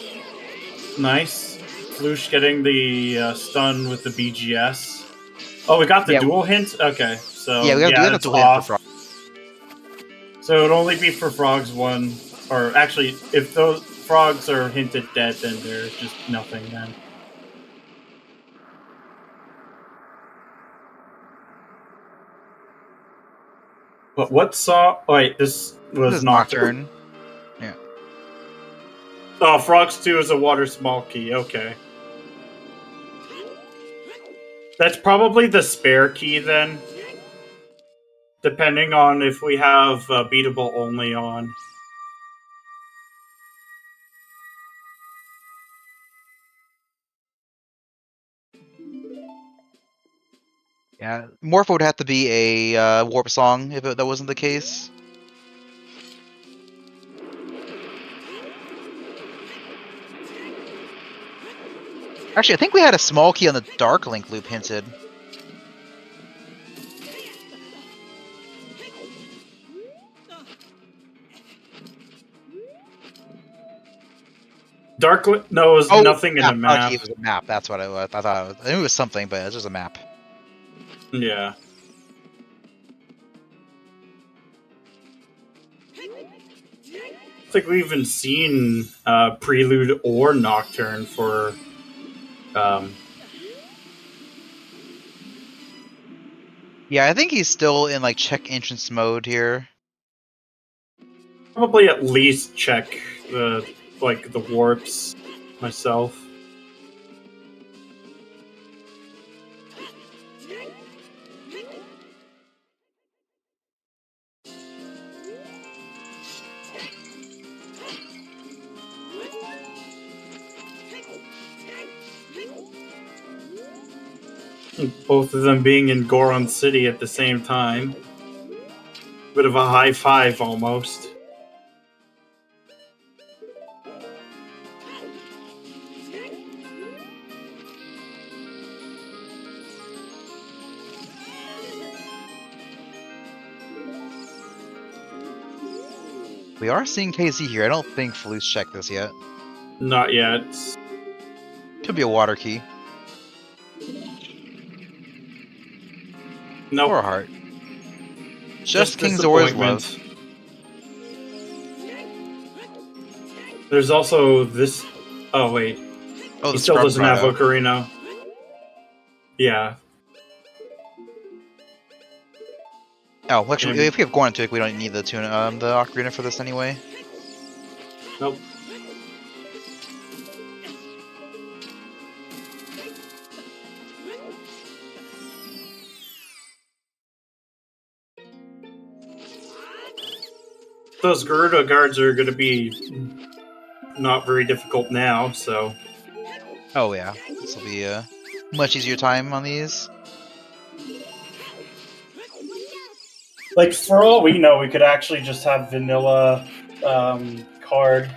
Nice. Flouche getting the stun with the BGS. Oh, we got the dual hint? Okay, so yeah, we got the dual hint for frogs. So it would only be for frogs one, or actually, if those frogs are hinted dead, then they're just nothing then. But what song? Oh, wait, this was Nocturne. Yeah. Oh, Frogs 2 is a water small key. Okay. That's probably the spare key then. Depending on if we have beatable only on. Yeah, Morph would have to be a warp song if that wasn't the case. Actually, I think we had a small key on the Dark Link loop hinted. Dark Link? No, it was nothing in the map. It was a map. That's what I thought. I knew it was something, but it was just a map. Yeah. I think we've even seen Prelude or Nocturne for. Yeah, I think he's still in like check entrance mode here. Probably at least check the warps myself. Both of them being in Goron City at the same time. Bit of a high five, almost. We are seeing KZ here. I don't think Flouche checked this yet. Not yet. Could be a water key. Nope. Or a heart. Just King Zora's love. There's also this. Oh wait. Oh, he still doesn't have Ocarina. Yeah. Oh, actually, if we have Goron Tuik, we don't need the Ocarina for this anyway. Nope. Those Garuda guards are going to be not very difficult now, so. Oh yeah, this will be a much easier time on these. Like, for all we know, we could actually just have vanilla card.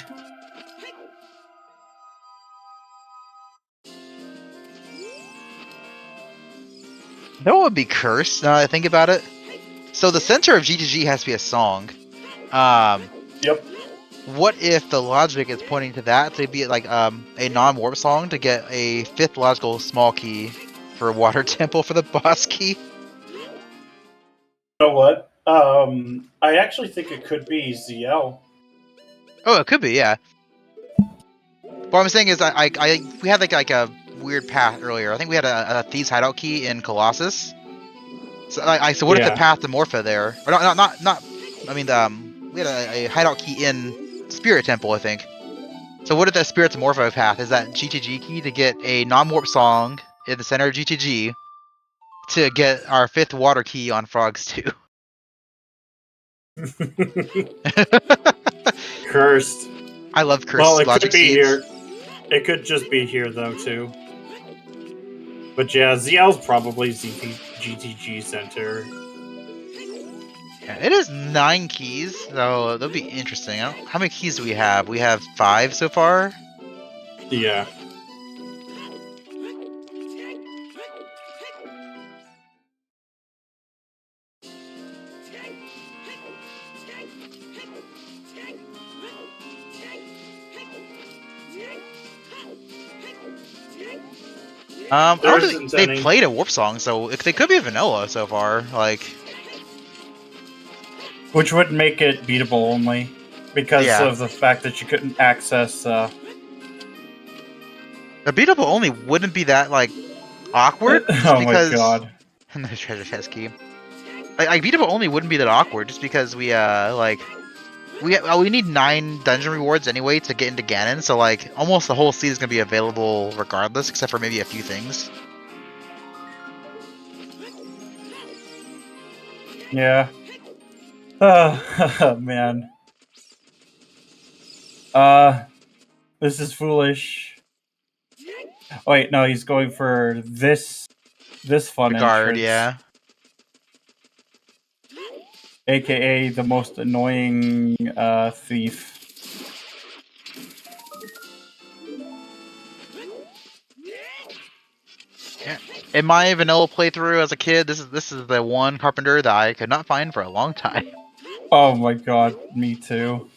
That would be cursed, now that I think about it. So the center of GGG has to be a song. Yep. What if the logic is pointing to that to be like a non-warp song to get a 5th logical small key for Water Temple for the boss key? You know what? I actually think it could be ZL. Oh, it could be, yeah. What I'm saying is, we had like a weird path earlier. I think we had a Thieves Hideout key in Colossus. So so what if the path to Morpha there? Or not. I mean, we had a hideout key in Spirit Temple, I think. So what if that Spirit to Morpha path is that GTG key to get a non-warp song in the center of GTG to get our 5th water key on Frogs 2? Cursed. I love Well, cursed it logic could be seeds. here. It could just be here though too. But yeah, ZL's probably GTG Center. Yeah, it is 9 keys, so that'll be interesting. How many keys do we have? We have 5 so far. Yeah. I don't There think isn't they any. played a warp song, so they could be vanilla so far. Like, Which would make it beatable only because Yeah. of the fact that you couldn't access. a beatable only wouldn't be that like awkward, just Oh my because. god. No treasure chest key. Like beatable only wouldn't be that awkward, just because we we need 9 dungeon rewards anyway to get into Ganon, so like almost the whole seed is gonna be available regardless, except for maybe a few things. Yeah. Oh, man. This is foolish. Oh, wait, no, he's going for this fun Regard, entrance. yeah. AKA the most annoying thief. Yeah. In my vanilla playthrough as a kid, this is the one carpenter that I could not find for a long time. Oh my god, me too.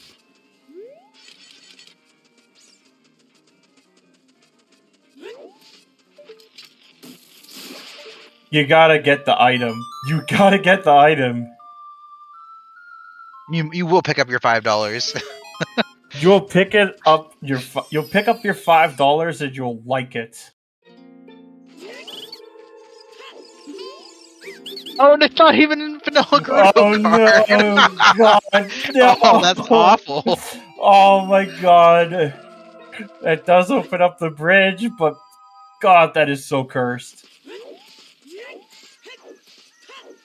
You gotta get the item. You gotta get the item. You will pick up your $5. You'll pick it up you'll pick up your $5 and you'll like it. Oh, and it's not even in vanilla Gerudo Oh no, card. god, no. Oh, that's awful. Oh my god. It does open up the bridge, but god, that is so cursed.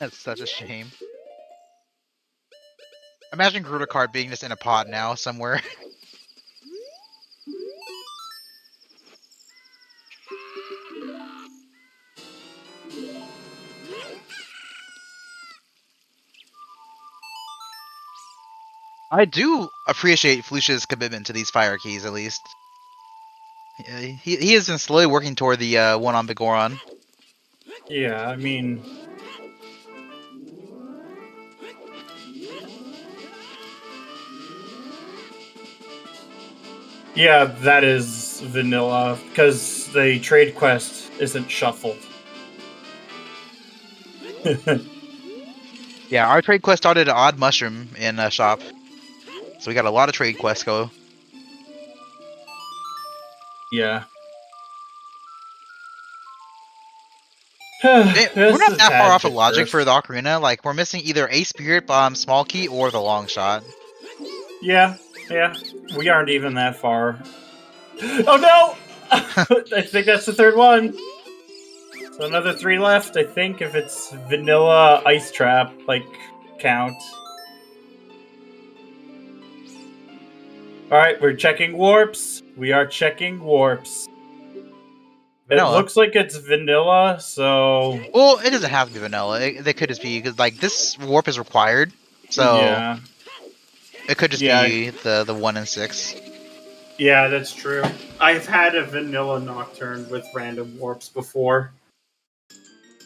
That's such a shame. Imagine Gerudo card being just in a pot now somewhere. I do appreciate Flouche's commitment to these fire keys, at least. He has been slowly working toward the one on Bigoron. Yeah, I mean... Yeah, that is vanilla, because the trade quest isn't shuffled. Yeah, our trade quest started at Odd Mushroom in a shop. So we got a lot of trade quests go. Yeah. We're This not is that far off of bit logic cursed. for the Ocarina. Like, we're missing either a Spirit Bomb small key or the long shot. Yeah, we aren't even that far. Oh no! I think that's the third one. So another 3 left, I think, if it's vanilla ice trap, like, count. Alright, we're checking warps. We are checking warps. Vanilla. It looks like it's vanilla, so... Well, it doesn't have to be vanilla. They could just be, because, like, this warp is required. So, yeah. it could just be the 1 and 6. Yeah, that's true. I've had a vanilla Nocturne with random warps before.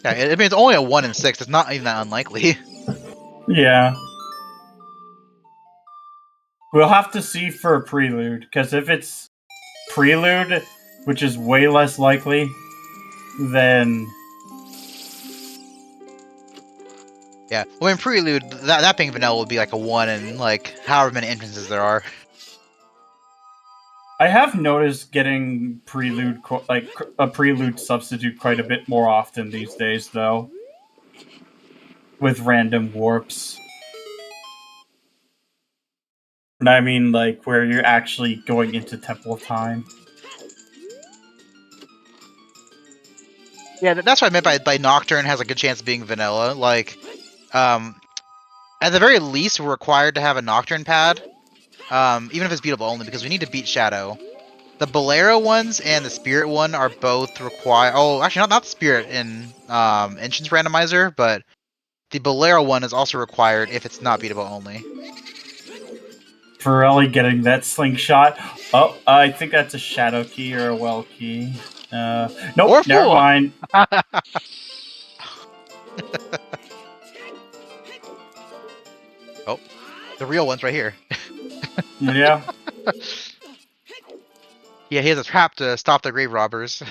Yeah, I mean, it's only a 1 and 6. It's not even that unlikely. Yeah. We'll have to see for a Prelude, because if it's Prelude, which is way less likely, then... Yeah, well, in Prelude, that being vanilla would be like a 1 and, like, however many entrances there are. I have noticed getting Prelude, like, a Prelude substitute quite a bit more often these days, though. With random warps. And I mean, like, where you're actually going into Temple of Time. Yeah, that's what I meant by Nocturne has a good chance of being vanilla. Like, at the very least, we're required to have a Nocturne pad. even if it's beatable only, because we need to beat Shadow. The Bolero ones and the Spirit one are both required. Oh, actually, not the Spirit in Entrance Randomizer, but the Bolero one is also required if it's not beatable only. Farrelli getting that slingshot. Oh, I think that's a Shadow key or a Well key. Nope, Or never fool. mind. Oh, the real one's right here. Yeah. Yeah, he has a trap to stop the grave robbers.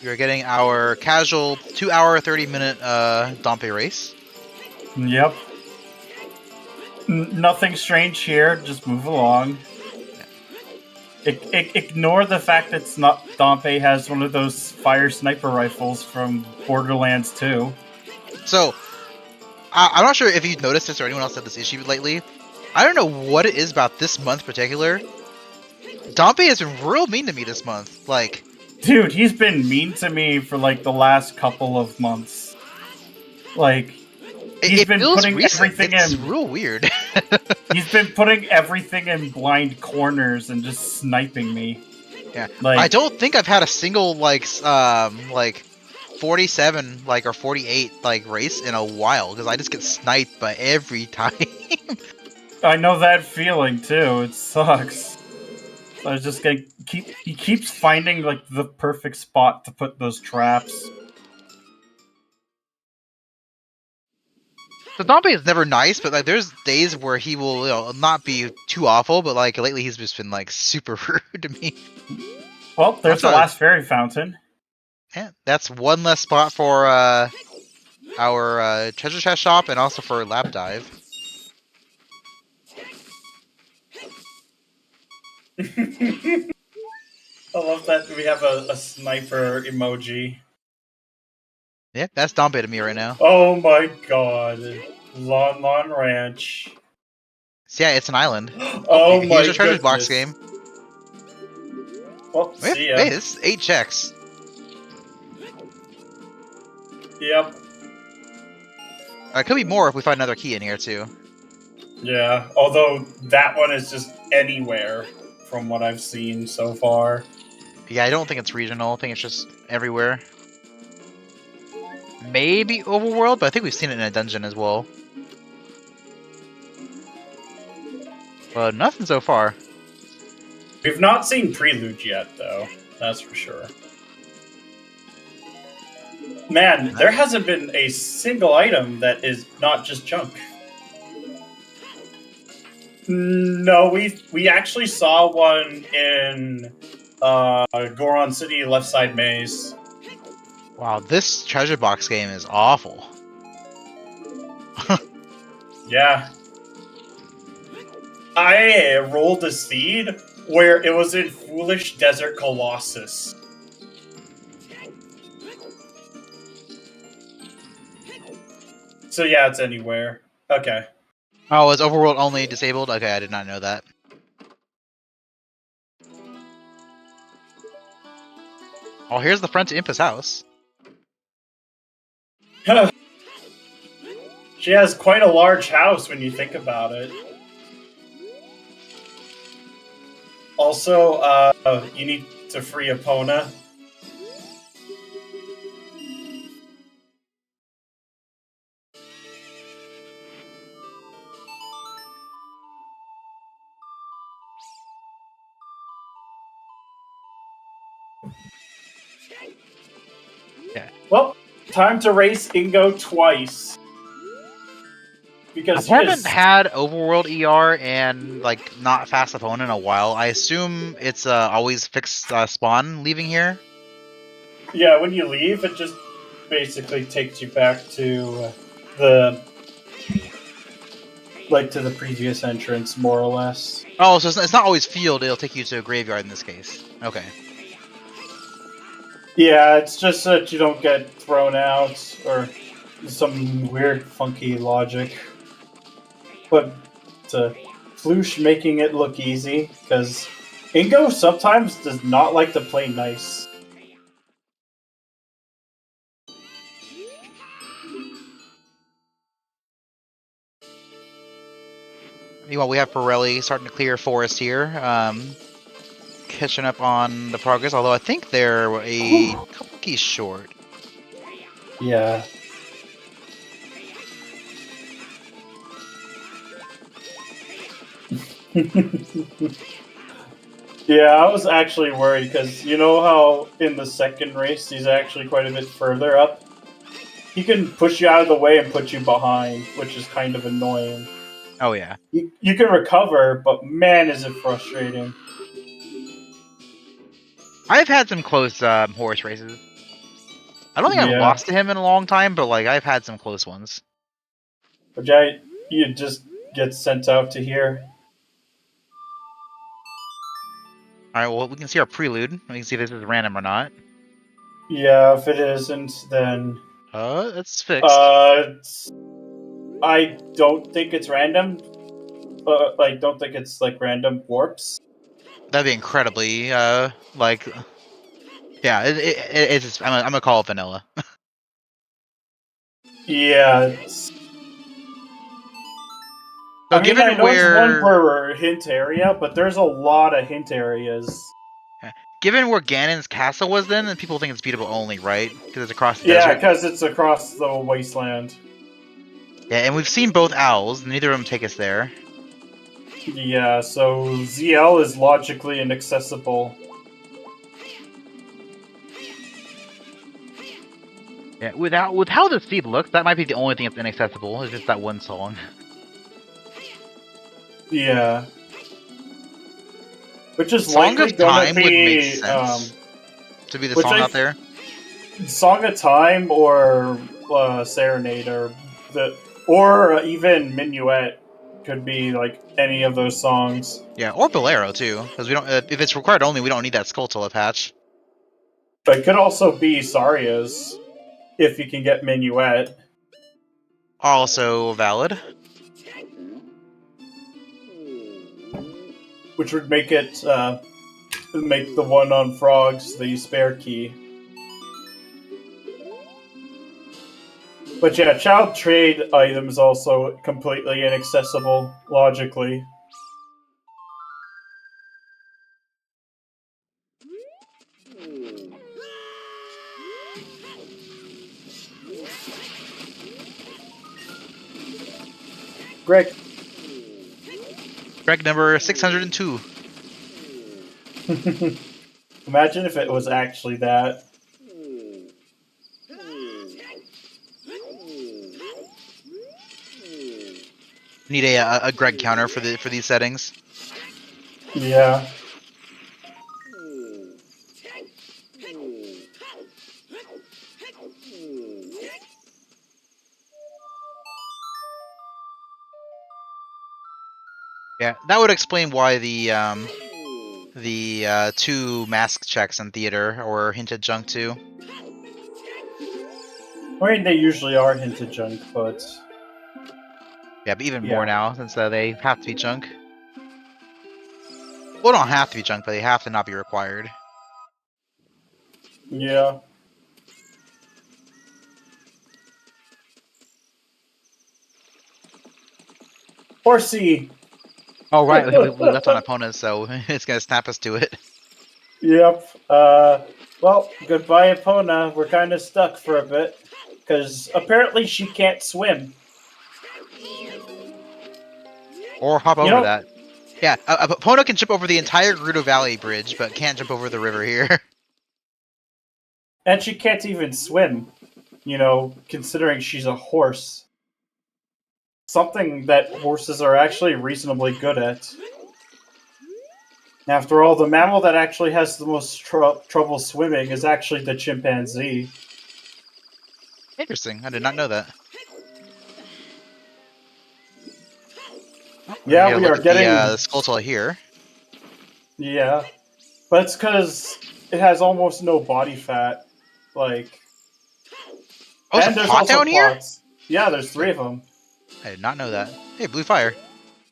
We're getting our casual 2-hour, 30-minute Dompe race. Yep. Nothing strange here. Just move along. Ignore the fact that Dompe has one of those fire sniper rifles from Borderlands 2. So, I'm not sure if you've noticed this or anyone else had this issue lately. I don't know what it is about this month in particular. Dompe has been real mean to me this month. Like, dude, he's been mean to me for like the last couple of months. Like, he's been putting everything in. It's real weird. He's been putting everything in blind corners and just sniping me. Yeah, like, I don't think I've had a single like 47 or 48 race in a while because I just get sniped by every time. I know that feeling too. It sucks. I was just gonna he keeps finding like the perfect spot to put those traps. So Dompe is never nice, but like there's days where he will not be too awful, but like lately he's just been like super rude to me. Well, there's the last fairy fountain. Yeah, that's one less spot for our treasure chest shop and also for lab dive. I love that we have a sniper emoji. Yeah, that's Dompe to me right now. Oh my god. Lon Lon Ranch. So yeah, it's an island. Oh my here's a treasure box game. Well, see ya. Hey, this is 8 checks. Yep. It could be more if we find another key in here too. Yeah, although that one is just anywhere from what I've seen so far. Yeah, I don't think it's regional. I think it's just everywhere. Maybe Overworld, but I think we've seen it in a dungeon as well. But nothing so far. We've not seen Prelude yet, though. That's for sure. Man, there hasn't been a single item that is not just junk. No, we actually saw one in Goron City Left Side Maze. Wow, this treasure box game is awful. Yeah. I rolled a seed where it was in Foolish Desert Colossus. So yeah, it's anywhere. Okay. Oh, is Overworld only disabled? Okay, I did not know that. Oh, here's the front to Impa's house. She has quite a large house when you think about it. Also, you need to free Epona. Yeah. Well, time to race Ingo twice. Because I haven't had Overworld ER and not fast opponent in a while. I assume it's always fixed spawn leaving here. Yeah, when you leave, it just basically takes you back to the previous entrance, more or less. Oh, so it's not always field. It'll take you to a graveyard in this case. Okay. Yeah, it's just that you don't get thrown out or some weird, funky logic. But it's Flouche making it look easy, because Ingo sometimes does not like to play nice. Meanwhile, we have farrelli starting to clear forest here. Catching up on the progress, although I think they're a couple keys short. Yeah. Yeah, I was actually worried because you know how in the second race he's actually quite a bit further up? He can push you out of the way and put you behind, which is kind of annoying. Oh yeah. You can recover, but man, is it frustrating. I've had some close horse races. I don't think I've Yeah. lost to him in a long time, but like I've had some close ones. But you just get sent out to here. Alright, well we can see our prelude. We can see if this is random or not. Yeah, if it isn't, then It's fixed. I don't think it's random. Don't think it's like random warps. That'd be incredibly like yeah, it's just, I'm gonna call it vanilla. Yeah. So I mean, I know it's one per hint area, but there's a lot of hint areas. Given where Ganon's castle was then people think it's beatable only, right? Because it's across the Yeah, desert. because it's across the wasteland. Yeah, and we've seen both owls. Neither of them take us there. Yeah, so ZL is logically inaccessible. Yeah, with how the seed looks, that might be the only thing that's inaccessible. Is just that one song. Yeah. Which is Song likely of gonna Time be would make sense to be the song out there. Song of Time or Serenade or even Minuet could be like any of those songs. Yeah, or Bolero too, because we don't. If it's required only, we don't need that Skulltula patch. But it could also be Saria's if you can get Minuet. Also valid. Which would make it make the one on frogs the spare key. But yeah, child trade items also completely inaccessible logically. Greg. Greg number 602. Imagine if it was actually that. Need a Greg counter for these settings. Yeah. Yeah, that would explain why the two mask checks in theater or hinted junk too. I mean, they usually are hinted junk, but Yeah, but even Yeah. more now since they have to be junk. Well, don't have to be junk, but they have to not be required. yeah. Horsey. Oh right, we left on opponents, so it's gonna snap us to it. Yep. Well, goodbye, Epona. We're kind of stuck for a bit because apparently she can't swim. Or hop over know- that. Yeah, Epona can jump over the entire Gerudo Valley bridge, but can't jump over the river here. And she can't even swim, considering she's a horse. Something that horses are actually reasonably good at. After all, the mammal that actually has the most trouble swimming is actually the chimpanzee. Interesting, I did not know that. Yeah, we are getting the Skulltula here. Yeah, but it's because it has almost no body fat. Like, Oh, and there's a there's pot also down here? plots. Yeah, there's 3 of them. I did not know that. Hey, blue fire.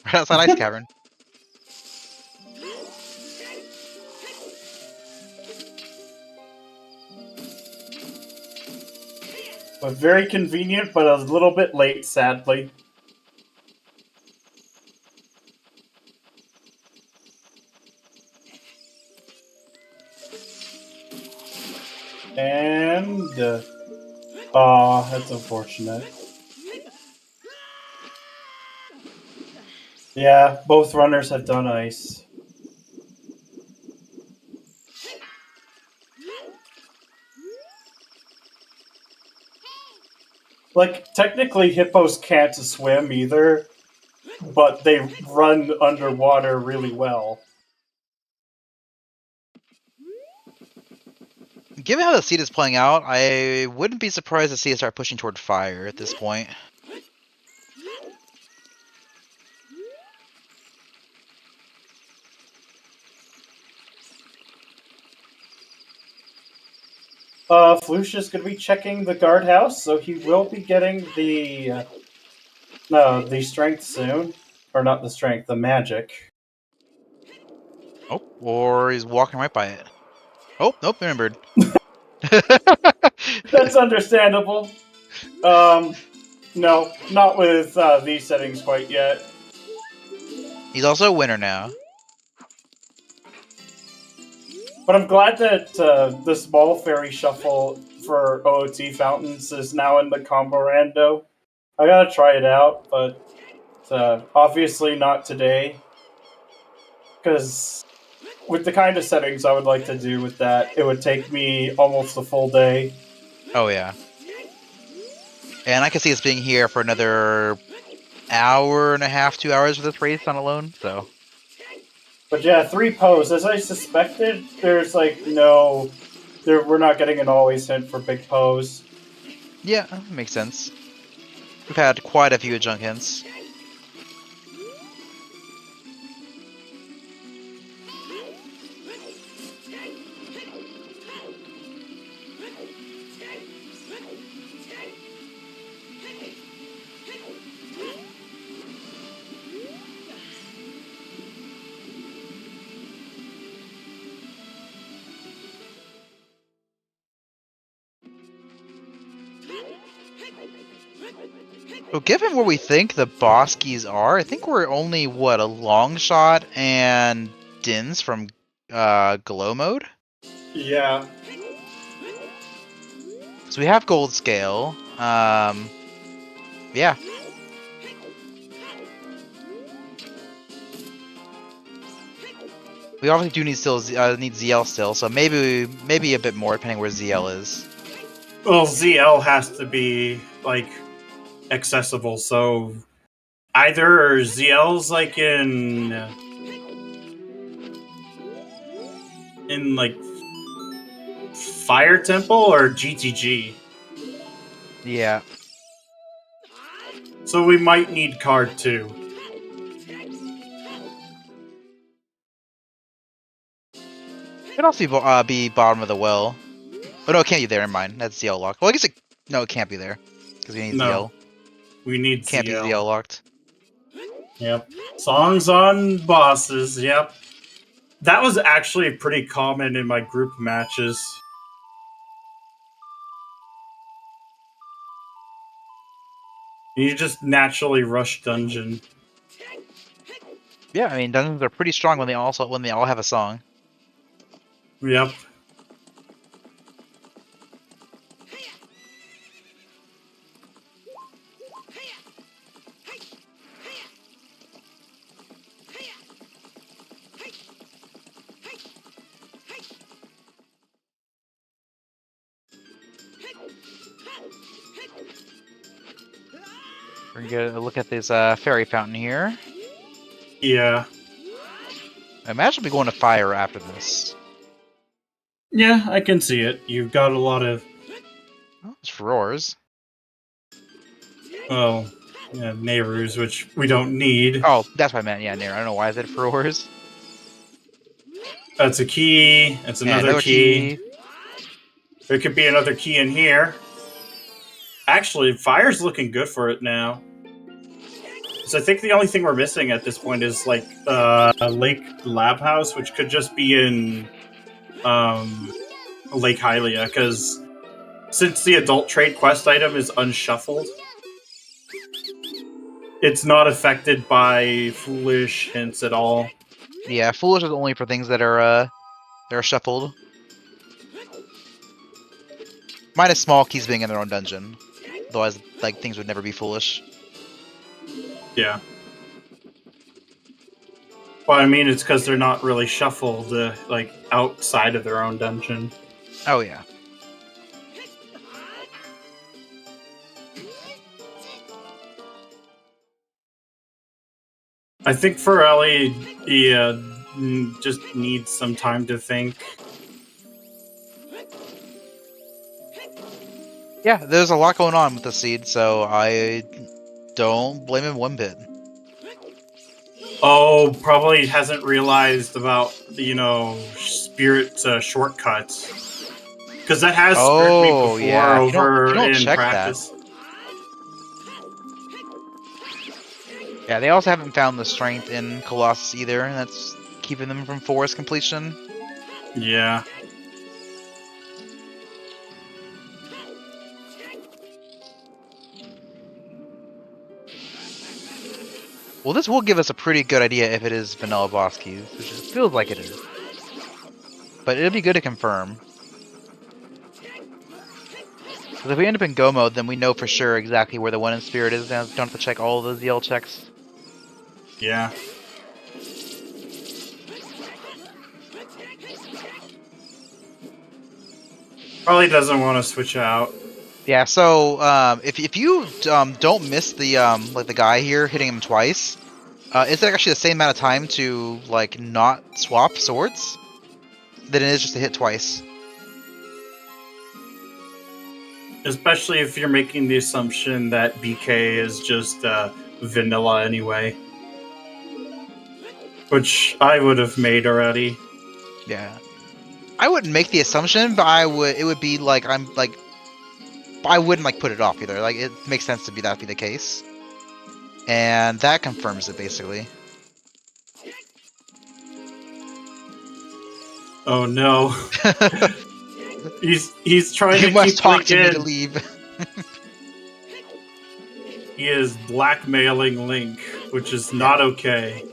Right outside Ice Cavern. But very convenient, but a little bit late, sadly. And... aw, that's unfortunate. Yeah, both runners have done ice. Like, technically hippos can't swim either, but they run underwater really well. Given how the seed is playing out, I wouldn't be surprised to see it start pushing toward fire at this point. Flouche is going to be checking the guardhouse, so he will be getting the strength soon. Or not the strength, the magic. Oh, or he's walking right by it. Oh, nope, remembered. That's understandable. No, not with these settings quite yet. He's also a winner now. But I'm glad that the small fairy shuffle for OOT fountains is now in the combo rando. I gotta try it out, but obviously not today. Because with the kind of settings I would like to do with that, it would take me almost a full day. Oh, yeah. And I can see us being here for another hour and a half, 2 hours for this race on alone, so... But yeah, 3 pose. As I suspected, there's like no... we're not getting an always hint for big pose. Yeah, that makes sense. We've had quite a few junk hints. So given where we think the boss keys are, I think we're only, what, a long shot and Dins from Glow Mode? Yeah. So we have Gold Scale. Yeah. We obviously do need need ZL still, so maybe a bit more depending where ZL is. Well, ZL has to be like accessible, so either ZL's like in like Fire Temple or GTG. Yeah. So we might need card 2. Could also be bottom of the well. Oh no, it can't be there. Never mind. That's ZL locked. Well, I guess it can't be there because we need ZL. We need can't ZL. be ZL locked. Yep. Songs on bosses. Yep. That was actually pretty common in my group matches. You just naturally rush dungeon. Yeah, I mean dungeons are pretty strong when they all have a song. Yep. We're gonna get a look at this fairy fountain here. Yeah. I imagine we'll be going to fire after this. Yeah, I can see it. You've got a lot of... Oh, it's roars. Oh, yeah, Nehrus, which we don't need. Oh, that's what I meant. Yeah, Nair. I don't know why I said roars. That's a key. That's another key. There could be another key in here. Actually, fire's looking good for it now. So I think the only thing we're missing at this point is like a Lake Lab House, which could just be in Lake Hylia, because since the adult trade quest item is unshuffled, it's not affected by foolish hints at all. Yeah, Foolish is only for things that are shuffled. Minus small keys being in their own dungeon. Otherwise, like, things would never be foolish. Yeah. Well, I mean, it's because they're not really shuffled, like, outside of their own dungeon. Oh, yeah. I think farrelli, he just needs some time to think. Yeah, there's a lot going on with the seed, so I don't blame him one bit. Oh, probably hasn't realized about, spirit shortcuts. Because that has screwed me before yeah. over you don't in check practice. That. Yeah, they also haven't found the strength in Colossus either, and that's keeping them from forest completion. Yeah. Well, this will give us a pretty good idea if it is vanilla boss keys, which it feels like it is. But it'll be good to confirm. Because if we end up in Go mode, then we know for sure exactly where the one in spirit is, and don't have to check all of those ZL checks. Yeah. Probably doesn't want to switch out. Yeah, so if you don't miss the like the guy here hitting him twice, it's actually the same amount of time to like not swap swords than it is just to hit twice. Especially if you're making the assumption that BK is just vanilla anyway. Which I would have made already. Yeah. I wouldn't make the assumption, but it would be like I wouldn't like put it off either. Like, it makes sense to be the case. And that confirms it basically. Oh no. He's trying to You must keep talk Link to me in. to leave. He is blackmailing Link, which is not okay.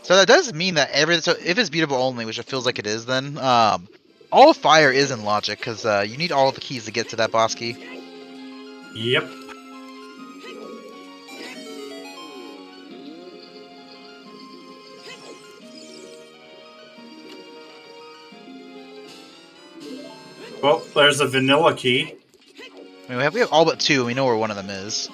So that does mean that so if it's beatable only, which it feels like it is, then all fire is in logic because you need all the keys to get to that boss key. Yep. Well, there's a vanilla key. I mean, we have all but two, and we know where one of them is.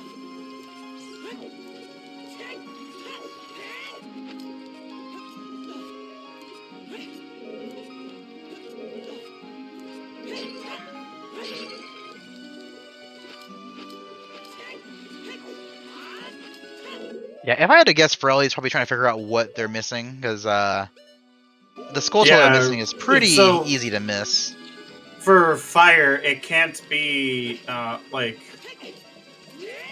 Yeah, if I had to guess, Farrelli's probably trying to figure out what they're missing, because the skull shell they're missing is pretty easy to miss. For fire, it can't be,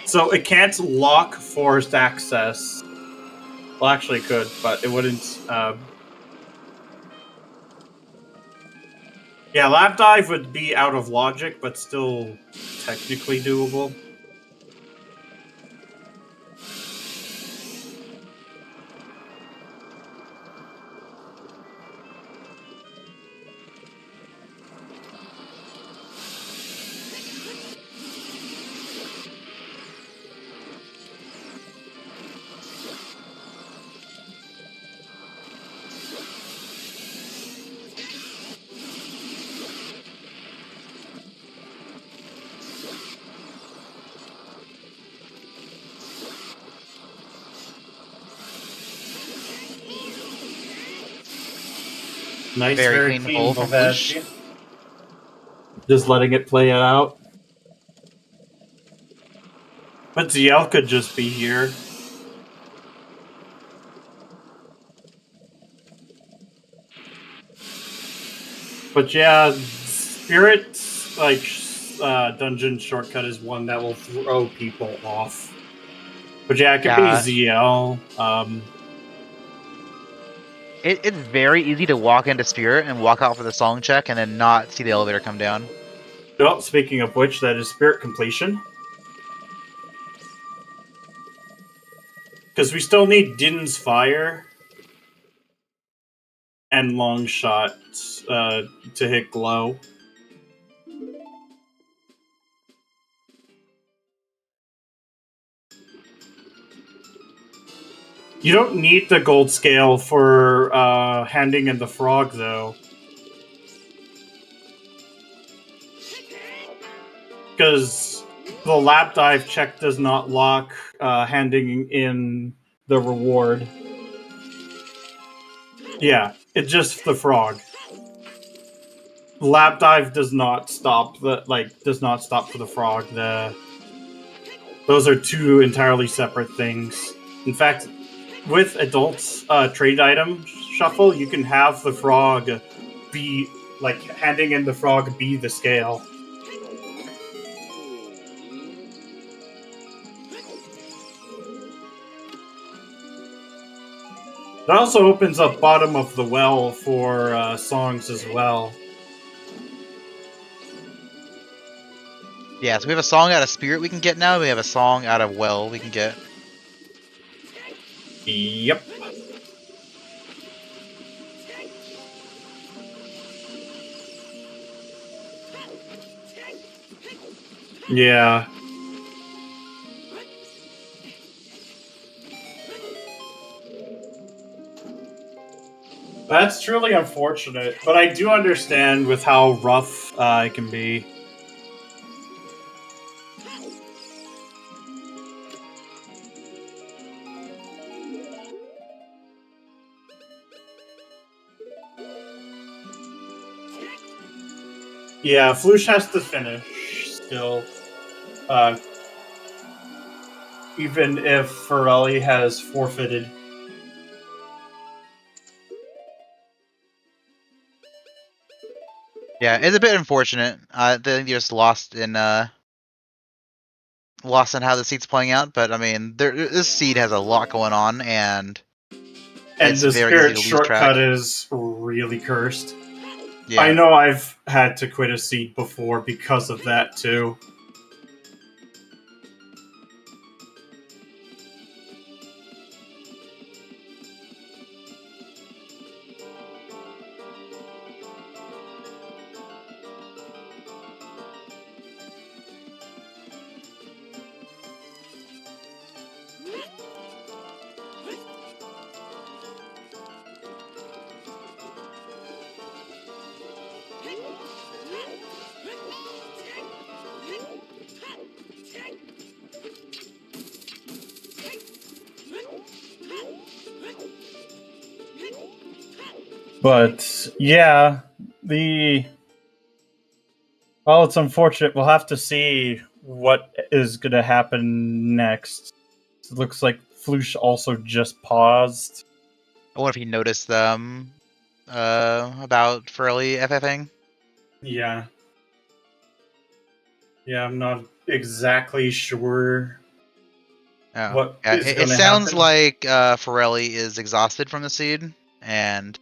so it can't lock forced access. Well, actually it could, but it wouldn't, Yeah, lap dive would be out of logic, but still technically doable. Nice, very clean hole from Flouche. Just letting it play it out. But ZL could just be here. But yeah, Spirit, dungeon shortcut is one that will throw people off. But yeah, it could be ZL. It's very easy to walk into Spirit and walk out for the song check and then not see the elevator come down. Oh, speaking of which, that is spirit completion. Because we still need Din's Fire and Long Shot to hit Glow. You don't need the gold scale for handing in the frog, though. Because the lap dive check does not lock handing in the reward. Yeah, it's just the frog. Lap dive does not stop for the frog. Those are two entirely separate things. In fact, with adults trade item shuffle, you can have the frog be like handing in the frog be the scale. That also opens up bottom of the well for songs as well. Yeah, so we have a song out of Spirit we can get now. We have a song out of Well we can get. Yep. Yeah. That's truly unfortunate, but I do understand with how rough it can be. Yeah, Flouche has to finish still. Even if farrelli has forfeited. Yeah, it's a bit unfortunate. I think you're just lost in how the seed's playing out. But I mean, this seed has a lot going on, and it's the very easy spirit to lose track. shortcut is really cursed. Yeah. I know I've had to quit a seed before because of that too. But yeah, well, it's unfortunate. We'll have to see what is going to happen next. It looks like Flouche also just paused. I wonder if he noticed them about Farrelly FFing. Yeah. Yeah, I'm not exactly sure what yeah, is it going to sounds happen. like Farrelly is exhausted from the seed, and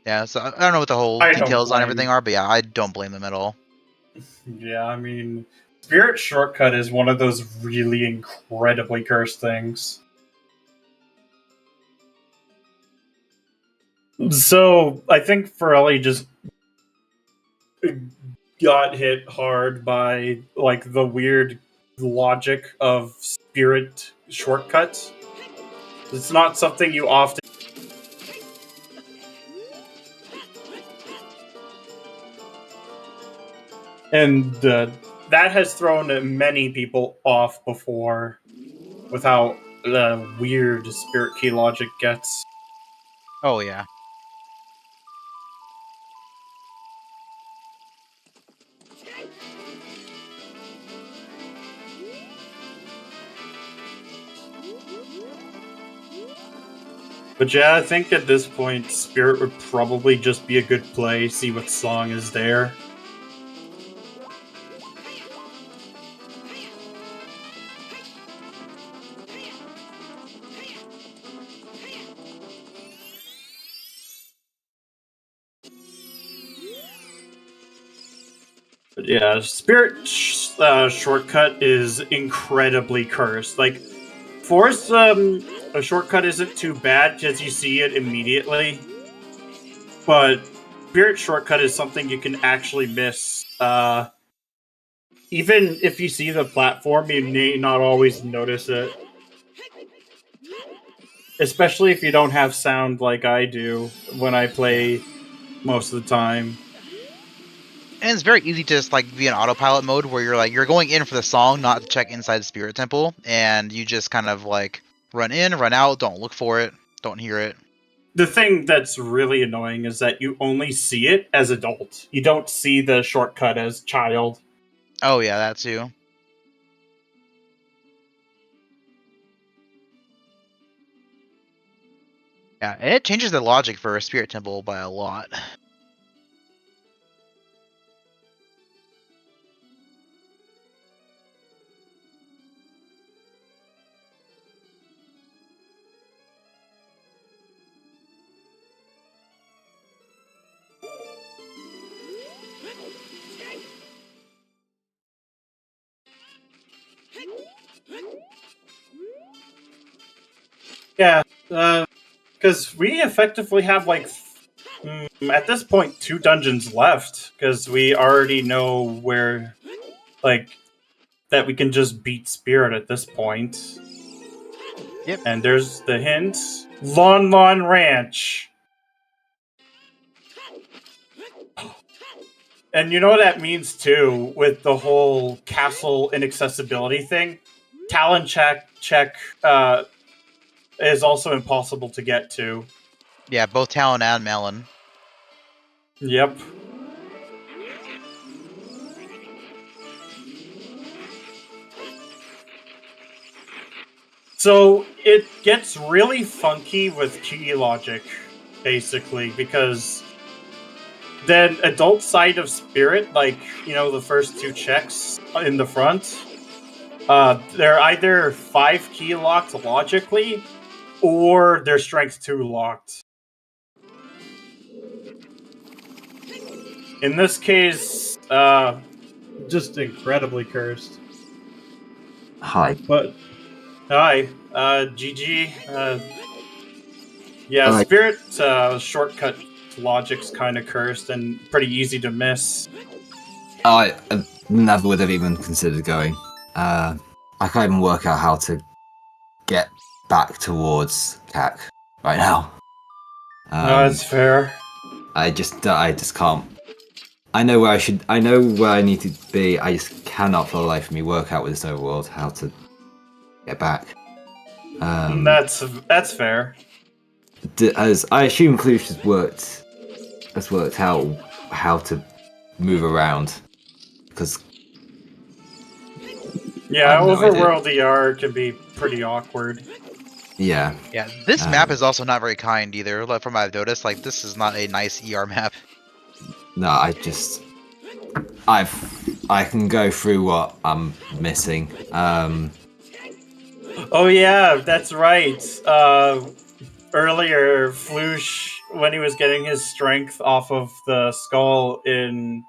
yeah, so I don't know what the whole I don't details on blame. everything are, but yeah, I don't blame them at all. Yeah, I mean, Spirit Shortcut is one of those really incredibly cursed things. So I think farrelli just got hit hard by like the weird logic of Spirit Shortcuts. It's not something you often. And that has thrown many people off before with how weird Spirit Key logic gets. Oh yeah. But yeah, I think at this point, Spirit would probably just be a good play, see what song is there. Yeah, Spirit shortcut is incredibly cursed. Like, Force a shortcut isn't too bad because you see it immediately, but Spirit shortcut is something you can actually miss. Even if you see the platform, you may not always notice it. Especially if you don't have sound like I do when I play most of the time. And it's very easy to just like be in autopilot mode where you're going in for the song, not to check inside the Spirit Temple, and you just kind of like run in, run out, don't look for it, don't hear it. The thing that's really annoying is that you only see it as adult. You don't see the shortcut as child. Oh yeah, that too. Yeah, and it changes the logic for a Spirit Temple by a lot. Yeah, because we effectively have like at this point 2 dungeons left because we already know where like that we can just beat Spirit at this point. Yep. And there's the hint. Lon Lon Ranch. And you know what that means too with the whole castle inaccessibility thing? Talon check is also impossible to get to. Yeah, both Talon and Melon. Yep. So it gets really funky with key logic, basically, because then adult side of Spirit, like, you know, the first 2 checks in the front, they're either 5 key locked logically, or they're strength 2 locked. In this case, just incredibly cursed. Hi. But, hi, GG. Yeah, Hi. Spirit shortcut logic's kind of cursed and pretty easy to miss. I never would have even considered going. I can't even work out how to get back towards CAC right now. No, that's fair. I just can't. I know where I know where I need to be. I just cannot for the life of me work out with this overworld how to get back. That's fair. As I assume Flouche has worked out how to move around, because Yeah, no Overworld ER can be pretty awkward. yeah. Yeah, this map is also not very kind either. Like, from what I've noticed, like this is not a nice ER map. No, I can go through what I'm missing. Oh yeah, that's right. Earlier, Flouche, when he was getting his strength off of the skull in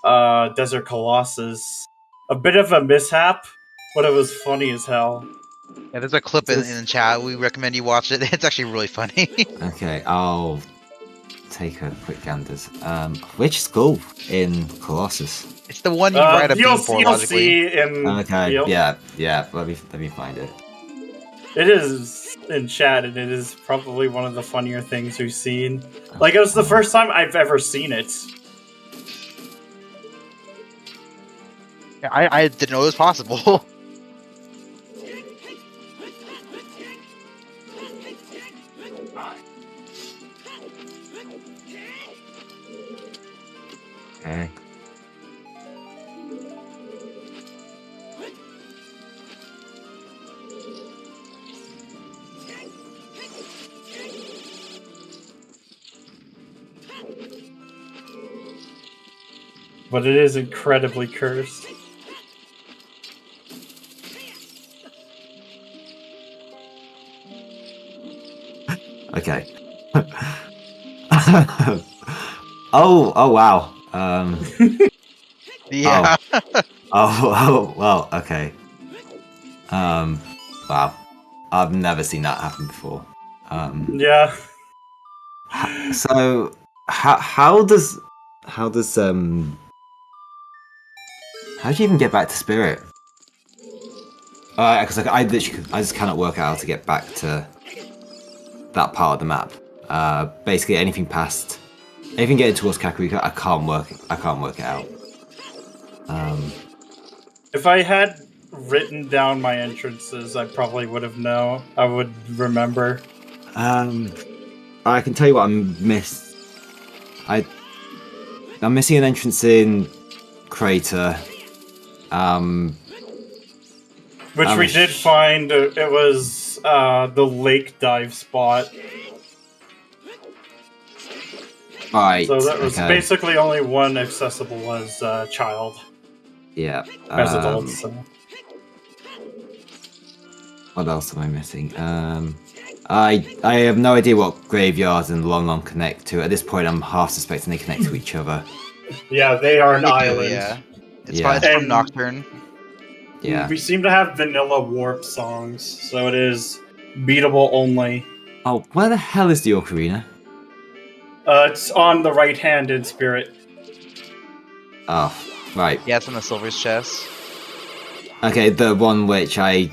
Desert Colossus, a bit of a mishap, but it was funny as hell. Yeah, there's a clip in the chat. We recommend you watch it. It's actually really funny. Okay, I'll take a quick gander. Which skull in Colossus? It's the one you write a you'll beat for you'll logically. see in Okay, yep. yeah. Let me find it. It is in chat, and it is probably one of the funnier things we've seen. Like, it was the first time I've ever seen it. Yeah, I didn't know it was possible. Okay. But it is incredibly cursed. Okay. Oh wow. Yeah. Oh, well, okay. Wow. I've never seen that happen before. Yeah. So, how does how do you even get back to Spirit? Because I literally I just cannot work out how to get back to that part of the map. Basically anything getting towards Kakariko, I can't work it out. If I had written down my entrances, I probably would have known. I would remember. I can tell you what I'm missing an entrance in Crater. Which we did find. It was the lake dive spot. Right. So that was okay. basically only one accessible as child. Yeah. As adults. So. What else am I missing? I have no idea what graveyards and Long connect to. At this point, I'm half suspecting they connect to each other. Yeah, they are an They do, island. yeah. It's Yeah. it's from Nocturne. Yeah. We seem to have vanilla warp songs, so it is beatable only. Oh, where the hell is the Ocarina? It's on the right hand in Spirit. Oh, right. Yeah, it's in the Silver's chest. Okay, the one which I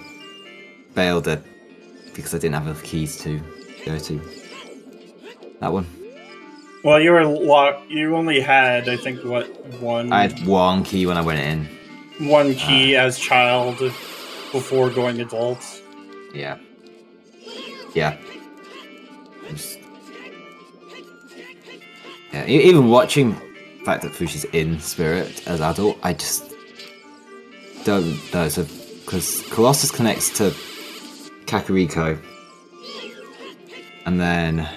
failed at because I didn't have enough keys to go to. That one. Well, you were locked. You only had, I think, what, one? I had one key when I went in. One key as child before going adult. Yeah. Yeah. Just... Yeah. Even watching the fact that Flouche is in Spirit as adult, I just don't know. So, because Colossus connects to Kakariko, and then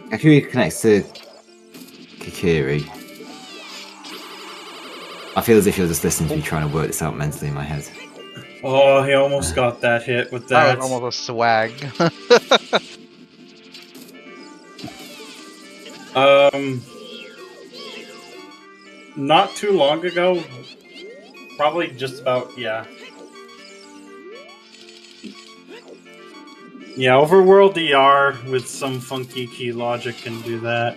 Kakariko connects to Kikiri. I feel as if you're just listening to me trying to work this out mentally in my head. Oh, he almost got that hit with that. That was almost a swag. Not too long ago, probably just about, yeah. Yeah, Overworld DR with some funky key logic can do that.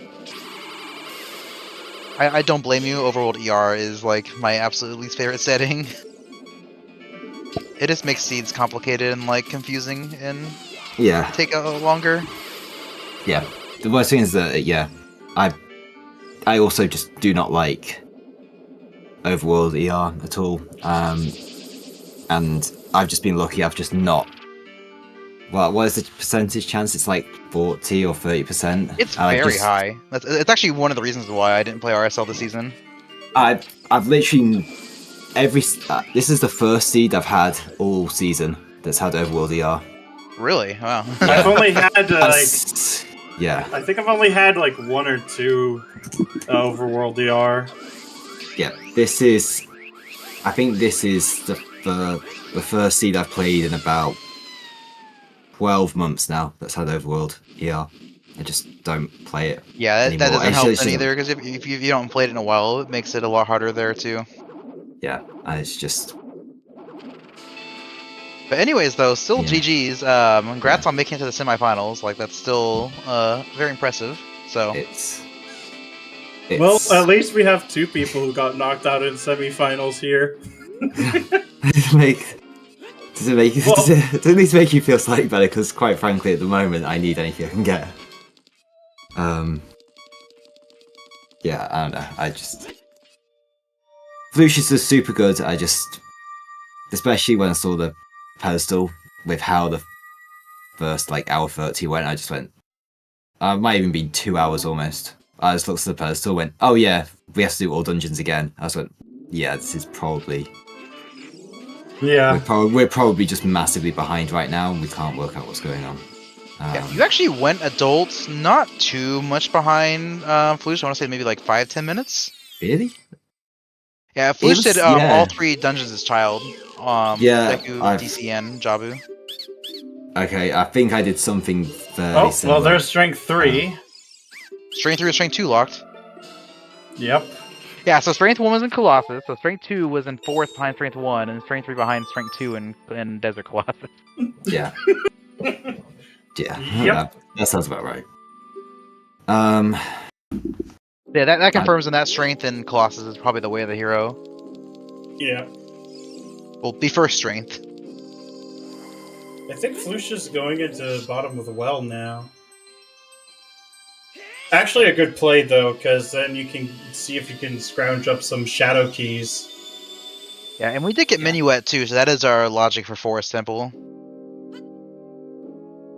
I don't blame you. Overworld ER is like my absolute least favorite setting. It just makes seeds complicated and like confusing and Yeah. take longer. Yeah. The worst thing is that I also just do not like Overworld ER at all. And I've just been lucky. I've just not. Well, what is the percentage chance? It's like 40 or 30%. It's very high. It's actually one of the reasons why I didn't play RSL this season. I've literally this is the first seed I've had all season that's had Overworld ER. Really? Wow. I've only had yeah. I think I've only had like one or two Overworld DR. Yeah, I think this is the first seed I've played in about 12 months now that's had Overworld ER. I just don't play it. Yeah, that doesn't It's help just- then either, because if you don't play it in a while, it makes it a lot harder there too. Yeah, and it's just... But anyways, though, still Yeah. GG's. Congrats on making it to the semifinals. Like, that's still very impressive. So It's Well, at least we have two people who got knocked out in semifinals here. Does it at least make you feel slightly better? Because quite frankly, at the moment, I need anything I can get. Yeah, I don't know. Flouche is just super good. Especially when I saw the pedestal with how the first like hour 30 went, I just went. It might even be 2 hours almost. I just looked at the pedestal, went, oh yeah, we have to do all dungeons again. I just went, yeah, this is probably. Yeah. We're probably just massively behind right now, and we can't work out what's going on. yeah, you actually went adults, not too much behind Flouche. I want to say maybe like 5-10 minutes. Really? Yeah, Flouche did yeah. all 3 dungeons as child. Yeah, Deku, I've- DCN, Jabu. Okay, I think I did something fairly Oh, similar. well, there's strength 3. Strength 3 and Strength 2 locked. Yep. Yeah, so Strength 1 was in Colossus, so Strength 2 was in 4th behind Strength 1, and Strength 3 behind Strength 2 in Desert Colossus. Yeah. Yeah. Yep. That sounds about right. Yeah, that confirms in that Strength in Colossus is probably the way of the hero. Yeah. Well, be first Strength. I think Flouche is going into bottom of the well now. Actually, a good play though, because then you can see if you can scrounge up some shadow keys. Yeah, and we did get Minuet too, so that is our logic for Forest Temple.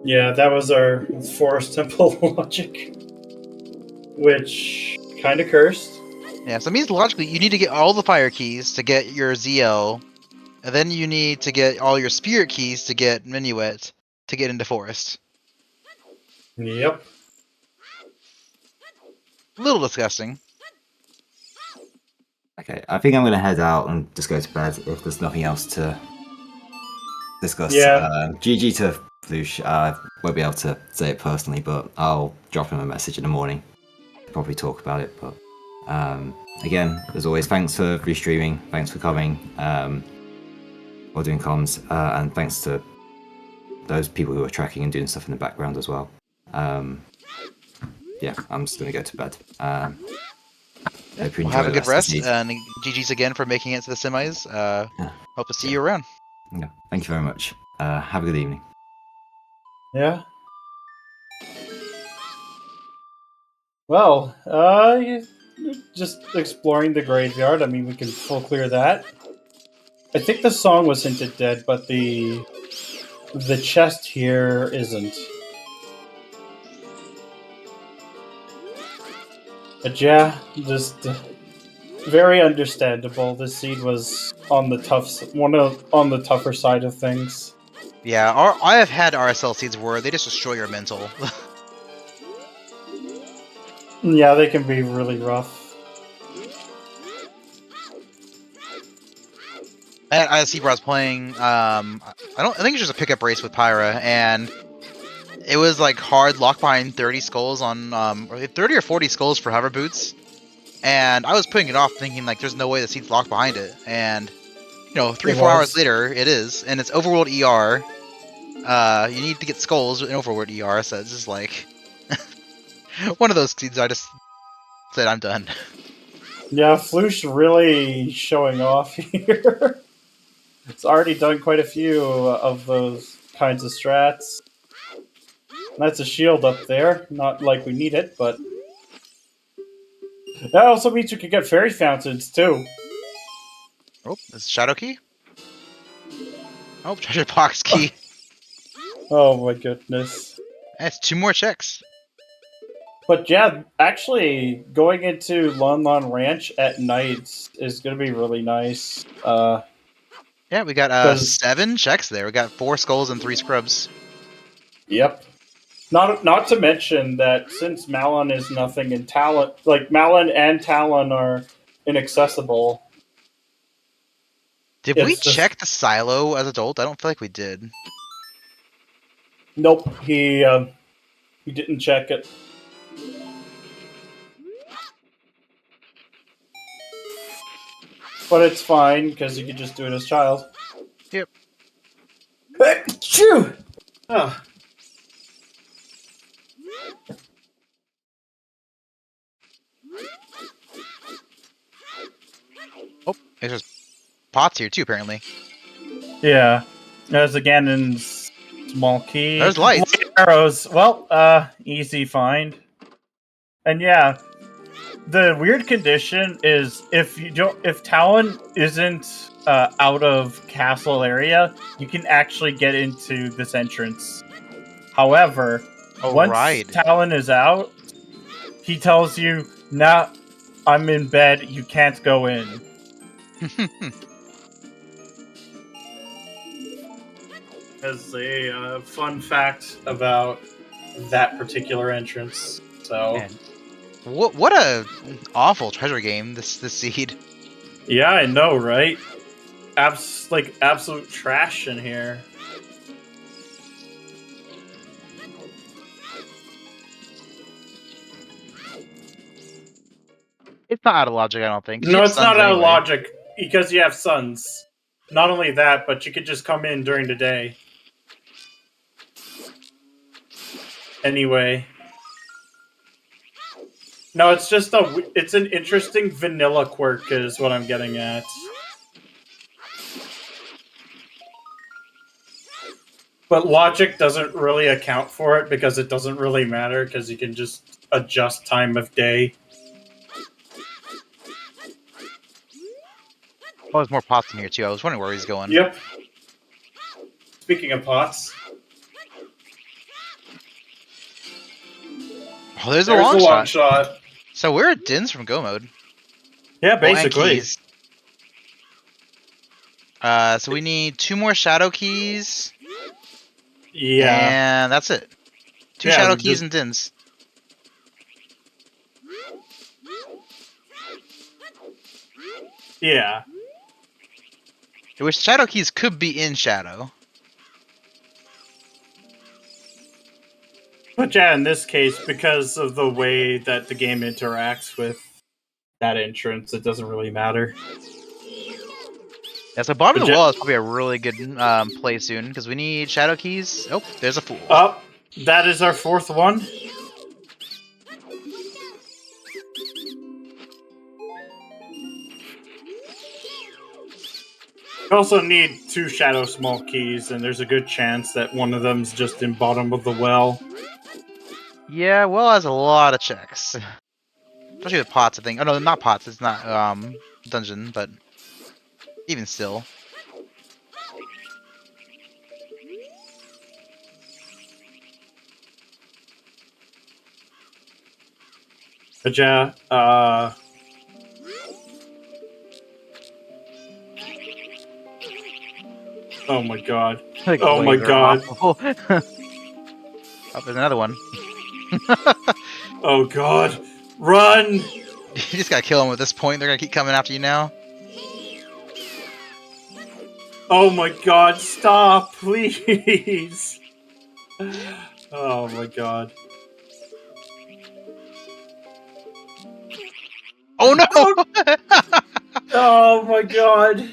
Yeah, that was our Forest Temple logic, which kind of cursed. Yeah, so it means logically you need to get all the fire keys to get your ZL, and then you need to get all your spirit keys to get Minuet to get into Forest. Yep. A little disgusting. Okay, I think I'm gonna head out and just go to bed if there's nothing else to discuss. Yeah. GG to Flouche. I won't be able to say it personally, but I'll drop him a message in the morning. Probably talk about it, but again, as always, thanks for restreaming, thanks for coming, or doing comms, and thanks to those people who are tracking and doing stuff in the background as well. Yeah, I'm just gonna go to bed. Hope you enjoy Have a the good rest rest, of the and GG's again for making it to the semis. Hope to see you around. Yeah, thank you very much. Have a good evening. Yeah. Well, just exploring the graveyard. I mean, we can full clear that. I think the song was hinted dead, but the chest here isn't. But yeah, just very understandable. This seed was on the on the tougher side of things. Yeah, I have had RSL seeds where they just destroy your mental. Yeah, they can be really rough. And I see where I was playing. I think it's just a pickup race with Pyra, and it was like hard lock behind 30 skulls on 30 or 40 skulls for hover boots, and I was putting it off thinking like there's no way the seat's locked behind it, and 3-4 hours later it is, and it's Overworld ER. You need to get skulls in Overworld ER, so it's just like one of those seeds. I just said I'm done. Yeah, Flouche really showing off here. It's already done quite a few of those kinds of strats. That's a shield up there. Not like we need it, but that also means you can get fairy fountains too. Oh, this is Shadow Key. Oh, treasure box key. Oh my goodness. That's 2 more checks. But yeah, actually, going into Lon Lon Ranch at night is going to be really nice. Yeah, we got 7 checks there. We got 4 skulls and 3 scrubs. Yep. Not to mention that since Malon is nothing and Talon, like Malon and Talon are inaccessible. Did we check the silo as adult? I don't feel like we did. Nope, he didn't check it. But it's fine because you can just do it as child. Yep. Achoo! Oh. Oh, there's pots here too, apparently. Yeah. There's a Ganon's small key. There's lights. Light arrows. Well, easy find. And yeah, the weird condition is if Talon isn't out of castle area, you can actually get into this entrance. However, once Talon is out, he tells you, "Nah, I'm in bed. You can't go in." As a fun fact about that particular entrance. So, man. What a awful treasure game this seed. Yeah, I know, right? Absolute trash in here. It's not out of logic, I don't think. 'cause you No, have it's not suns out of anyway. logic because you have suns. Not only that, but you could just come in during the day. Anyway. No, it's just it's an interesting vanilla quirk is what I'm getting at. But logic doesn't really account for it because it doesn't really matter because you can just adjust time of day. Oh, there's more pots in here too. I was wondering where he's going. Yep. Speaking of pots. Oh, there's a long shot. shot. So we're at Dins from Go Mode. Yeah, Oh, and basically. keys. So we need 2 more shadow keys. Yeah. And that's it. 2 Yeah, shadow just- keys and Dins. Yeah. Which shadow keys could be in shadow. But yeah, in this case, because of the way that the game interacts with that entrance, it doesn't really matter. Yeah, so bottom of the But wall is probably a really good play soon, because we need shadow keys. Oh, there's a fool. Oh, that is our 4th one. We also need 2 shadow small keys, and there's a good chance that one of them's just in bottom of the well. Yeah, well, has a lot of checks. Especially with pots, I think. Oh, no, not pots. It's not dungeon, but even still. But yeah, oh my god. Like, Oh my waves are god. awful. Oh, there's another one. Oh god. Run! You just gotta kill them at this point. They're gonna keep coming after you now. Oh my god, stop, please! Oh my god. Oh no! Oh my god.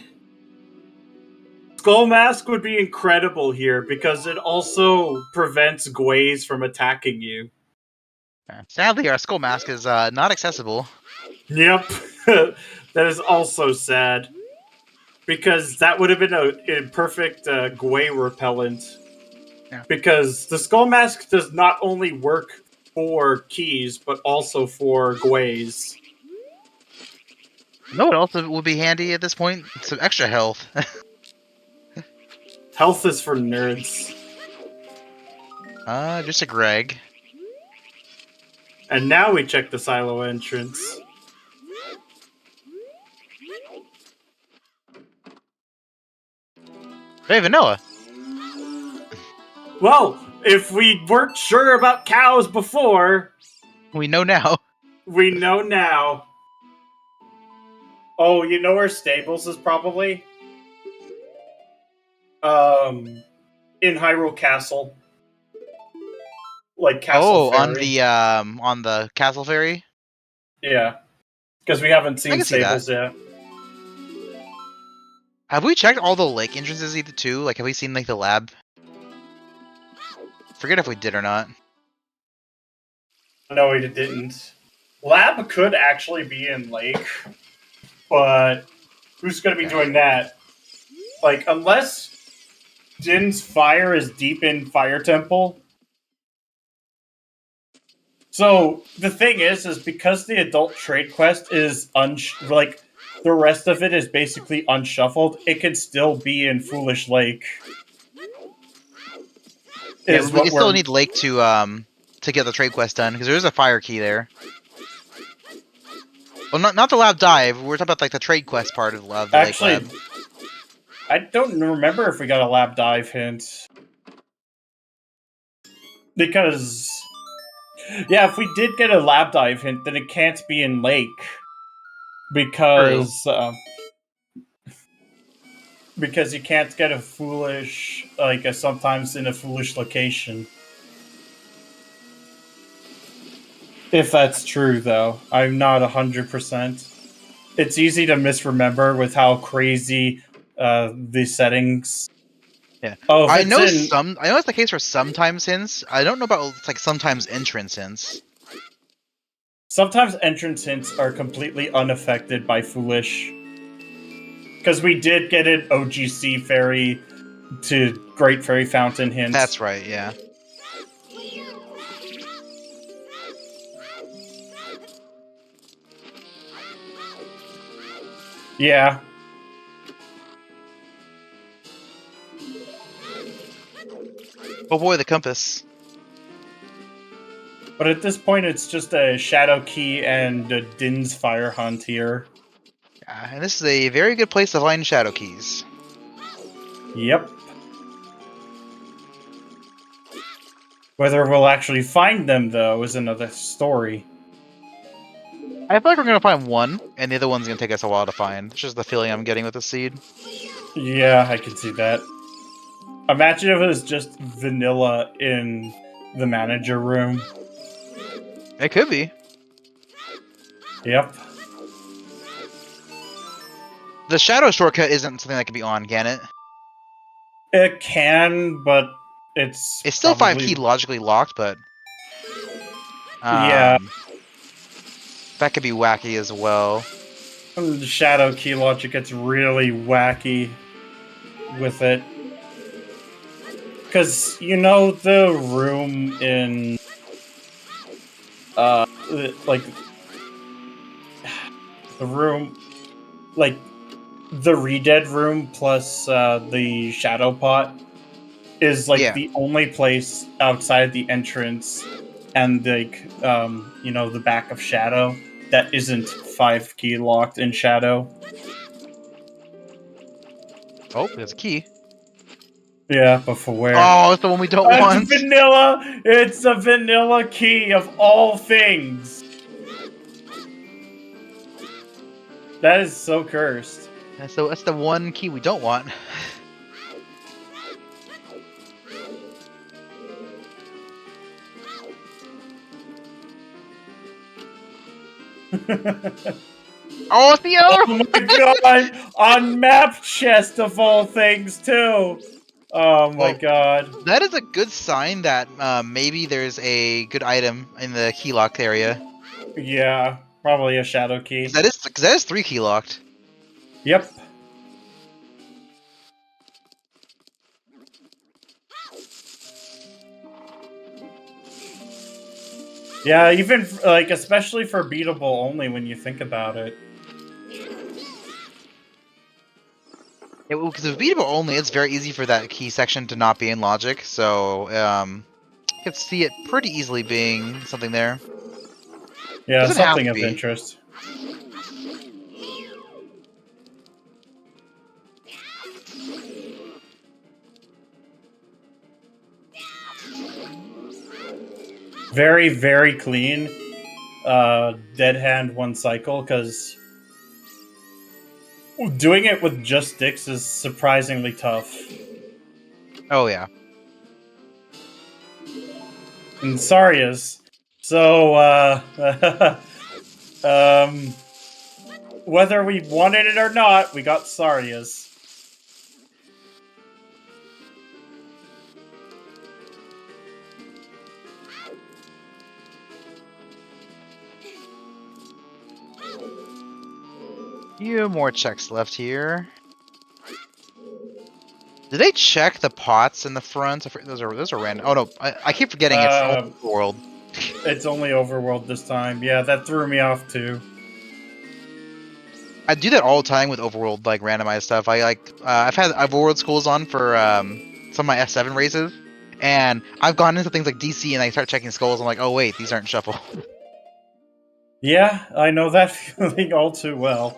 Skull Mask would be incredible here because it also prevents Gways from attacking you. Sadly, our skull mask is not accessible. Yep. That is also sad. Because that would have been a perfect Gway repellent. Yeah. Because the Skull Mask does not only work for keys, but also for Gways. No, it also would be handy at this point. Some extra health. Health is for nerds. Just a Greg. And now we check the silo entrance. Hey, Vanilla. Well, if we weren't sure about cows before, We know now. we know now. Oh, you know where Stables is probably? In Hyrule Castle. Like Castle Ferry. On the Castle Ferry. Yeah. Because we haven't I seen can see that. Stables yet. Have we checked all the lake entrances either too? Like, have we seen like the lab? Forget if we did or not. No, we didn't. Lab could actually be in Lake, but who's going to be doing that? Like, unless Din's Fire is deep in Fire Temple. So, the thing is because the adult trade quest is like, the rest of it is basically unshuffled, it can still be in Foolish Lake. Yeah, we still need Lake to get the trade quest done, because there is a fire key there. Well, not the lab dive. We're talking about like the trade quest part of the lab. Actually, lab. I don't remember if we got a lab dive hint. Because, yeah, if we did get a lab dive hint, then it can't be in Lake. Because, because you can't get a foolish, like, sometimes in a foolish location. If that's true, though, I'm not 100%. It's easy to misremember with how crazy the settings. Yeah. Oh, if I it's know in I know it's the case for sometimes hints. I don't know about like sometimes entrance hints. sometimes entrance hints are completely unaffected by Foolish. Because we did get an OGC fairy to Great Fairy Fountain hint. That's right, yeah. Yeah. Oh boy, the compass. But at this point, it's just a Shadow Key and a Din's Fire Hunt here. Yeah, and this is a very good place to find shadow keys. Yep. Whether we'll actually find them, though, is another story. I feel like we're gonna find one, and the other one's gonna take us a while to find. It's just the feeling I'm getting with the seed. Yeah, I can see that. Imagine if it was just vanilla in the manager room. It could be. Yep. The shadow shortcut isn't something that can be on, can it? It can, but it's It's still 5 probably... key logically locked, but Yeah. that could be wacky as well. The Shadow Key logic gets really wacky with it. Because, you know, the room in... like... The room... Like, the Redead room plus the Shadow Pot is, like, the only place outside the entrance and, like, you know, the back of Shadow that isn't 5 key locked in Shadow. Oh, there's a key. Yeah, but for where? Oh, it's the one we don't want. Vanilla! It's a vanilla key of all things! That is so cursed. That's the one key we don't want. Oh, it's the other Oh my god! On map chest of all things, too! Oh my god. That is a good sign that maybe there's a good item in the key locked area. Yeah, probably a shadow key. Because that is 3 key locked. Yep. Yeah, even, like, especially for beatable only when you think about it. Yeah, because with beatable only, it's very easy for that key section to not be in logic, so you can see it pretty easily being something there. Yeah, Doesn't have something to of be. interest. Very, very clean. Dead hand 1 cycle, because doing it with just sticks is surprisingly tough. Oh, yeah. And Saria's. So, whether we wanted it or not, we got Saria's. Few more checks left here. Did they check the pots in the front? Those are random. Oh no, I keep forgetting it's Overworld. It's only Overworld this time. Yeah, that threw me off too. I do that all the time with Overworld, like randomized stuff. I've had Overworld schools on for some of my S7 races, and I've gone into things like DC and I start checking skulls. I'm like, oh wait, these aren't shuffle. Yeah, I know that feeling all too well.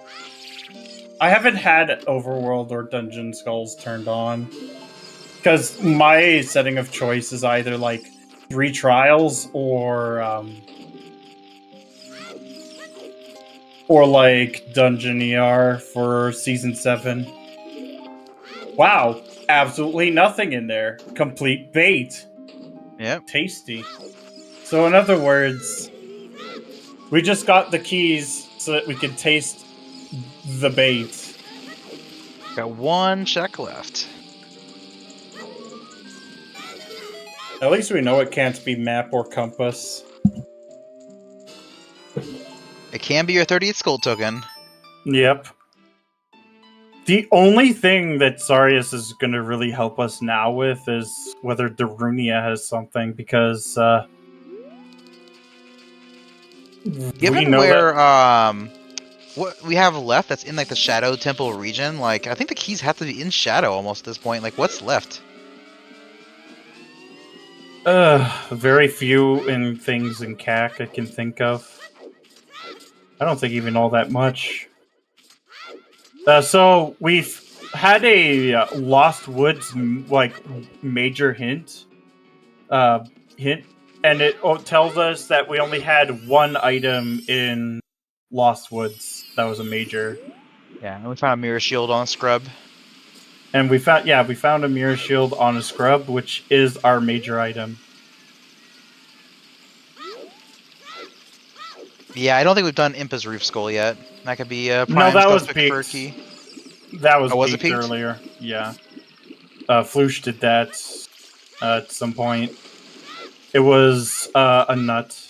I haven't had Overworld or Dungeon Skulls turned on. Because my setting of choice is either, like, 3 trials or like, Dungeon ER for Season 7. Wow, absolutely nothing in there. Complete bait. Yep. Tasty. So in other words, We just got the keys so that we could taste the bait. Got one check left. At least we know it can't be map or compass. It can be your 30th skull token. Yep. The only thing that Sarius is going to really help us now with is whether Darunia has something, because we Given know where that... what we have left that's in like the Shadow Temple region, like I think the keys have to be in Shadow almost at this point. Like what's left? Very few in things in CAC I can think of. I don't think even all that much. So we've had a Lost Woods major hint, and it tells us that we only had one item in Lost Woods that was a major. Yeah, and we found a mirror shield on a scrub. And we found a mirror shield on a scrub, which is our major item. Yeah, I don't think we've done Impa's Roof Skull yet. That could be prime No, that stuff was to peaked. for a key. That was, was it peaked peaked? earlier. Yeah. Flouche did that at some point. It was a nut.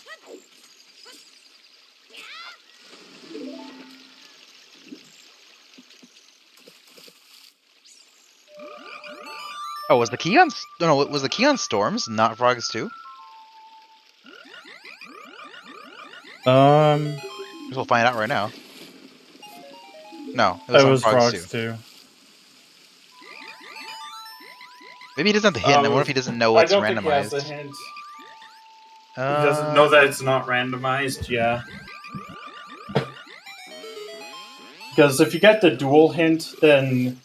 Oh, was the key on? No, was the key on Storms, not Frogs too? Guess we'll find out right now. No, it was on Frogs too. Maybe he doesn't have the hint. I wonder if he doesn't know it's randomized. Think he has the hint. He doesn't know that it's not randomized. Yeah. Because if you get the dual hint, then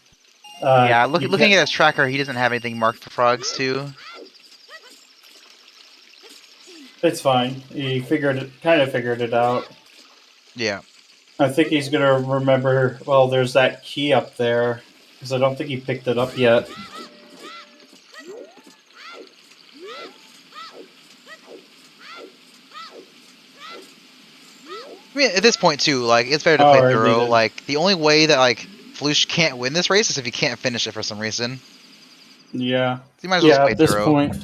yeah, looking at his tracker, he doesn't have anything marked for Frogs too. It's fine. He kind of figured it out. Yeah. I think he's gonna remember. Well, there's that key up there, because I don't think he picked it up yet. I mean, at this point too, like it's better to play thorough. Like the only way that like Flouche can't win this race is if he can't finish it for some reason. Yeah. So you might as well just play at this thorough. point.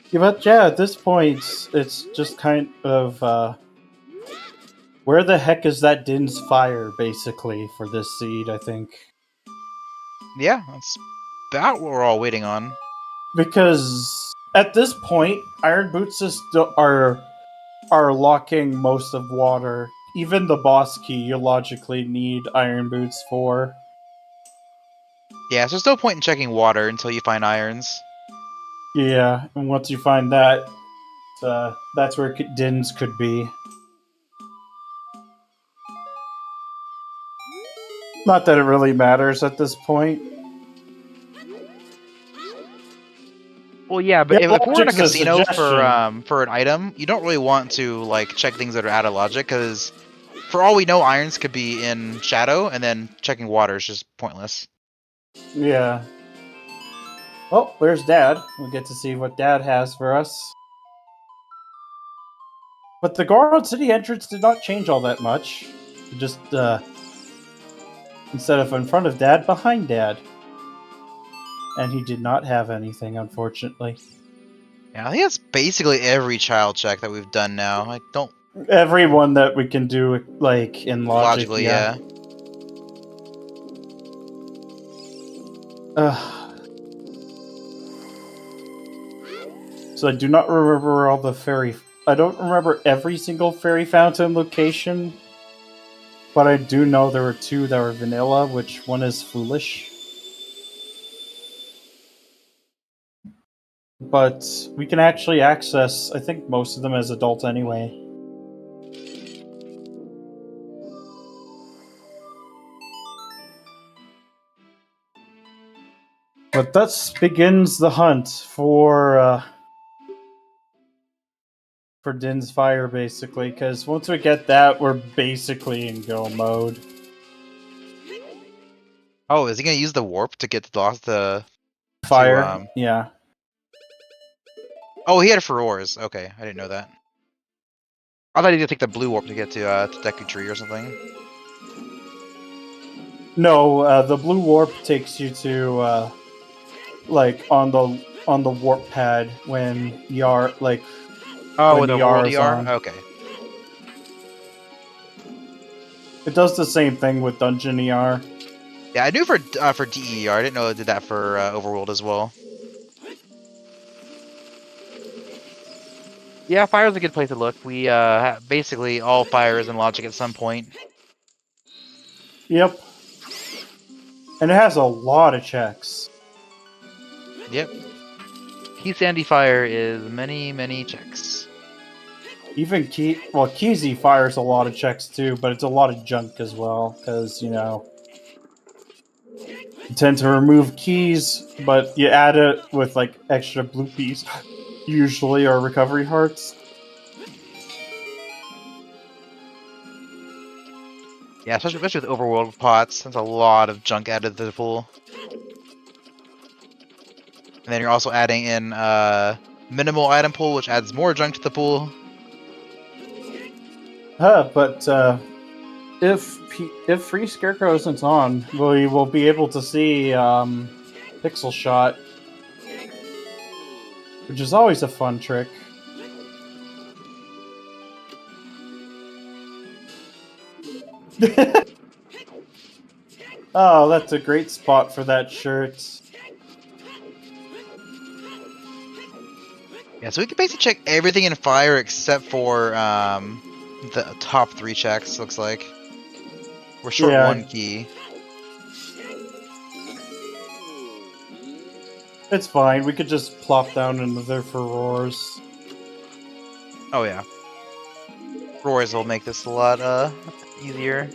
Yeah, but yeah, at this point, it's just kind of where the heck is that Din's fire, basically, for this seed, I think. Yeah, that's about what we're all waiting on. Because at this point, Iron Boots are locking most of water. Even the boss key, you logically need Iron Boots for. Yeah, so there's no point in checking water until you find irons. Yeah, and once you find that, that's where Din's could be. Not that it really matters at this point. Well, yeah, but if we're in a logic's casino suggestion. for an item, you don't really want to like check things that are out of logic because, for all we know, irons could be in shadow, and then checking water is just pointless. Yeah. Well, there's Dad. We'll get to see what Dad has for us. But the Goron City entrance did not change all that much. It just, instead of in front of Dad, behind Dad. And he did not have anything, unfortunately. Yeah, I think that's basically every child check that we've done now. Like, don't everyone that we can do, like, in logic. logically, yeah. So I do not remember all the fairy... I don't remember every single fairy fountain location, but I do know there were two that were vanilla, which one is foolish. But we can actually access, I think, most of them as adults anyway. But that begins the hunt for Din's Fire, basically, because once we get that, we're basically in go mode. Oh, is he gonna use the warp to get the Fire, yeah. Oh, he had furores. Okay, I didn't know that. I thought he had to take the blue warp to get to Deku Tree or something. No, the blue warp takes you to like on the warp pad when Yar when with the Overworld is ER? on. Okay. It does the same thing with Dungeon ER. Yeah, I knew for DER. I didn't know it did that for Overworld as well. Yeah, Fire's a good place to look. We basically all Fire is in Logic at some point. Yep. And it has a lot of checks. Yep. Key Sandy Fire is many checks. Even Keezy fires a lot of checks too, but it's a lot of junk as well, because, you know, you tend to remove keys, but you add it with, like, extra bloopies, usually, or recovery hearts. Yeah, especially with Overworld pots, there's a lot of junk added to the pool. And then you're also adding in minimal item pool, which adds more junk to the pool. But if Free Scarecrow isn't on, we will be able to see Pixel Shot, which is always a fun trick. Oh, that's a great spot for that shirt. Yeah, so we can basically check everything in Fire except for the top 3 checks, looks like. We're short 1 key. It's fine, we could just plop down another Furores. Oh yeah. Roars will make this a lot easier.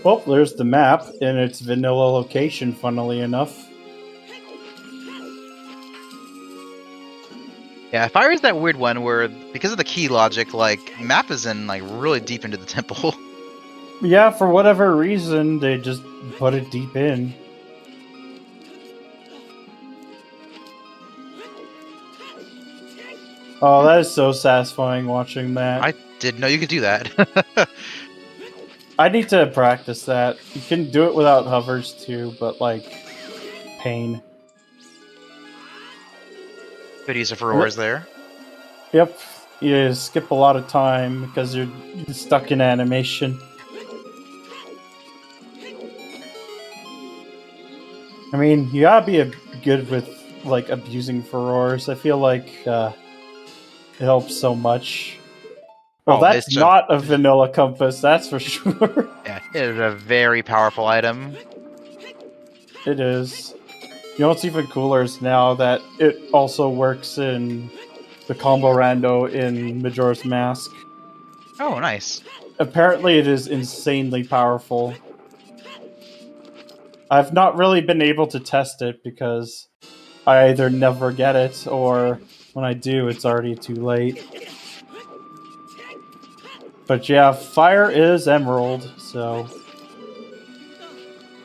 Well, there's the map in its vanilla location, funnily enough. Yeah, Fire is that weird one where, because of the key logic, like, map is in, like, really deep into the temple. Yeah, for whatever reason, they just put it deep in. Oh, that is so satisfying watching that. I didn't know you could do that. I need to practice that. You can do it without hovers too, but like, pain. Good use of Furores there. Yep, you skip a lot of time because you're stuck in animation. I mean, you gotta be good with like abusing furores. I feel like it helps so much. Well, that's not a vanilla compass, that's for sure. Yeah, it is a very powerful item. It is. You know what's even cooler is now that it also works in the combo rando in Majora's Mask. Oh, nice. Apparently it is insanely powerful. I've not really been able to test it because I either never get it or when I do, it's already too late. But yeah, Fire is Emerald, so...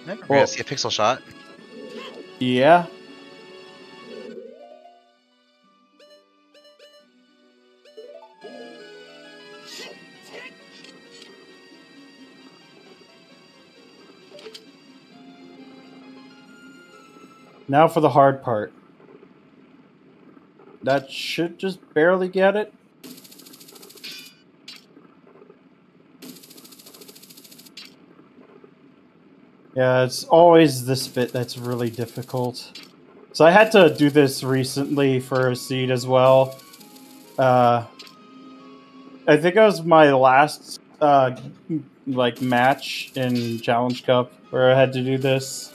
We're gonna see a Pixel Shot. Yeah. Now for the hard part. That should just barely get it. Yeah, it's always this bit that's really difficult. So I had to do this recently for a seed as well. I think it was my last like match in Challenge Cup where I had to do this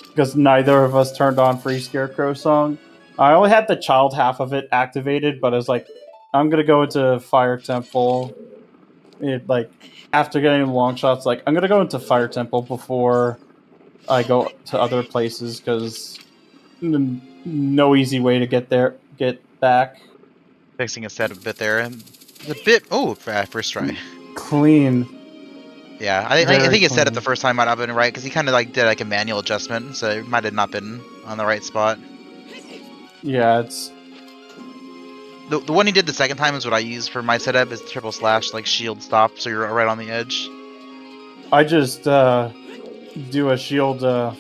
because neither of us turned on Free Scarecrow song. I only had the child half of it activated, but I was like, I'm gonna go into Fire Temple. Like after getting the long shots, like I'm gonna go into Fire Temple before I go to other places because no easy way to get back. Fixing his set a bit there, and the bit. Oh, first try. Clean. Yeah, I Very think his setup the clean. first time might not have been right because he kind of like did like a manual adjustment, so it might have not been on the right spot. Yeah, it's The one he did the second time is what I use for my setup is triple slash like shield stop, so you're right on the edge. I just do a shield. I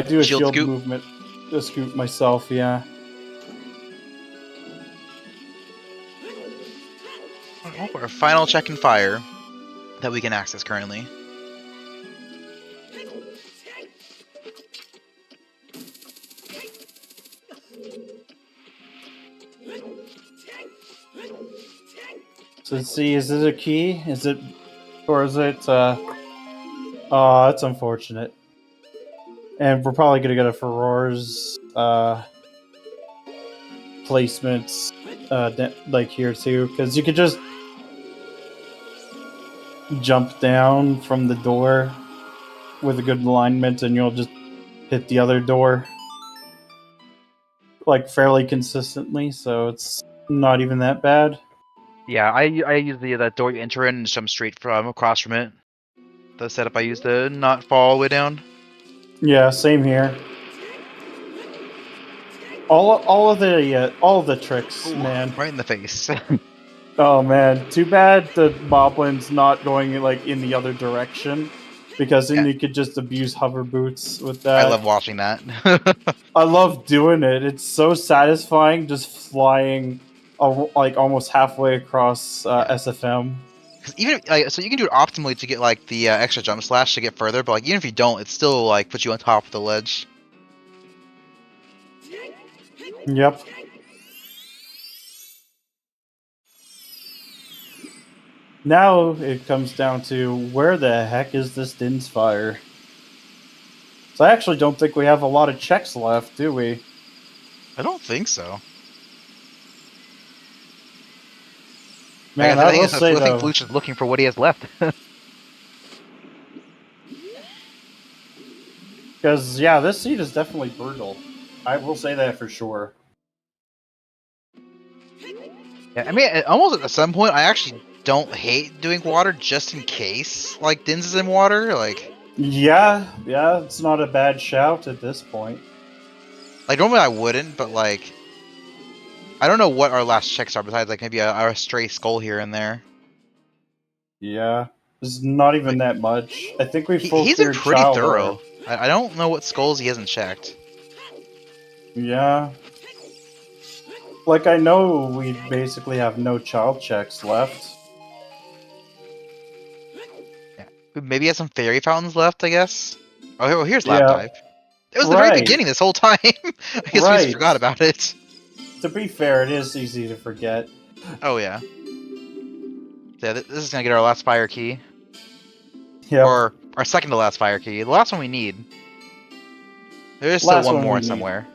do a Shield shield scoop. movement, a scoop myself. Yeah. Oh, our final check and fire that we can access currently. So let's see, is it a key? Is it, or is it? Oh, that's unfortunate. And we're probably gonna get a Ferrar's placements like here too, because you could just jump down from the door with a good alignment, and you'll just hit the other door like fairly consistently. So it's not even that bad. Yeah, I use that door you enter in and jump straight from across from it. The setup I use to not fall all the way down. Yeah, same here. All of the tricks, Ooh, man. right in the face. Oh man, too bad the Moblin's not going like in the other direction, because then Yeah. you could just abuse hover boots with I that. love watching that. I love doing it. It's so satisfying just flying like almost halfway across SFM. Because even so, you can do it optimally to get like the extra jump slash to get further, but like even if you don't, it still like puts you on top of the ledge. Yep. Now it comes down to where the heck is this Din's Fire? So I actually don't think we have a lot of checks left, do we? I don't think so. Man, Like, I I will think say I think though, Flouche is looking for what he has left. because yeah, this seed is definitely brutal. I will say that for sure. Yeah, I mean, almost at some point, I actually don't hate doing water just in case, like, Dins is in water. Like, Yeah, it's not a bad shout at this point. normally I wouldn't, but, like, I don't know what our last checks are besides, like, maybe a stray skull here and there. Yeah, it's not even that much. I think we full He's been cleared pretty child thorough. ore. I don't know what skulls he hasn't checked. Yeah. Like, I know we basically have no child checks left. Yeah. Maybe he has some fairy fountains left, I guess. Oh, here's lab Yeah. type. It was the very beginning this whole time. I guess we just forgot about it. To be fair, it is easy to forget. Oh, yeah. Yeah, this is gonna get our last fire key. Yep. Or our second to last fire key. The last one we need. There is still Last one one we more need. somewhere.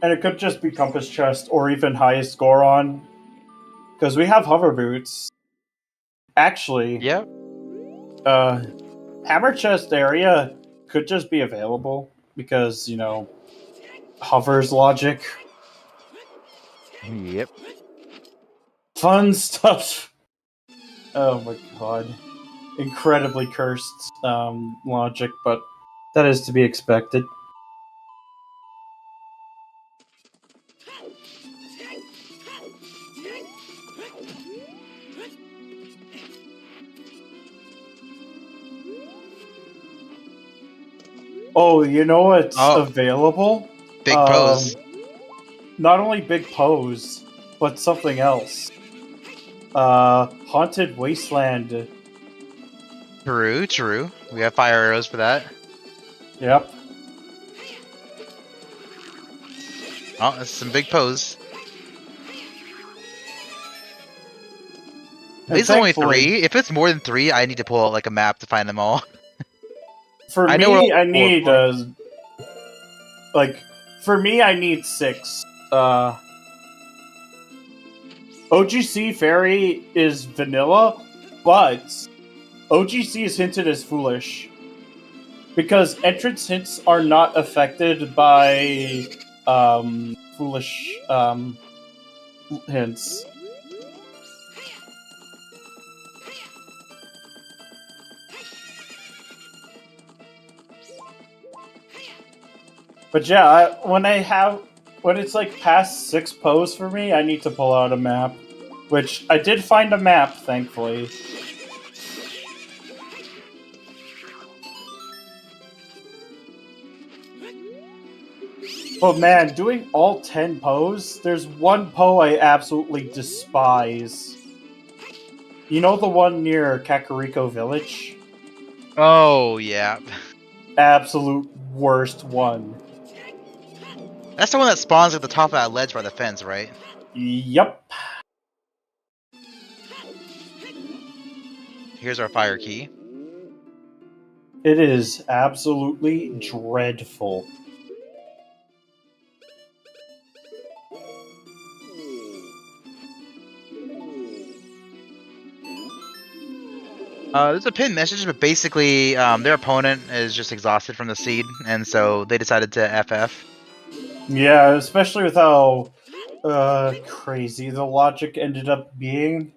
And it could just be Compass Chest or even highest score on. Because we have hover boots. Actually, Yep. Hammer Chest area could just be available. Because, you know, hovers logic. Yep. Fun stuff. Oh my god. Incredibly cursed logic, but that is to be expected. Oh, you know what's available? Big pose. Not only big pose, but something else. Haunted Wasteland. True. We have fire arrows for that. Yep. Oh, that's some big pose. At And least only thankfully- 3. If it's more than 3, I need to pull out like a map to find them all. For I know me, what- I need for me, I need 6. OGC Fairy is vanilla, but OGC is hinted as foolish because entrance hints are not affected by foolish hints. But yeah, when it's like past 6 pose for me, I need to pull out a map. Which, I did find a map, thankfully. But man, doing all 10 pose, there's one po I absolutely despise. You know the one near Kakariko Village? Oh, yeah. Absolute worst one. That's the one that spawns at the top of that ledge by the fence, right? Yup. Here's our fire key. It is absolutely dreadful. There's a pin message, but basically their opponent is just exhausted from the seed, and so they decided to FF. Yeah, especially with how crazy the logic ended up being.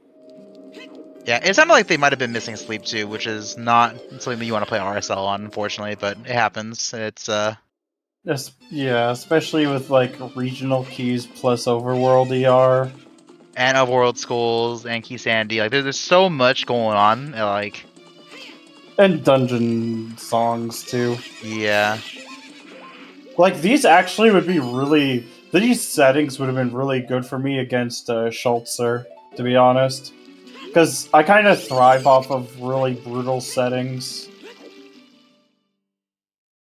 Yeah, it sounded like they might have been missing sleep too, which is not something that you want to play RSL on, unfortunately, but it happens. It's Yeah, especially with like regional keys plus Overworld ER. and Overworld Schools and Key Sandy. Like there's so much going on. Like And dungeon songs too. yeah. Like these actually would be really. These settings would have been really good for me against Schultzer, to be honest. Because I kind of thrive off of really brutal settings.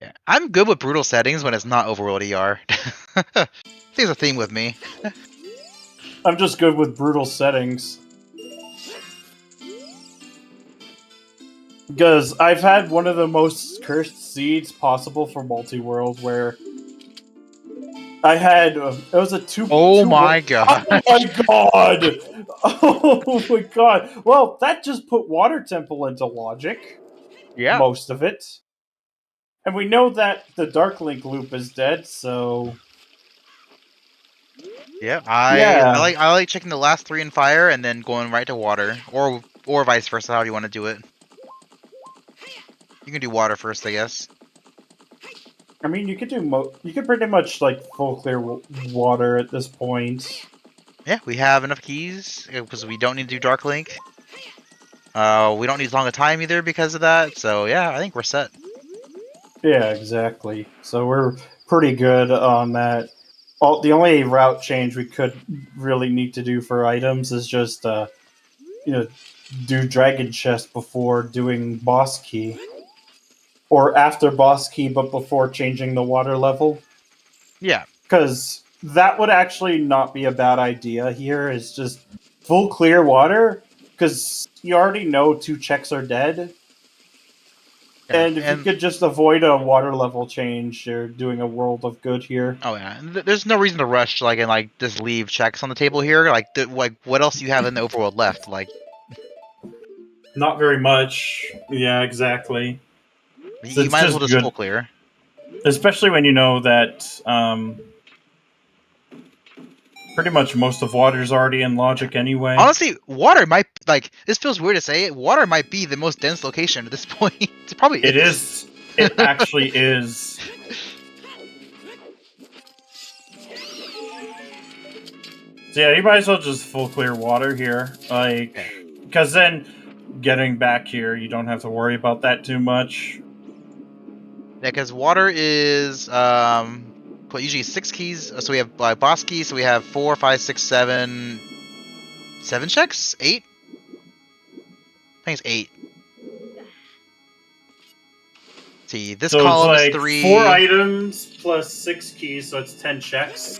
Yeah. I'm good with brutal settings when it's not Overworld ER. There's a theme with me. I'm just good with brutal settings. Because I've had one of the most cursed seeds possible for multi-world, where I had it was a two. Oh two- my god. Oh my god! Oh my god! Well, that just put Water Temple into logic. Yeah. Most of it, and we know that the Dark Link loop is dead. So Yeah. Yeah. I like checking the last 3 in fire and then going right to water, or vice versa. How do you want to do it? You can do water first, I guess. I mean, you could do you could pretty much like full clear water at this point. Yeah, we have enough keys because we don't need to do Dark Link. We don't need as long a time either because of that. So yeah, I think we're set. Yeah, exactly. So we're pretty good on that. The only route change we could really need to do for items is just, do Dragon Chest before doing Boss Key. Or after Boss Key, but before changing the water level. Yeah. Because that would actually not be a bad idea here, is just full clear water, because you already know 2 checks are dead. And if you could just avoid a water level change, you're doing a world of good here. Oh yeah, there's no reason to rush and just leave checks on the table here. Like what else do you have in the overworld left? Like Not very much. Yeah, exactly. you might as well just full clear. Especially when you know that pretty much most of water's already in logic anyway. Honestly, water might this feels weird to say it. Water might be the most dense location at this point. It probably It is. It actually is. So yeah, you might as well just full clear water here, because then getting back here, you don't have to worry about that too much. Yeah, because water is put usually 6 keys. So we have boss keys. So we have 4, 5, 6, 7. 7 checks? 8? I think it's 8. See, this So it's column is like 3. 4 items plus 6 keys, so it's 10 checks.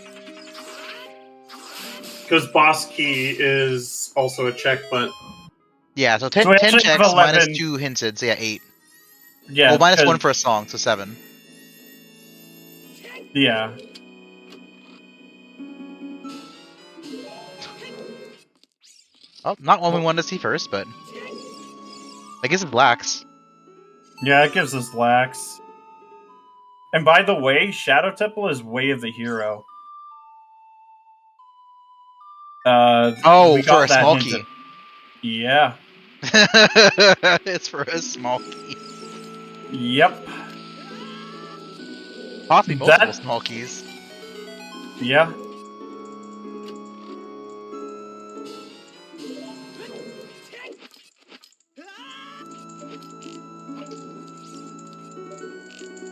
Because boss key is also a check, but Yeah, so 10, So we 10 actually have checks minus 11. 2 hinted, so yeah, 8. Yeah. Well, minus 1 'cause- for a song, so 7. Yeah. Oh, not one we wanted to see first, but I guess it's lax. Yeah, it gives us lax. And by the way, Shadow Temple is Way of the Hero. Oh, we for got a that small hinted. key. Yeah. It's for a small key. Yep. Possibly multiple That- small keys. Yeah.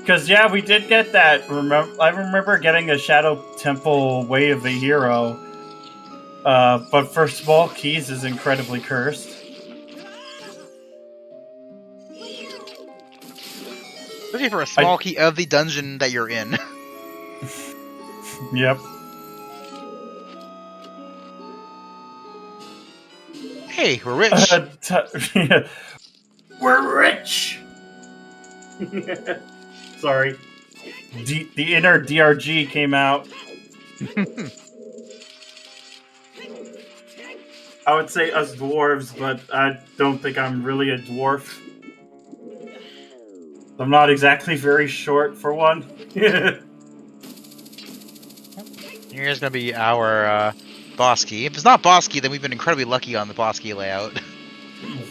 Because, yeah, we did get that. I remember getting a Shadow Temple Way of the Hero. But for small keys is incredibly cursed. Especially for a small key of the dungeon that you're in. Yep. Hey, we're rich. we're rich! Sorry. The inner DRG came out. I would say us dwarves, but I don't think I'm really a dwarf. I'm not exactly very short for one. Here's gonna be our boss key. If it's not boss key, then we've been incredibly lucky on the boss key layout.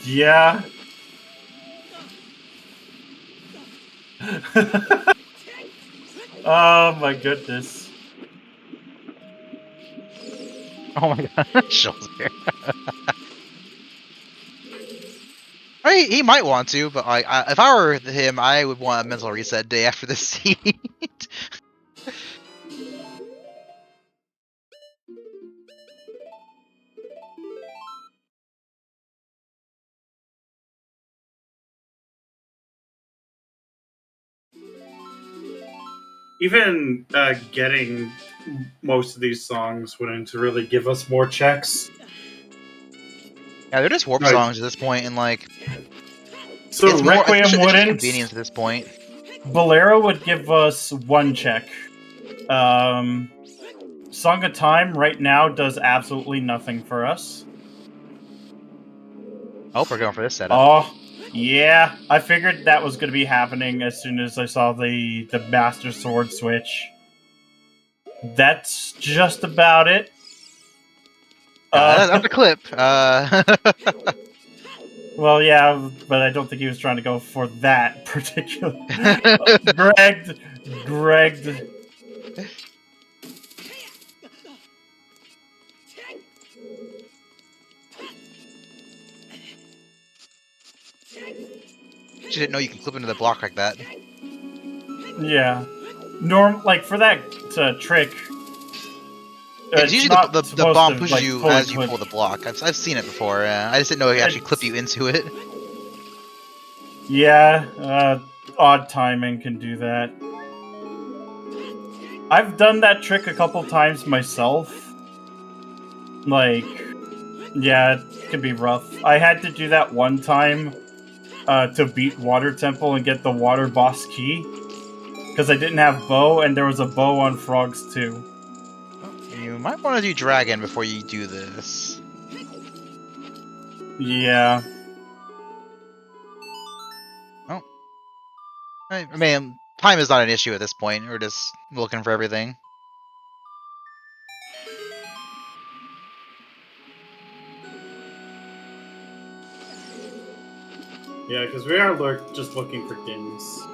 Yeah. Oh my goodness. Oh my god, shoulder. He might want to, but if I were him, I would want a mental reset day after this seat. Even getting most of these songs wouldn't really give us more checks. Yeah, they're just warp Right. songs at this point, and like So it's more Requiem it's just wouldn't. convenience at this point. Bolero would give us 1 check. Song of Time right now does absolutely nothing for us. I hope we're going for this setup. Oh, yeah. I figured that was going to be happening as soon as I saw the Master Sword switch. That's just about it. That's a clip. Well, yeah, but I don't think he was trying to go for that particular. Greg. She didn't know you could clip into the block like that. Yeah. Like for that trick. It's usually not the supposed bomb to, pushes like, you fully as you clip. pull the block. I've seen it before. I just didn't know it actually clip you into it. Yeah, odd timing can do that. I've done that trick a couple times myself. Like, yeah, it can be rough. I had to do that one time to beat Water Temple and get the Water Boss key. Because I didn't have bow, and there was a bow on frogs too. You might want to do dragon before you do this. Yeah. Oh. I mean, time is not an issue at this point. We're just looking for everything. yeah, because we are just looking for Gins.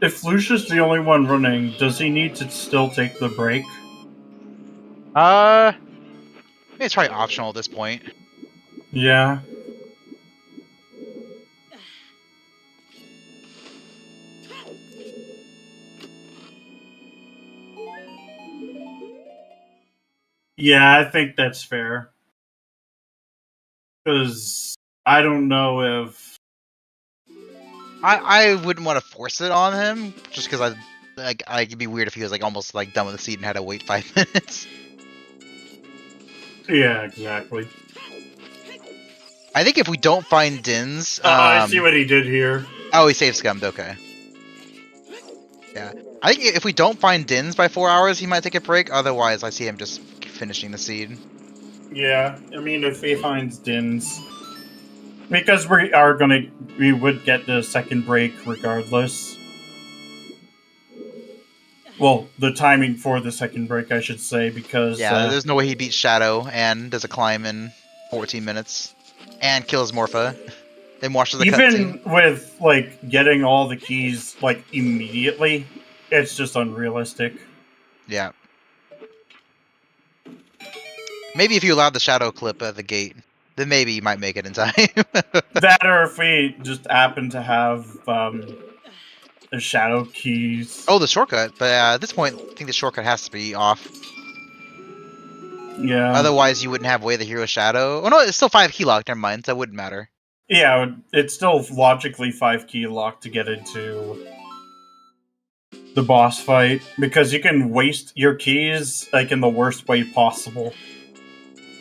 If Flouche is the only one running, does he need to still take the break? Maybe it's probably optional at this point. Yeah. Yeah, I think that's fair. Because I don't know if... I wouldn't want to force it on him, just because it'd be weird if he was like almost like done with the seed and had to wait 5 minutes. Yeah, exactly. I think if we don't find Dins, I see what he did here. Oh, he save scummed. Okay. Yeah, I think if we don't find Dins by 4 hours, he might take a break. Otherwise, I see him just finishing the seed. Yeah, I mean, if he finds Dins, because we would get the second break regardless. Well, the timing for the second break, I should say, because yeah, there's no way he beats Shadow and does a climb in 14 minutes and kills Morpha, then watches the cutscene. Even with like getting all the keys like immediately, it's just unrealistic. Yeah. Maybe if you allowed the Shadow clip at the gate, then maybe you might make it in time. That, or if we just happen to have the Shadow keys. Oh, the shortcut. But at this point, I think the shortcut has to be off. Yeah. Otherwise, you wouldn't have Way of the Hero Shadow. Oh no, it's still 5 key lock. Never mind, so that wouldn't matter. Yeah, it's still logically 5 key lock to get into the boss fight, because you can waste your keys like in the worst way possible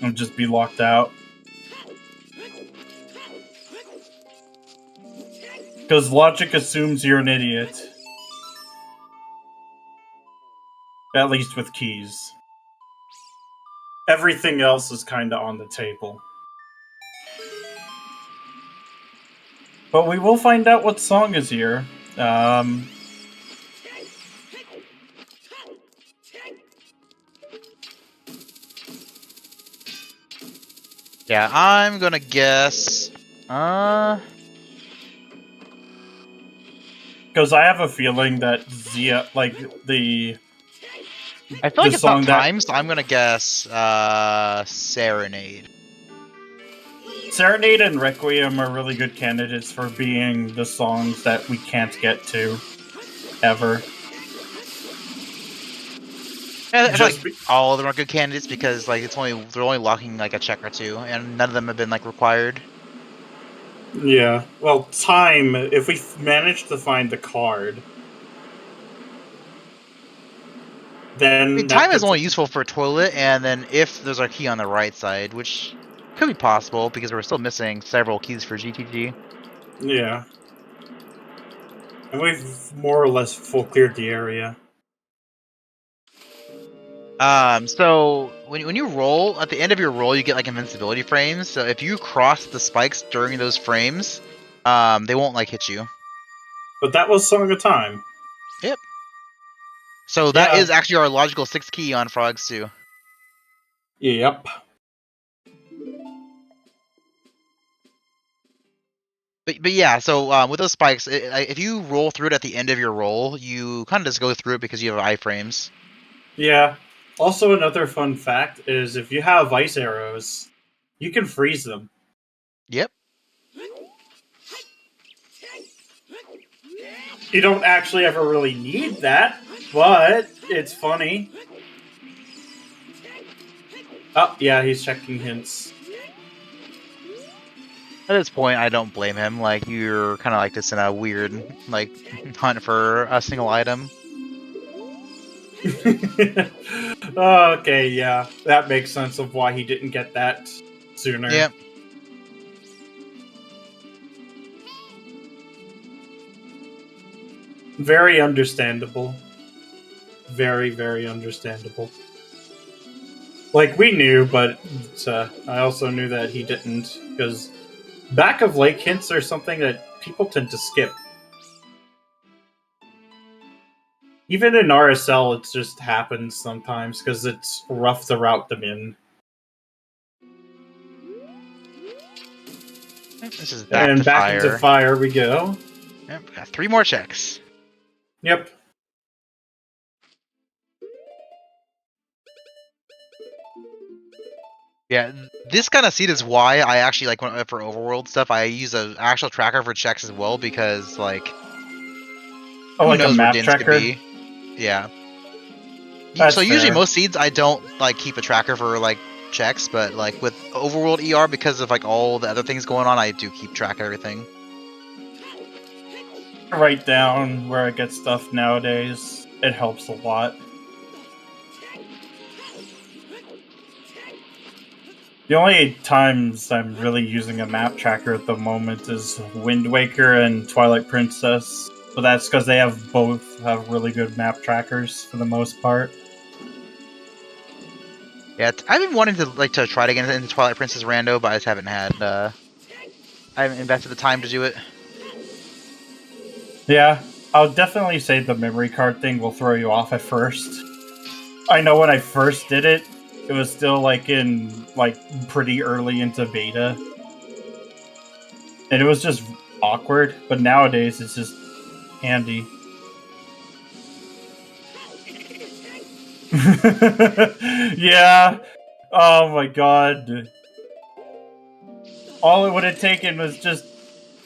and just be locked out. Because logic assumes you're an idiot. At least with keys. Everything else is kind of on the table. But we will find out what song is here. Yeah, I'm gonna guess. Because I have a feeling that Zia, like the. I feel like the it's not song that- time, so I'm gonna guess Serenade. Serenade and Requiem are really good candidates for being the songs that we can't get to ever. Yeah, I feel Just like all of them are good candidates because like they're only locking like a check or two, and none of them have been like required. Yeah. Well, time. If we manage to find the card, then I mean, time is only useful for toilet, and then if there's a key on the right side, which could be possible because we're still missing several keys for GTG. Yeah. And we've more or less full cleared the area. So when you roll, at the end of your roll, you get like invincibility frames. So if you cross the spikes during those frames, they won't like hit you. But that was Song of Time. Yep. So that Yeah. is actually our logical 6 key on Frogs too. Yep. But yeah, so with those spikes, if you roll through it at the end of your roll, you kind of just go through it because you have iframes. Yeah. Also, another fun fact is if you have ice arrows, you can freeze them. Yep. You don't actually ever really need that, but it's funny. Oh, yeah, he's checking hints. At this point, I don't blame him. Like, you're kind of like this in a weird, like, hunt for a single item. Okay, yeah. That makes sense of why he didn't get that sooner. Yep. Very understandable. Very, very understandable. Like, we knew, but I also knew that he didn't, because back of lake hints are something that people tend to skip. Even in RSL, it just happens sometimes, because it's rough to route them in. This is back And to back fire. into fire we go. Yep, got 3 more checks. Yep. Yeah, this kind of seed is why I actually like when for Overworld stuff. I use an actual tracker for checks as well because like Oh, who like a knows where map Dins could tracker? be. Yeah. That's So usually fair. most seeds I don't like keep a tracker for like checks, but like with Overworld ER because of like all the other things going on, I do keep track of everything. Write down where I get stuff nowadays. It helps a lot. The only times I'm really using a map tracker at the moment is Wind Waker and Twilight Princess. But that's because they both have really good map trackers for the most part. Yeah, I've been wanting to try to get into Twilight Princess Rando, but I just haven't had I haven't invested the time to do it. Yeah, I'll definitely say the memory card thing will throw you off at first. I know when I first did it, it was still pretty early into beta. And it was just awkward, but nowadays it's just handy. Yeah. Oh my god. All it would have taken was just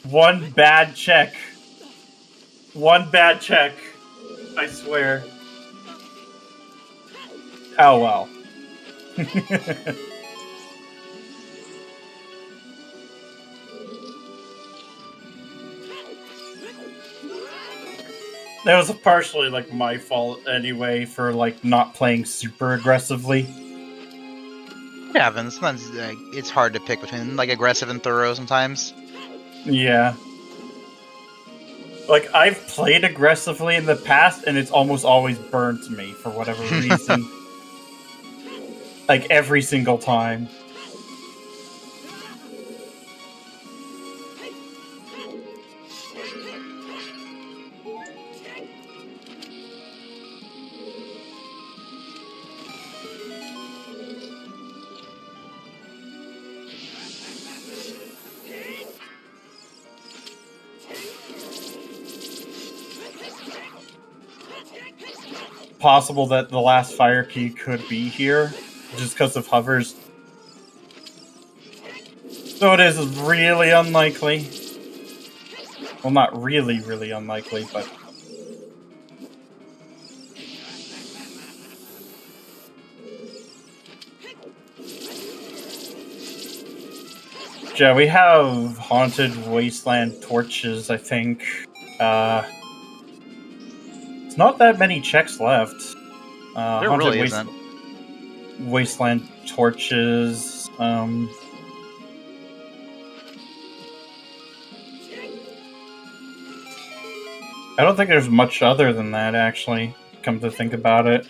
one bad check. One bad check. I swear. Oh well. That was partially my fault anyway for not playing super aggressively. It happens. Sometimes it's hard to pick between aggressive and thorough sometimes. Yeah. I've played aggressively in the past and it's almost always burnt me for whatever reason. Every single time. Possible that the last fire key could be here, just because of hovers. So it is really unlikely. Well, not really, really unlikely, but... Yeah, we have Haunted Wasteland torches, I think. It's not that many checks left. There Haunted really isn't. Wasteland torches. I don't think there's much other than that, actually, come to think about it.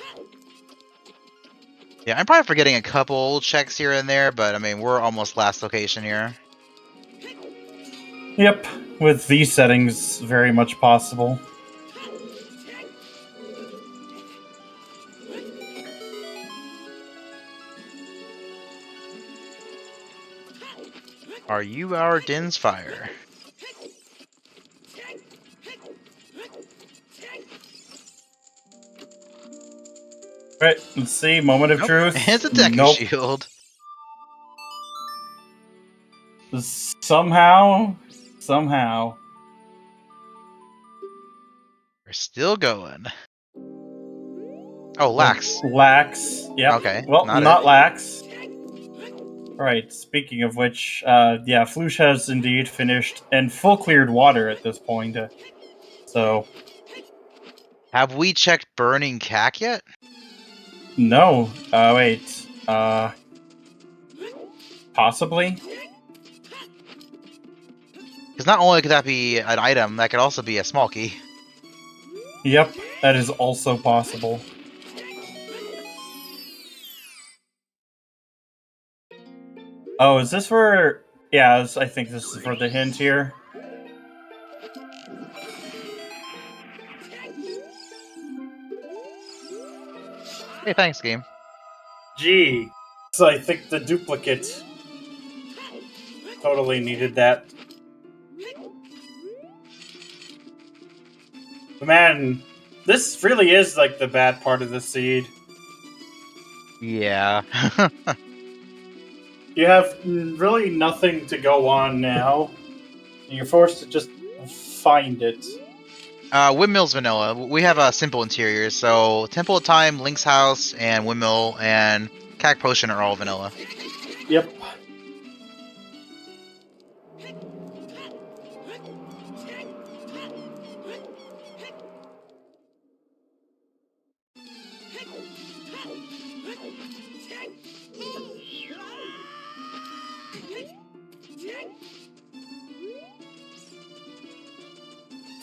Yeah, I'm probably forgetting a couple checks here and there, but I mean, we're almost last location here. Yep, with these settings, very much possible. Are you our Din's fire? Right, let's see. Moment of Nope. truth. It's a Deku Nope. shield. Somehow. We're still going. Oh, Lax. Lax. Yep. Okay, Well, not not it. Lax. Alright, speaking of which, yeah, Flouche has indeed finished and full cleared water at this point. So, Have we checked Burning Cack yet? no. Wait. Possibly? Because not only could that be an item, that could also be a small key. Yep, that is also possible. Oh, is this for... Yeah, I think this is for the hint here. Hey, thanks, game. Gee. So I think the duplicate totally needed that. The man This really is like the bad part of the seed. Yeah. You have really nothing to go on now. You're forced to just find it. Windmill's vanilla. We have a simple interior, so Temple of Time, Link's House, and Windmill, and Cac Potion are all vanilla. Yep.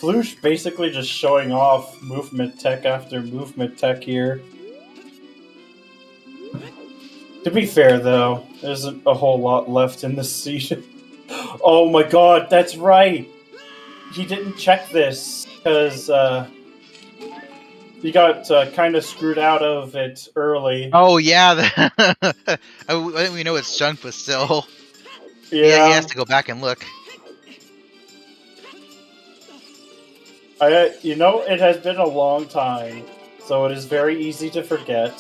Flouche basically just showing off movement tech after movement tech here. To be fair, though, there isn't a whole lot left in this season. Oh my god, that's right! He didn't check this, because he got kind of screwed out of it early. Oh yeah, we know it's junk, but still. Yeah, he has to go back and look. It has been a long time, so it is very easy to forget.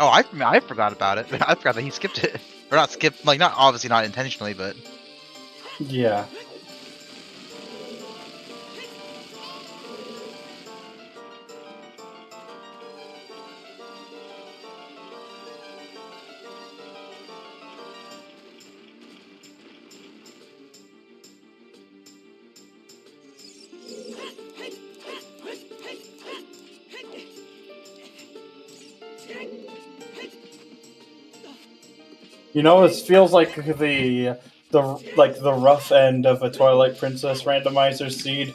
Oh, I forgot about it. I forgot that he skipped it, or not skipped, like not obviously not intentionally, but Yeah. This feels like the rough end of a Twilight Princess randomizer seed,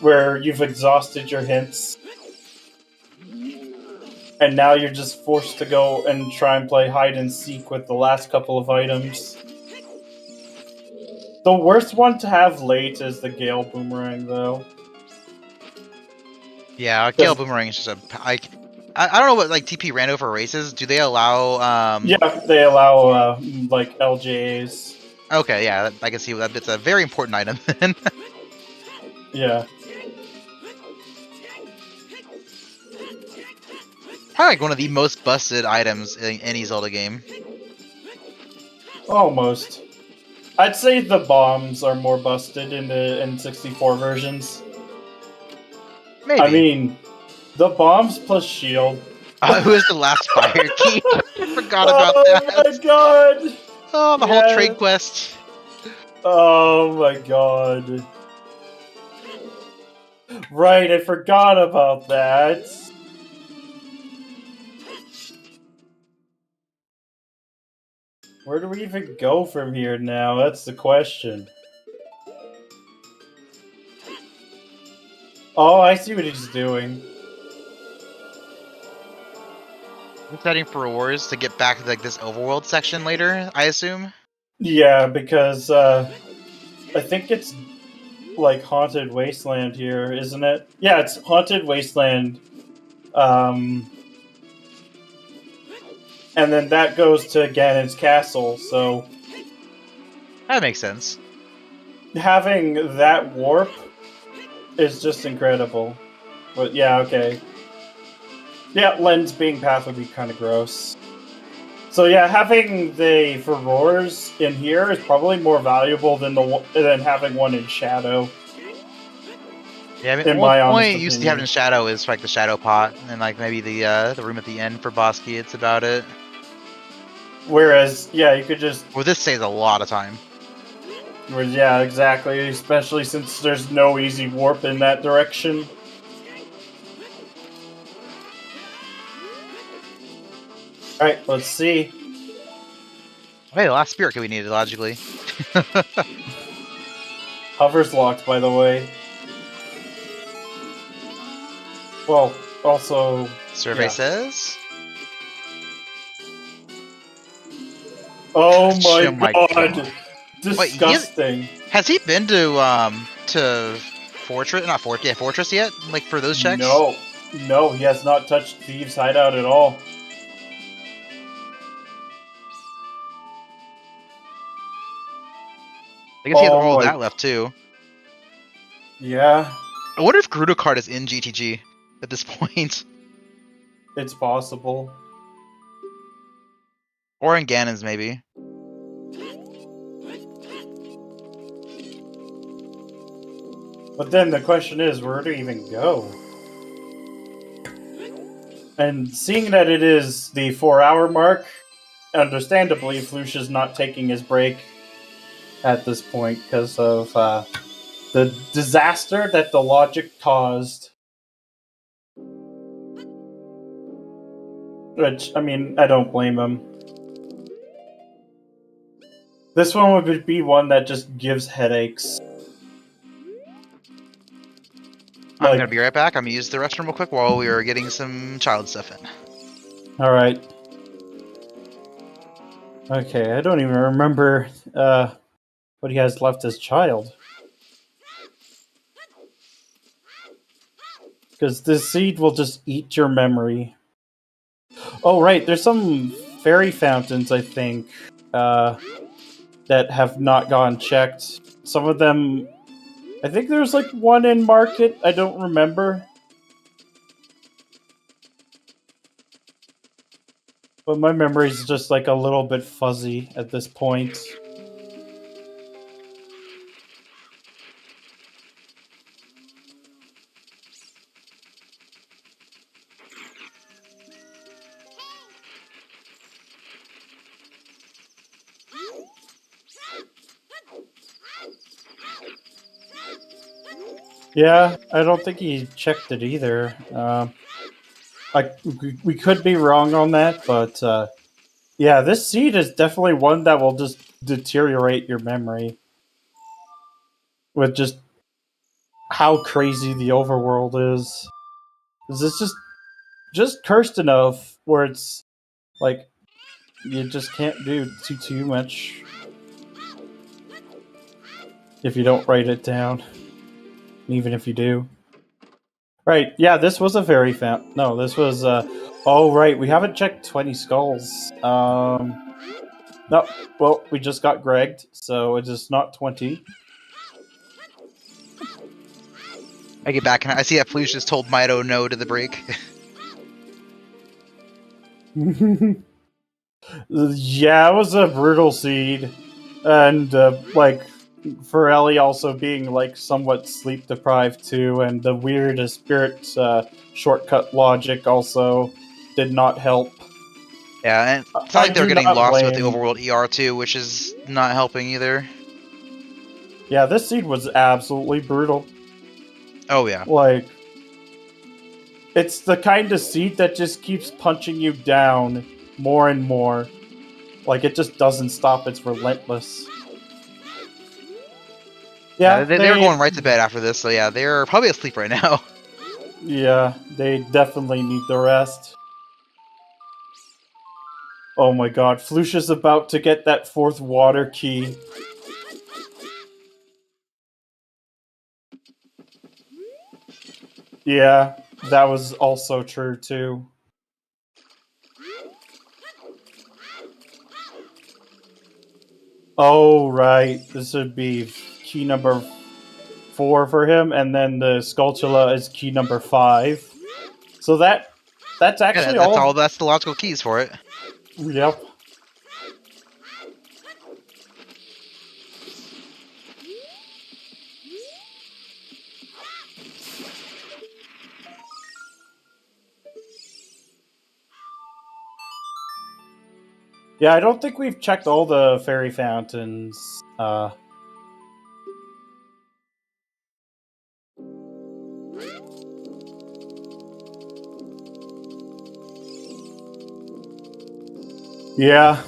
where you've exhausted your hints, and now you're just forced to go and try and play hide and seek with the last couple of items. The worst one to have late is the Gale Boomerang, though. yeah, Gale Boomerang is just I don't know what like TP rando for races. Do they allow? Yeah, they allow LJAs. Okay, yeah, I can see that. It's a very important item then. Yeah. Probably like one of the most busted items in any Zelda game. Almost. I'd say the bombs are more busted in the N64 versions. Maybe. I mean, the bombs plus shield. Who is the last fire key? I forgot about that. Oh my god! Oh, the whole trade quest. Oh my god. Right, I forgot about that. Where do we even go from here now? That's the question. Oh, I see what he's doing. He's heading for rewards to get back to like this overworld section later, I assume. Yeah, because I think it's like Haunted Wasteland here, isn't it? Yeah, it's Haunted Wasteland. And then that goes to Ganon's castle, so That makes sense. having that warp is just incredible. But yeah, okay. Yeah, Lens being path would be kind of gross. So yeah, having the Furores in here is probably more valuable than having one in Shadow. Yeah, I mean, In one my honest point you used to have in Shadow is like the Shadow Pot, and like maybe the room at the end for boss key. It's about it. Whereas, yeah, you could just... Well, this saves a lot of time. Yeah, exactly. Especially since there's no easy warp in that direction. Alright, let's see. Hey, the last spirit key we needed, logically. Hover's locked, by the way. Well, also... Survey yeah. says... Oh Oh my my god! God. Disgusting. Has he been to Fortress? Not Fortress. Yeah, Fortress yet? Like for those checks? No, he has not touched Thieves' Hideout at all. I guess he has all of my- that left too. Yeah. I wonder if Gerudo card is in GTG. at this point. It's possible. Or in Ganon's, maybe. But then the question is, where to even go? And seeing that it is the 4-hour mark, understandably, Flouche is not taking his break at this point because of the disaster that the logic caused. Which, I mean, I don't blame him. This one would be one that just gives headaches. I'm Like- gonna be right back. I'm gonna use the restroom real quick while we are getting some child stuff in. Alright. Okay, I don't even remember what he has left as child. Because this seed will just eat your memory. Oh, right, there's some fairy fountains, I think, that have not gone checked. Some of them... I think there's like one in Market, I don't remember. But my memory's just like a little bit fuzzy at this point. Yeah, I don't think he checked it either. We could be wrong on that, but yeah, this seed is definitely one that will just deteriorate your memory. With just how crazy the overworld is. Is this just cursed enough where it's like you just can't do too much if you don't write it down. Even if you do. Right, yeah, this was a fairy fountain. No, this was oh right, we haven't checked 20 skulls. No, well, we just got Gregged, so it is not 20. I get back and I see that Flouche just told Mido no to the break. Yeah, it was a brutal seed. And, like, Farrelli also being, like, somewhat sleep deprived too, and the weird spirit shortcut logic also did not help. Yeah, and it's not like they're do getting not lost with the blame- Overworld ER too, which is not helping either. Yeah, this seed was absolutely brutal. Oh yeah. Like, it's the kind of seed that just keeps punching you down more and more. Like, it just doesn't stop, it's relentless. Yeah, they were going right to bed after this, so yeah, they're probably asleep right now. Yeah, they definitely need the rest. Oh my god, Flouche is about to get that 4th water key. Yeah, that was also true too. Oh right, this would be key number 4 for him, and then the Skulltula is key number 5. So that's actually Yeah, that's all. That's the logical keys for it. Yep. Yeah, I don't think we've checked all the fairy fountains. Yeah.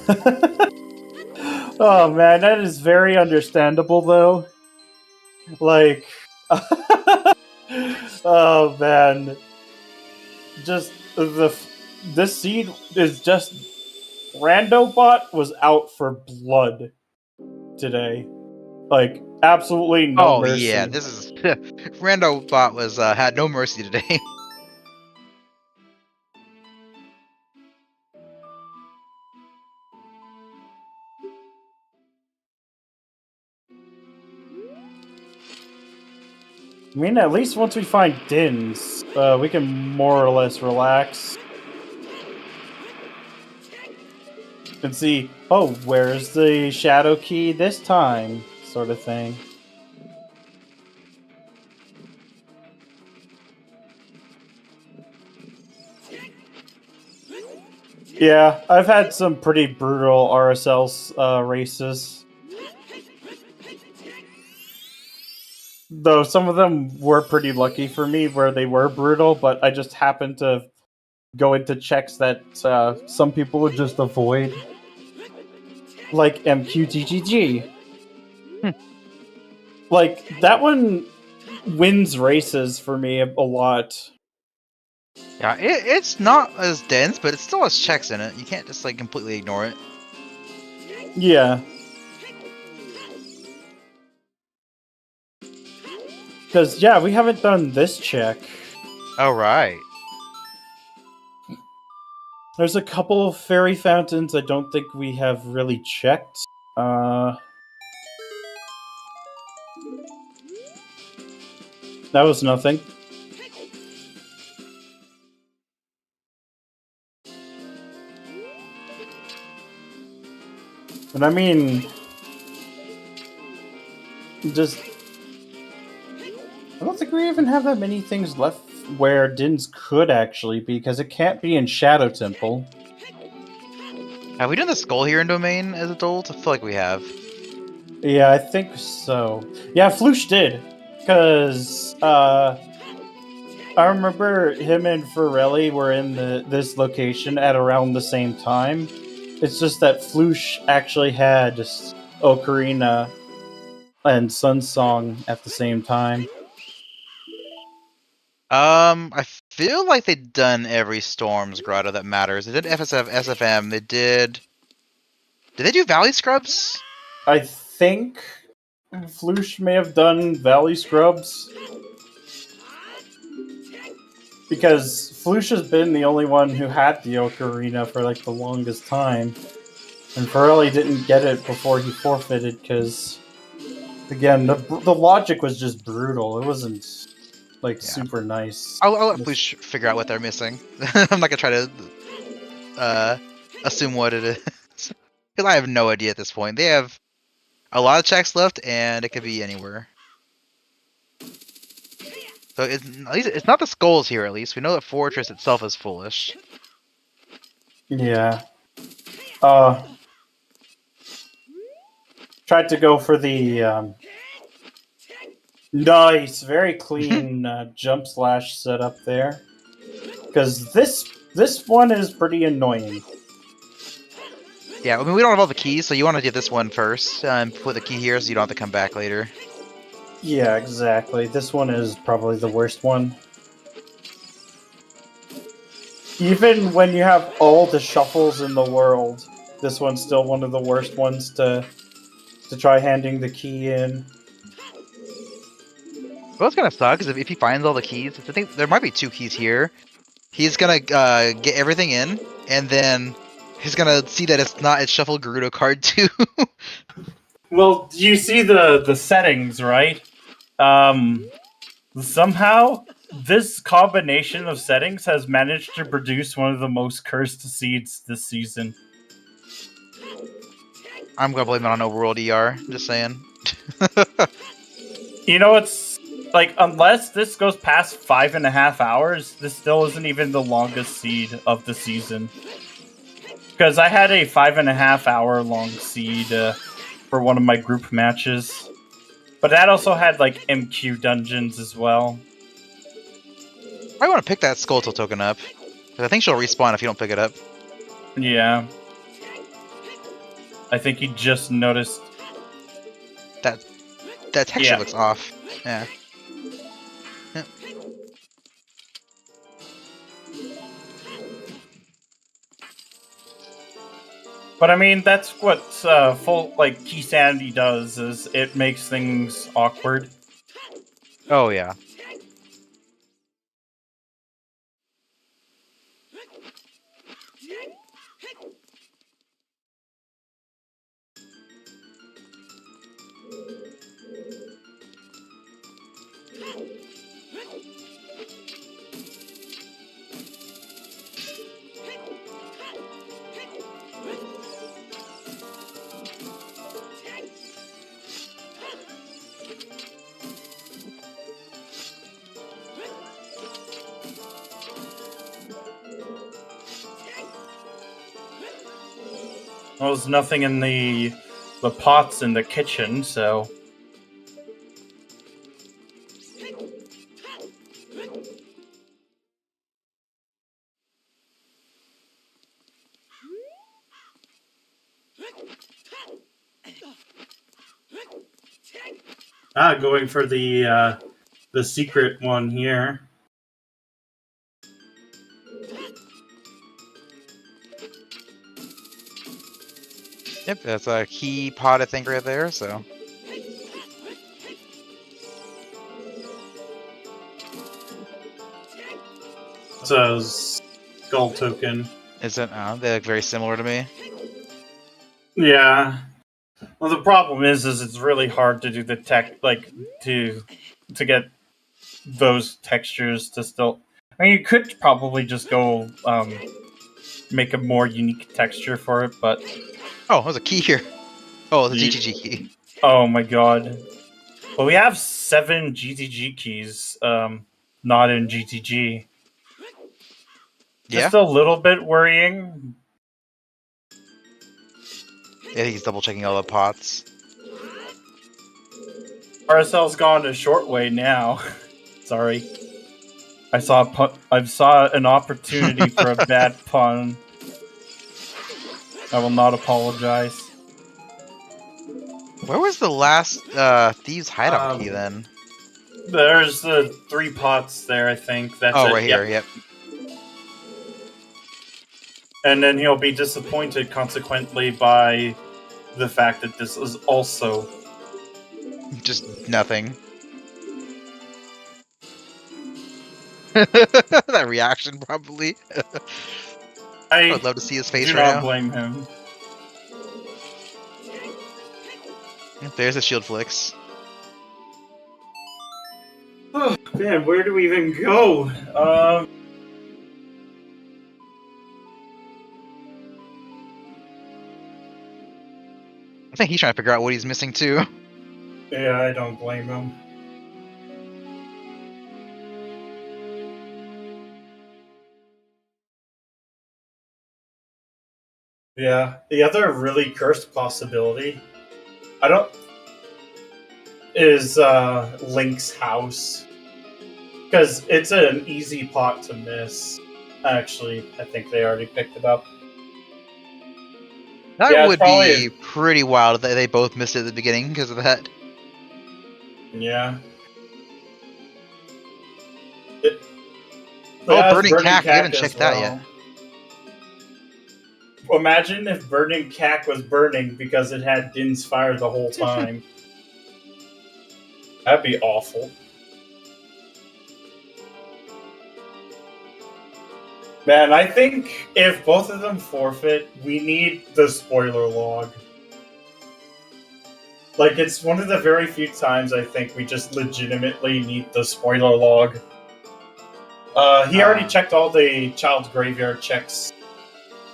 Oh man, that is very understandable though. Like, oh man, just this seed is just Randobot was out for blood today. Like, absolutely no mercy. Yeah, this is Randobot was had no mercy today. I mean, at least once we find Din's, we can more or less relax. And see, oh, where's the shadow key this time? Sort of thing. Yeah, I've had some pretty brutal RSL races. Though some of them were pretty lucky for me where they were brutal, but I just happened to go into checks that some people would just avoid. Like MQTGG. Hmm. Like, that one wins races for me a lot. Yeah, it's not as dense, but it still has checks in it. You can't just like completely ignore it. Yeah. Because, yeah, we haven't done this check. Oh, right. There's a couple of fairy fountains I don't think we have really checked. That was nothing. And I mean, just... I don't think we even have that many things left where Din's could actually be, because it can't be in Shadow Temple. Have we done the skull here in Domain as adults? I feel like we have. Yeah, I think so. Yeah, Flouche did. Because, I remember him and Farrelli were in this location at around the same time. It's just that Flouche actually had Ocarina and Sunsong at the same time. I feel like they've done every Storms grotto that matters. They did FSF, SFM. They did. Did they do Valley Scrubs? I think Flouche may have done Valley Scrubs. Because Flouche has been the only one who had the Ocarina for like the longest time. And Farrelly didn't get it before he forfeited because, again, the logic was just brutal. It wasn't like super nice. I'll let Flouche figure out what they're missing. I'm not gonna try to assume what it is. Because I have no idea at this point. They have a lot of checks left, and it could be anywhere. So at least it's not the skulls here. At least we know that Fortress itself is foolish. Yeah. Tried to go for the nice, very clean jump slash setup there. Because this one is pretty annoying. Yeah, I mean we don't have all the keys, so you want to do this one first and put the key here, so you don't have to come back later. Yeah, exactly. This one is probably the worst one. Even when you have all the shuffles in the world, this one's still one of the worst ones to try handing the key in. What's gonna suck is if he finds all the keys. I think there might be 2 keys here. He's gonna get everything in, and then he's gonna see that it's not its shuffle Gerudo card too. Well, you see the settings, right? Somehow this combination of settings has managed to produce one of the most cursed seeds this season. I'm gonna blame it on Overworld ER. Just saying. You know, it's like, unless this goes past 5.5 hours, this still isn't even the longest seed of the season. Because I had a 5.5 hour long seed for one of my group matches. But that also had like MQ dungeons as well. I want to pick that Skulltule token up. Because I think she'll respawn if you don't pick it up. Yeah. I think you just noticed. That texture looks off. Yeah. Yep. But I mean, that's what full like key sanity does, is it makes things awkward. Oh yeah. Well, there's nothing in the pots in the kitchen, so... Going for the secret one here. Yep, that's a key pot, I think, right there, so... It's a skull token. Is it? They look very similar to me. Yeah. Well, the problem is it's really hard to do the to get those textures to still... I mean, you could probably just go make a more unique texture for it, but... Oh, there's a key here. Oh, the GTG key. Oh my god. Well, we have 7 GTG keys, not in GTG. Just a little bit worrying. Yeah, he's double checking all the pots. RSL's gone a short way now. Sorry. I saw an opportunity for a bad pun. I will not apologize. Where was the last Thieves' Hideout key then? There's the 3 pots there, I think. That's it. Right here, yep. And then he'll be disappointed, consequently, by the fact that this is also... just nothing. That reaction, probably. I would love to see his face right now. Do not blame him. There's the shield flicks. Oh, man, where do we even go? I think he's trying to figure out what he's missing too. Yeah, I don't blame him. Yeah, the other really cursed possibility is Link's house. Because it's an easy pot to miss. Actually, I think they already picked it up. That would be pretty wild that they both missed it at the beginning because of that. Yeah. Burning Cack, we haven't checked that yet. Imagine if Burning Cack was burning because it had Din's fire the whole time. That'd be awful. Man, I think if both of them forfeit, we need the spoiler log. Like, it's one of the very few times I think we just legitimately need the spoiler log. He already checked all the child's graveyard checks.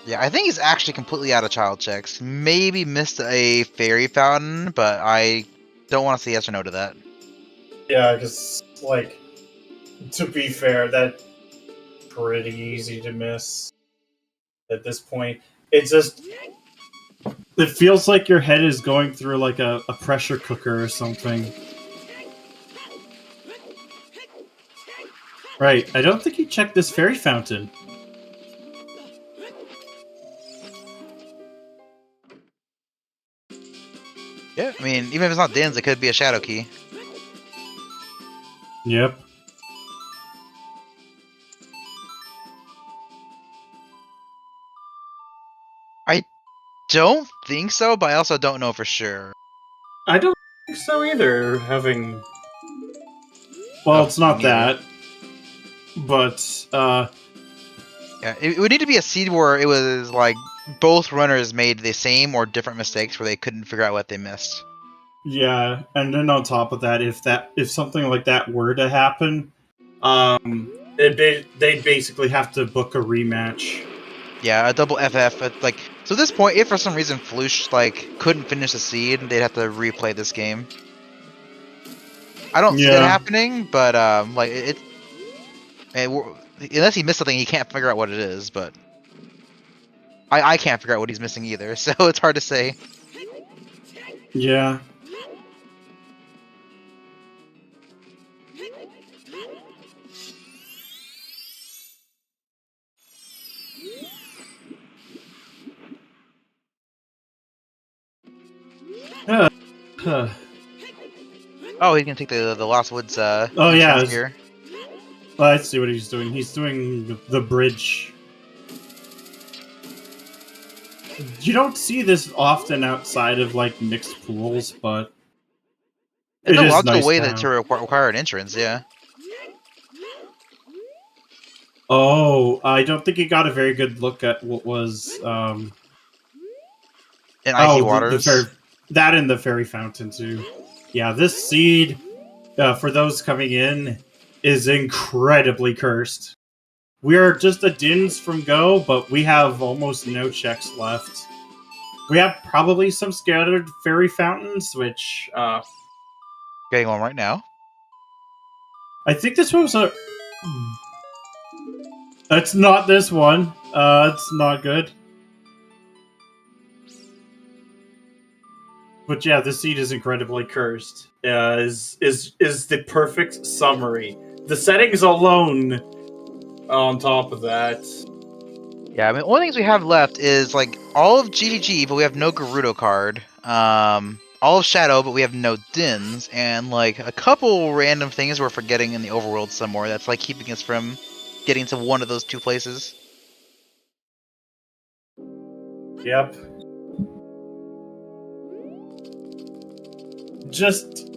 Yeah, I think he's actually completely out of child checks. Maybe missed a fairy fountain, but I don't want to say yes or no to that. Yeah, because, like, to be fair, that's pretty easy to miss at this point. It's just... It feels like your head is going through, like, a pressure cooker or something. Right, I don't think he checked this fairy fountain. Yeah, I mean, even if it's not Din's, it could be a shadow key. Yep. I don't think so, but I also don't know for sure. I don't think so either, having... Well, it's not that. But, yeah, it would need to be a seed where it was, like, both runners made the same or different mistakes where they couldn't figure out what they missed. Yeah, and then on top of that, if something like that were to happen, they'd basically have to book a rematch. Yeah, a double FF. Like, so at this point, if for some reason Flouche like couldn't finish the seed, they'd have to replay this game. I don't see it happening, but like unless he missed something, he can't figure out what it is. But I can't figure out what he's missing either, so it's hard to say. Yeah. Huh. Oh, he's gonna take the Lost Woods Oh, entrance yeah. here. Well, I see what he's doing. He's doing the bridge. You don't see this often outside of like mixed pools, but It's it a is logical nice way to that to have. require an entrance, yeah. Oh, I don't think he got a very good look at what was. In icy Oh, the waters. fairy, that and the fairy fountain too. Yeah, this seed, for those coming in, is incredibly cursed. We are just a dins from go, but we have almost no checks left. We have probably some scattered fairy fountains, which Getting one right now. I think this was a. It's not this one. It's not good. But yeah, this seed is incredibly cursed. Is the perfect summary. The settings alone, on top of that. Yeah, I mean, only things we have left is like all of GGG, but we have no Gerudo card. All of Shadow, but we have no Dins, and like a couple random things we're forgetting in the overworld somewhere. That's like keeping us from getting to one of those two places. Yep. Just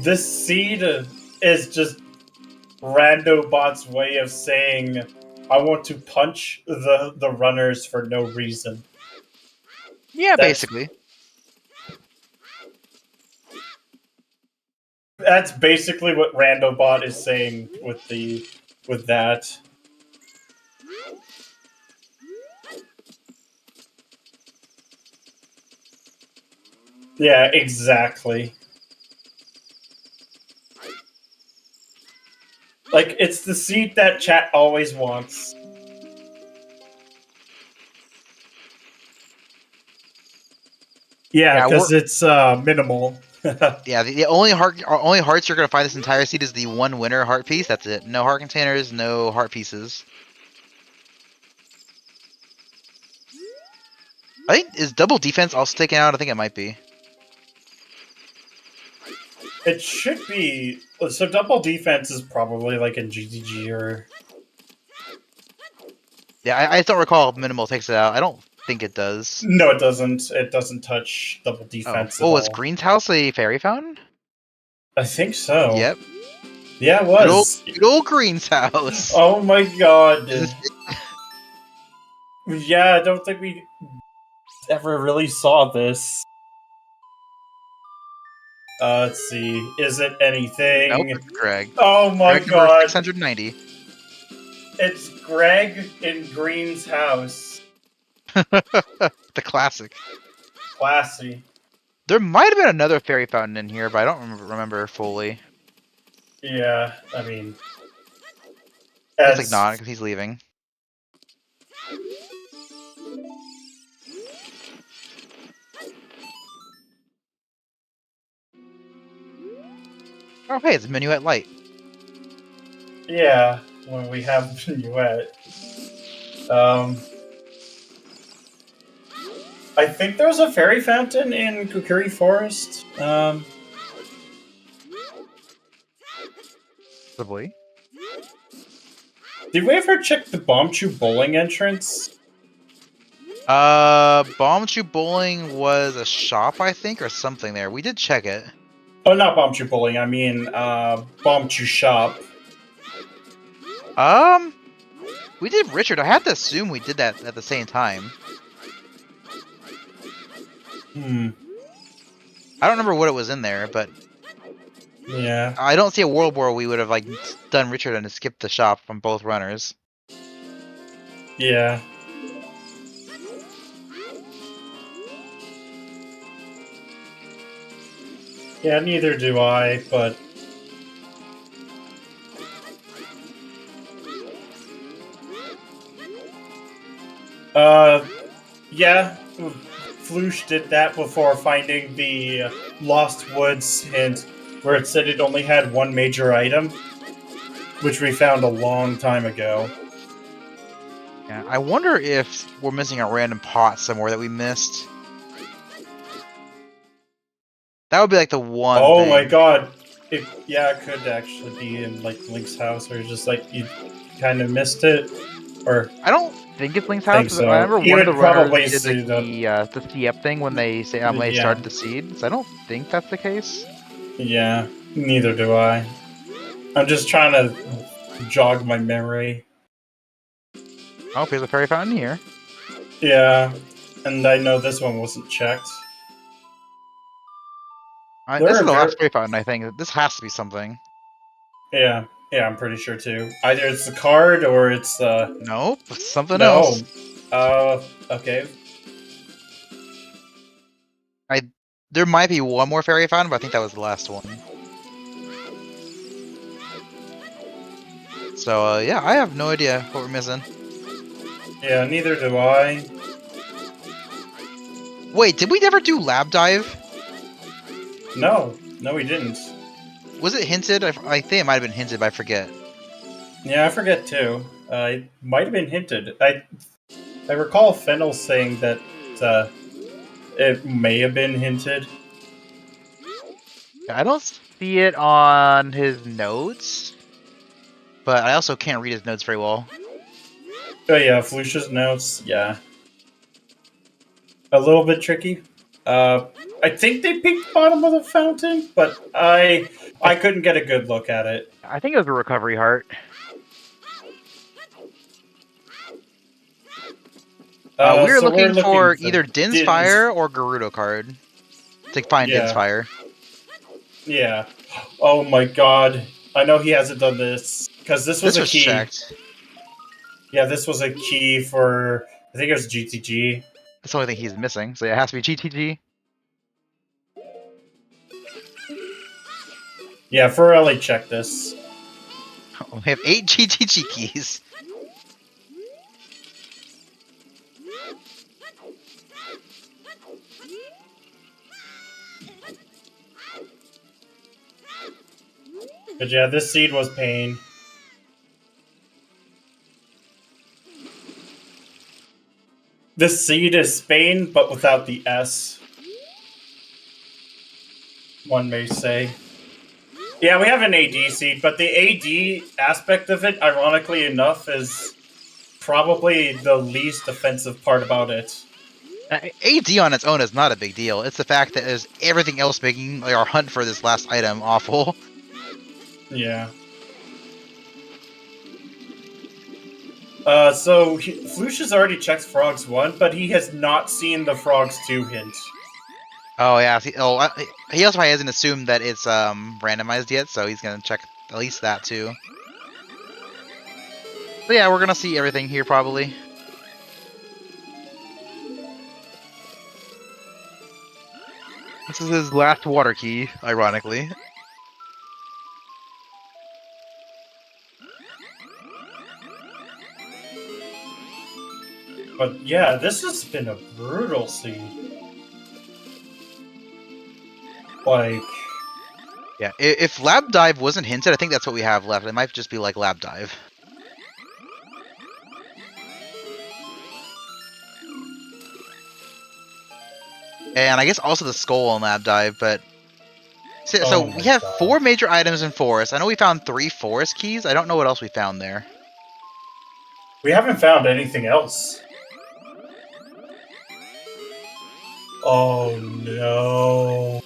this seed is just Randobot's way of saying I want to punch the runners for no reason. Yeah, That's- basically. That's basically what Randobot is saying with that. Yeah, exactly. Like, it's the seat that chat always wants. Yeah, because it's minimal. Yeah, the only hearts you're gonna find this entire seed is the one winner heart piece. That's it. No heart containers, no heart pieces. I think is double defense also taken out. I think it might be. It should be. So double defense is probably like in GTG or. Yeah, I don't recall if minimal takes it out. I don't think it does. No, it doesn't. It doesn't touch double defense at all. Was Green's house a fairy fountain? I think so. Yep. Yeah, it was. Good old Green's house. Oh my god. Yeah, I don't think we ever really saw this. Let's see. Is it anything? Nope, it's Greg. Oh my Greg god. 690. It's Greg in Green's house. The classic. Classy. There might have been another fairy fountain in here, but I don't remember fully. Yeah, I mean... It's like not, because he's leaving. Oh, hey, it's Minuet Light. Yeah, when we have Minuet. I think there's a fairy fountain in Kukuri Forest. Probably. Did we ever check the Bombchu Bowling entrance? Bombchu Bowling was a shop, I think, or something there. We did check it. Oh, not Bombchu Bowling, I mean, Bombchu Shop. We did Richard. I have to assume we did that at the same time. I don't remember what it was in there, but yeah, I don't see a world where we would have like done Richard and skipped the shop from both runners. Yeah. Yeah, neither do I, but... Yeah, Flouche did that before finding the Lost Woods hint, where it said it only had one major item, which we found a long time ago. Yeah, I wonder if we're missing a random pot somewhere that we missed. That would be like the one Oh thing. my god! It could actually be in like Link's house, or just like you kind of missed it, or I don't think it's Link's I think house. I so. remember You one of the would runners probably needed see the key up thing when they say when they Yeah. started the seed. So I don't think that's the case. Yeah, neither do I. I'm just trying to jog my memory. Oh, here's a fairy fountain here. Yeah, and I know this one wasn't checked. There This are is the last fairy fountain, I think. This has to be something. Yeah, I'm pretty sure too. Either it's the card or it's Nope, something no. else. Okay. There might be one more fairy fountain, but I think that was the last one. So yeah, I have no idea what we're missing. Yeah, neither do I. Wait, did we never do lab dive? No, we didn't. Was it hinted? I think it might have been hinted, but I forget. Yeah, I forget too. It might have been hinted. I recall Fennel saying that it may have been hinted. I don't see it on his notes, but I also can't read his notes very well. Oh yeah, Flouche's notes. Yeah, a little bit tricky. I think they peeked the bottom of the fountain, but I couldn't get a good look at it. I think it was a recovery heart. We're So looking for either Din's Din's. Fire or Gerudo card to find Din's Fire. Yeah. Oh my god. I know he hasn't done this because this was a key. Checked. Yeah, this was a key for I think it was GTG. That's the only thing he's missing, so it has to be GTG. Yeah, farrelli check this. We have 8 GTG keys. But yeah, this seed was pain. This seed is Spain, but without the S. One may say. Yeah, we have an AD seed, but the AD aspect of it, ironically enough, is probably the least offensive part about it. AD on its own is not a big deal. It's the fact that there's everything else making our hunt for this last item awful. Yeah. So Flouche has already checked Frogs 1, but he has not seen the Frogs 2 hint. Oh yeah, he also probably hasn't assumed that it's randomized yet, so he's gonna check at least that too. But yeah, we're gonna see everything here probably. This is his last water key, ironically. But yeah, this has been a brutal scene. Like... Yeah, if Lab Dive wasn't hinted, I think that's what we have left. It might just be like Lab Dive. And I guess also the Skull on Lab Dive, but... So we have 4 major items in Forest. I know we found 3 Forest keys. I don't know what else we found there. We haven't found anything else. Oh no.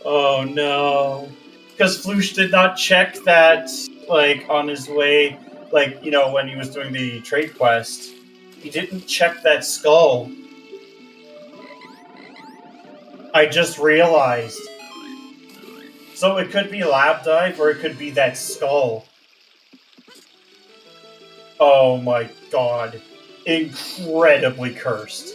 Oh no. Because Flouche did not check that, like, on his way, like, you know, when he was doing the trade quest. He didn't check that skull. I just realized. So it could be Lab Dive, or it could be that skull. Oh my god. Incredibly cursed.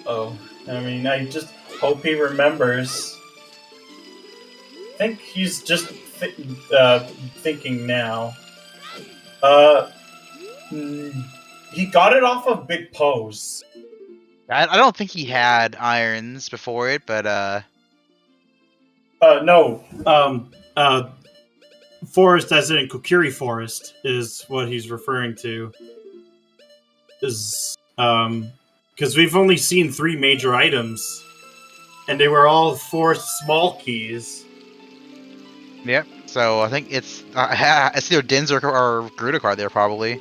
Oh, I mean, I just hope he remembers. think he's just thinking now. He got it off of Big Pose. I don't think he had irons before it, but No. Forest, as in Kokiri Forest, is what he's referring to. Is because we've only seen 3 major items, and they were all 4 small keys. Yep. So I think it's either Din's or Garuda card there probably.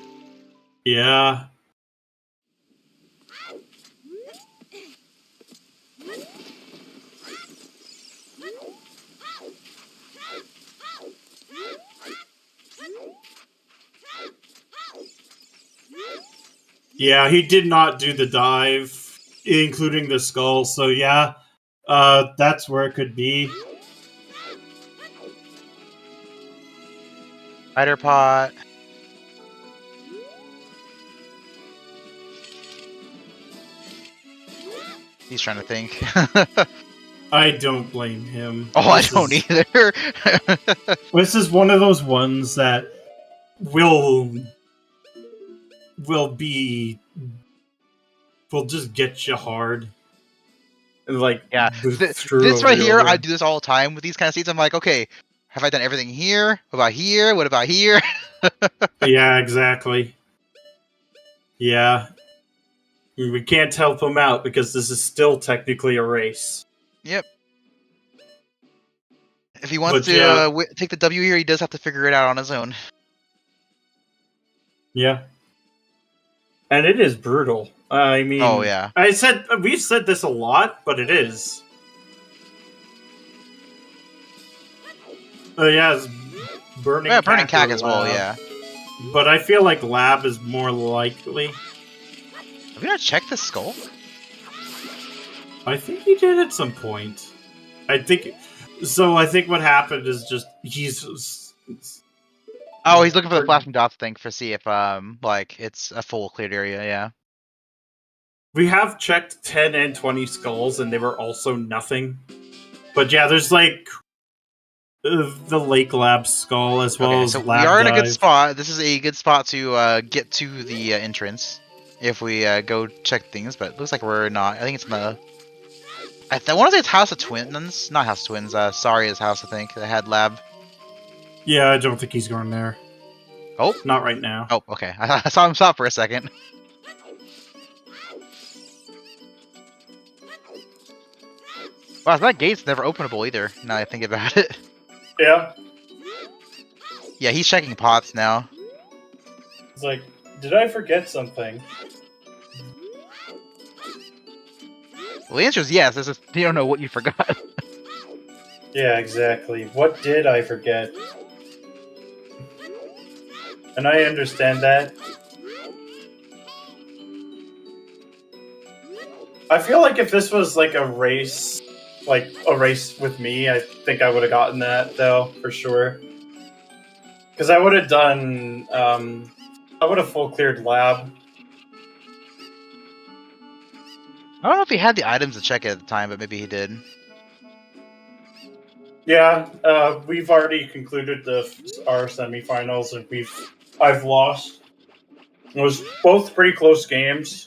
Yeah. Yeah, he did not do the dive, including the skull. So yeah, that's where it could be. Spider pot. He's trying to think. I don't blame him. Oh, I don't either. This is one of those ones that will just get you hard. And like, yeah, this right here, I do this all the time with these kind of seats. I'm like, okay, have I done everything here? What about here? What about here? Yeah, exactly. Yeah. We can't help him out because this is still technically a race. Yep. If he wants to take the W here, he does have to figure it out on his own. Yeah. And it is brutal. I mean, oh yeah. We've said this a lot, but it is. Yeah, it's burning. Yeah, burning cack as well. Yeah. But I feel like lab is more likely. Have you not checked the skull? I think he did at some point. I think what happened is just he's. Oh, he's looking for the flashing dots thing to see if like it's a full cleared area. Yeah. We have checked 10 and 20 skulls, and they were also nothing. But yeah, there's like the Lake Lab skull as well as so Lab we are in a Dive. good spot. This is a good spot to get to the entrance if we go check things. But it looks like we're not. I think it's in the. I want to say it's House of Twins, not House of Twins. Saria's house, I think. That had lab. Yeah, I don't think he's going there. Oh, not right now. Oh, okay. I saw him stop for a second. Wow, that gate's never openable either, now I think about it. Yeah. Yeah, he's checking pots now. It's like, did I forget something? Well, the answer is yes. This is, you don't know what you forgot. Yeah, exactly. What did I forget? And I understand that. I feel like if this was like a race with me, I think I would have gotten that, though, for sure. Because I would have done, I would have full cleared lab. I don't know if he had the items to check it at the time, but maybe he did. Yeah, we've already concluded our semifinals, and I've lost. It was both pretty close games.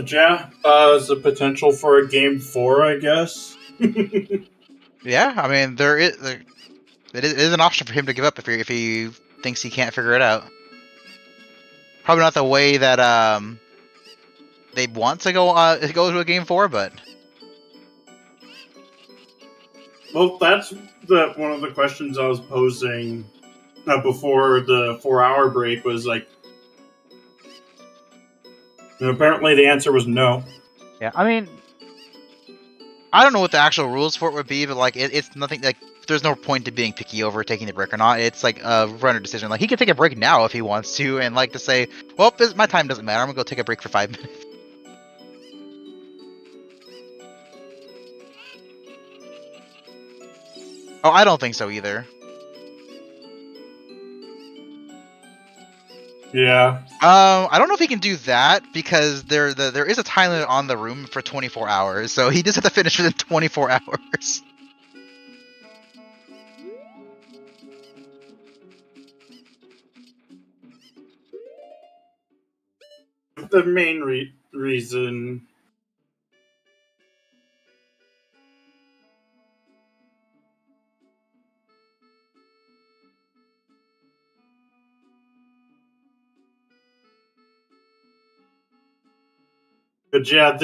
Yeah, there's a potential for a game 4, I guess. Yeah, I mean, it is an option for him to give up if he thinks he can't figure it out. Probably not the way that they want to go to a game 4, but. Well, that's one of the questions I was posing before the 4-hour break was like. And apparently the answer was no. Yeah, I mean, I don't know what the actual rules for it would be, but like it's nothing like there's no point to being picky over taking the break or not. It's like a runner decision. Like he can take a break now if he wants to, and like to say, well, my time doesn't matter. I'm gonna go take a break for 5 minutes. Oh, I don't think so either. Yeah. I don't know if he can do that because there is a time limit on the room for 24 hours, so he does have to finish within 24 hours. The main reason. But yeah,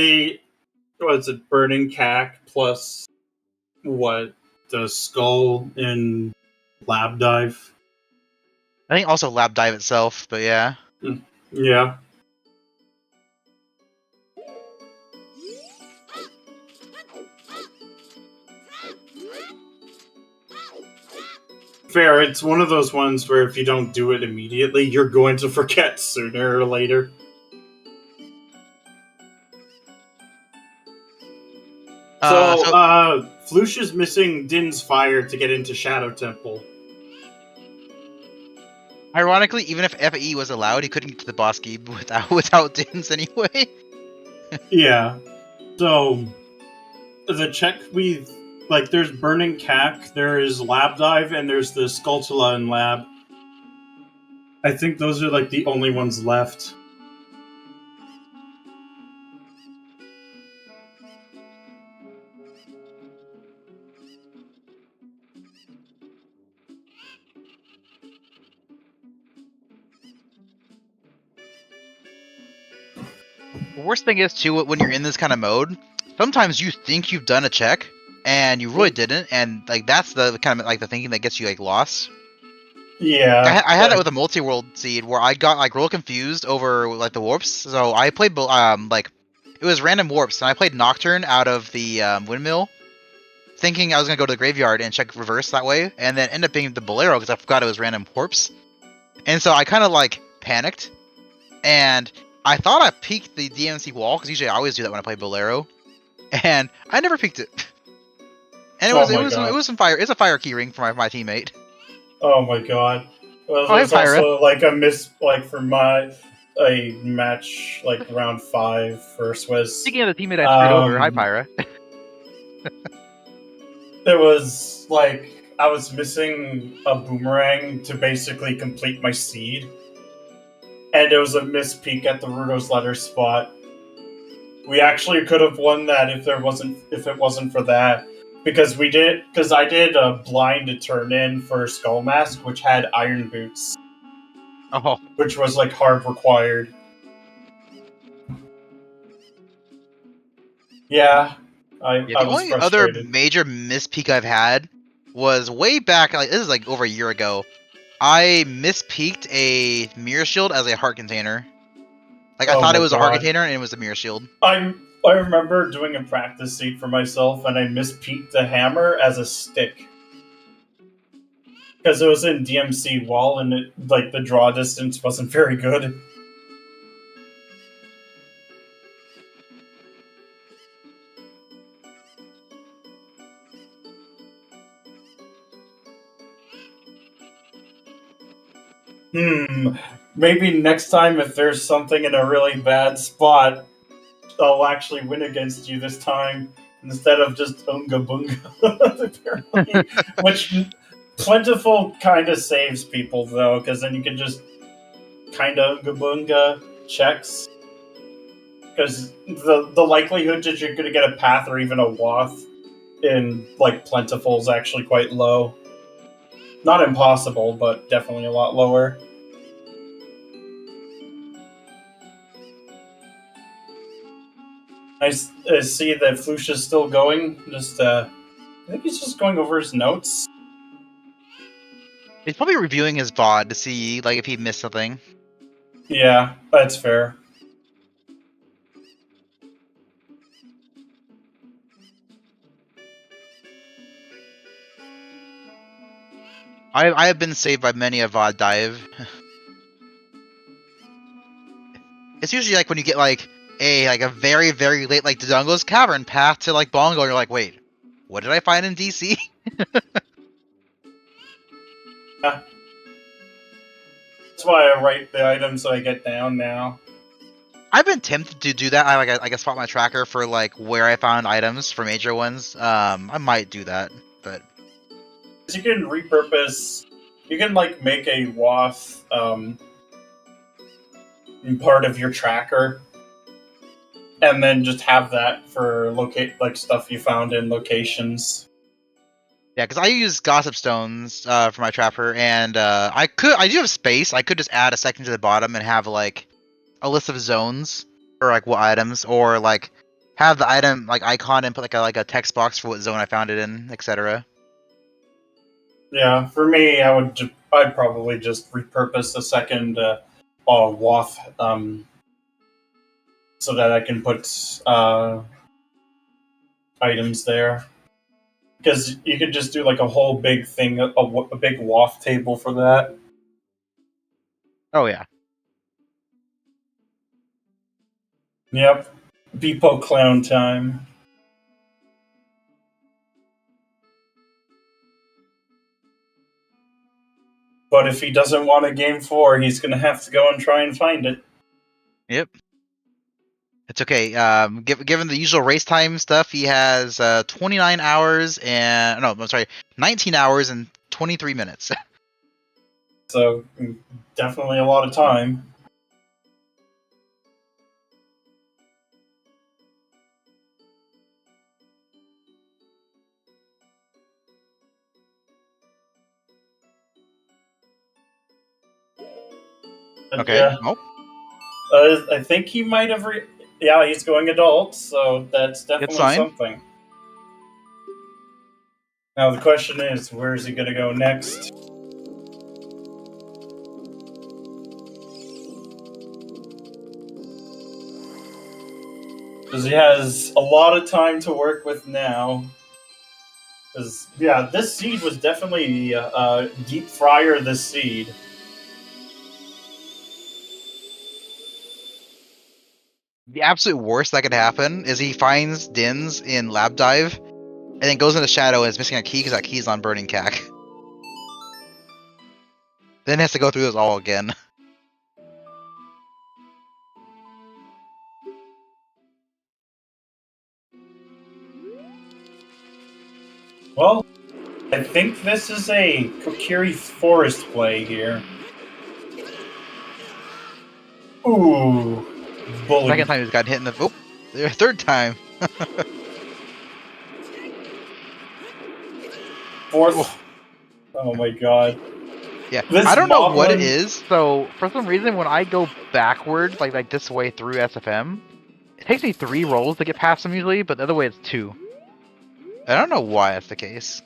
what's it, burning cack plus what, the skull in lab dive. I think also Lab Dive itself, but yeah. Yeah. Fair, it's one of those ones where if you don't do it immediately, you're going to forget sooner or later. So, Flouche is missing Din's fire to get into Shadow Temple. Ironically, even if FE was allowed, he couldn't get to the boss key without Dins anyway. Yeah. So, the check there's Burning Cack, there is Lab Dive, and there's the Skulltula in Lab. I think those are like the only ones left. The worst thing is too, when you're in this kind of mode, sometimes you think you've done a check and you really didn't, and like that's the kind of like the thinking that gets you like lost. Yeah. I had that with a multi-world seed where I got like real confused over like the warps. So I played like it was random warps, and I played Nocturne out of the windmill, thinking I was gonna go to the graveyard and check reverse that way, and then end up being the Bolero because I forgot it was random warps, and so I kind of like panicked, and I thought I peeked the DMC wall because usually I always do that when I play Bolero, and I never peeked it. And it was some fire. It's a fire keyring for my teammate. Oh my god. Well, Oh, there's hey, Pyra. also like a for a match like round 5 first was. Speaking of the teammate I screwed over, hi Pyra. It was like I was missing a boomerang to basically complete my seed, and it was a missed peek at the Rudo's letter spot. We actually could have won that if it wasn't for that. Because I did a blind to turn in for Skull Mask, which had iron boots. Oh. Which was like hard required. Yeah. I The was only frustrated. other major mispeak I've had was way back, like this is like over a year ago. I mispeaked a mirror shield as a heart container. Like I thought it was a heart container and it was a mirror shield. I remember doing a practice seed for myself and I mispeaked the hammer as a stick. Because it was in DMC wall and the draw distance wasn't very good. Maybe next time if there's something in a really bad spot, I'll actually win against you this time instead of just Unga Bunga, apparently. Which Plentiful kind of saves people though, because then you can just kind of Unga Bunga checks. Because the likelihood that you're going to get a path or even a wath in like Plentiful is actually quite low. Not impossible, but definitely a lot lower. I see that Flouche is still going. I think he's just going over his notes. He's probably reviewing his VOD to see like if he missed something. Yeah, that's fair. I have been saved by many a VOD dive. It's usually like when you get like a very, very late like Dodongo's Cavern path to like Bongo, and you're like, wait, what did I find in DC? Yeah. That's why I write the items I get down now. I've been tempted to do that. I spot my tracker for like where I found items for major ones. I might do that, but You can repurpose. You can like make a WAF part of your tracker, and then just have that for like stuff you found in locations. yeah, because I use gossip stones for my trapper, and I do have space. I could just add a section to the bottom and have like a list of zones for like what items, or like have the item like icon and put like a text box for what zone I found it in, etc. Yeah, for me, I'd probably just repurpose the second WAF so that I can put items there. Because you could just do like a whole big thing, a big WAF table for that. Oh yeah. Yep. Beepo clown time. But if he doesn't want a game 4, he's going to have to go and try and find it. Yep. It's okay. Given the usual race time stuff, he has 29 hours and no, I'm sorry, 19 hours and 23 minutes. So, definitely a lot of time. Okay. Yeah. Oh. I think he might have. Yeah, he's going adult, so that's definitely sign. something. Now the question is, where is he going to go next? Because he has a lot of time to work with now. Because yeah, this seed was definitely deep fryer. This seed. The absolute worst that could happen is he finds Dins in Lab Dive, and then goes into Shadow and is missing a key because that key's on Burning Cack. Then has to go through this all again. Well, I think this is a Kokiri Forest play here. Ooh, bully. Second time he's gotten hit in the third time. Fourth. Oh my god. Yeah, This I don't know what it Moblin- is. So for some reason, when I go backwards, like this way through SFM, it takes me 3 rolls to get past them usually, but the other way it's 2. I don't know why that's the case.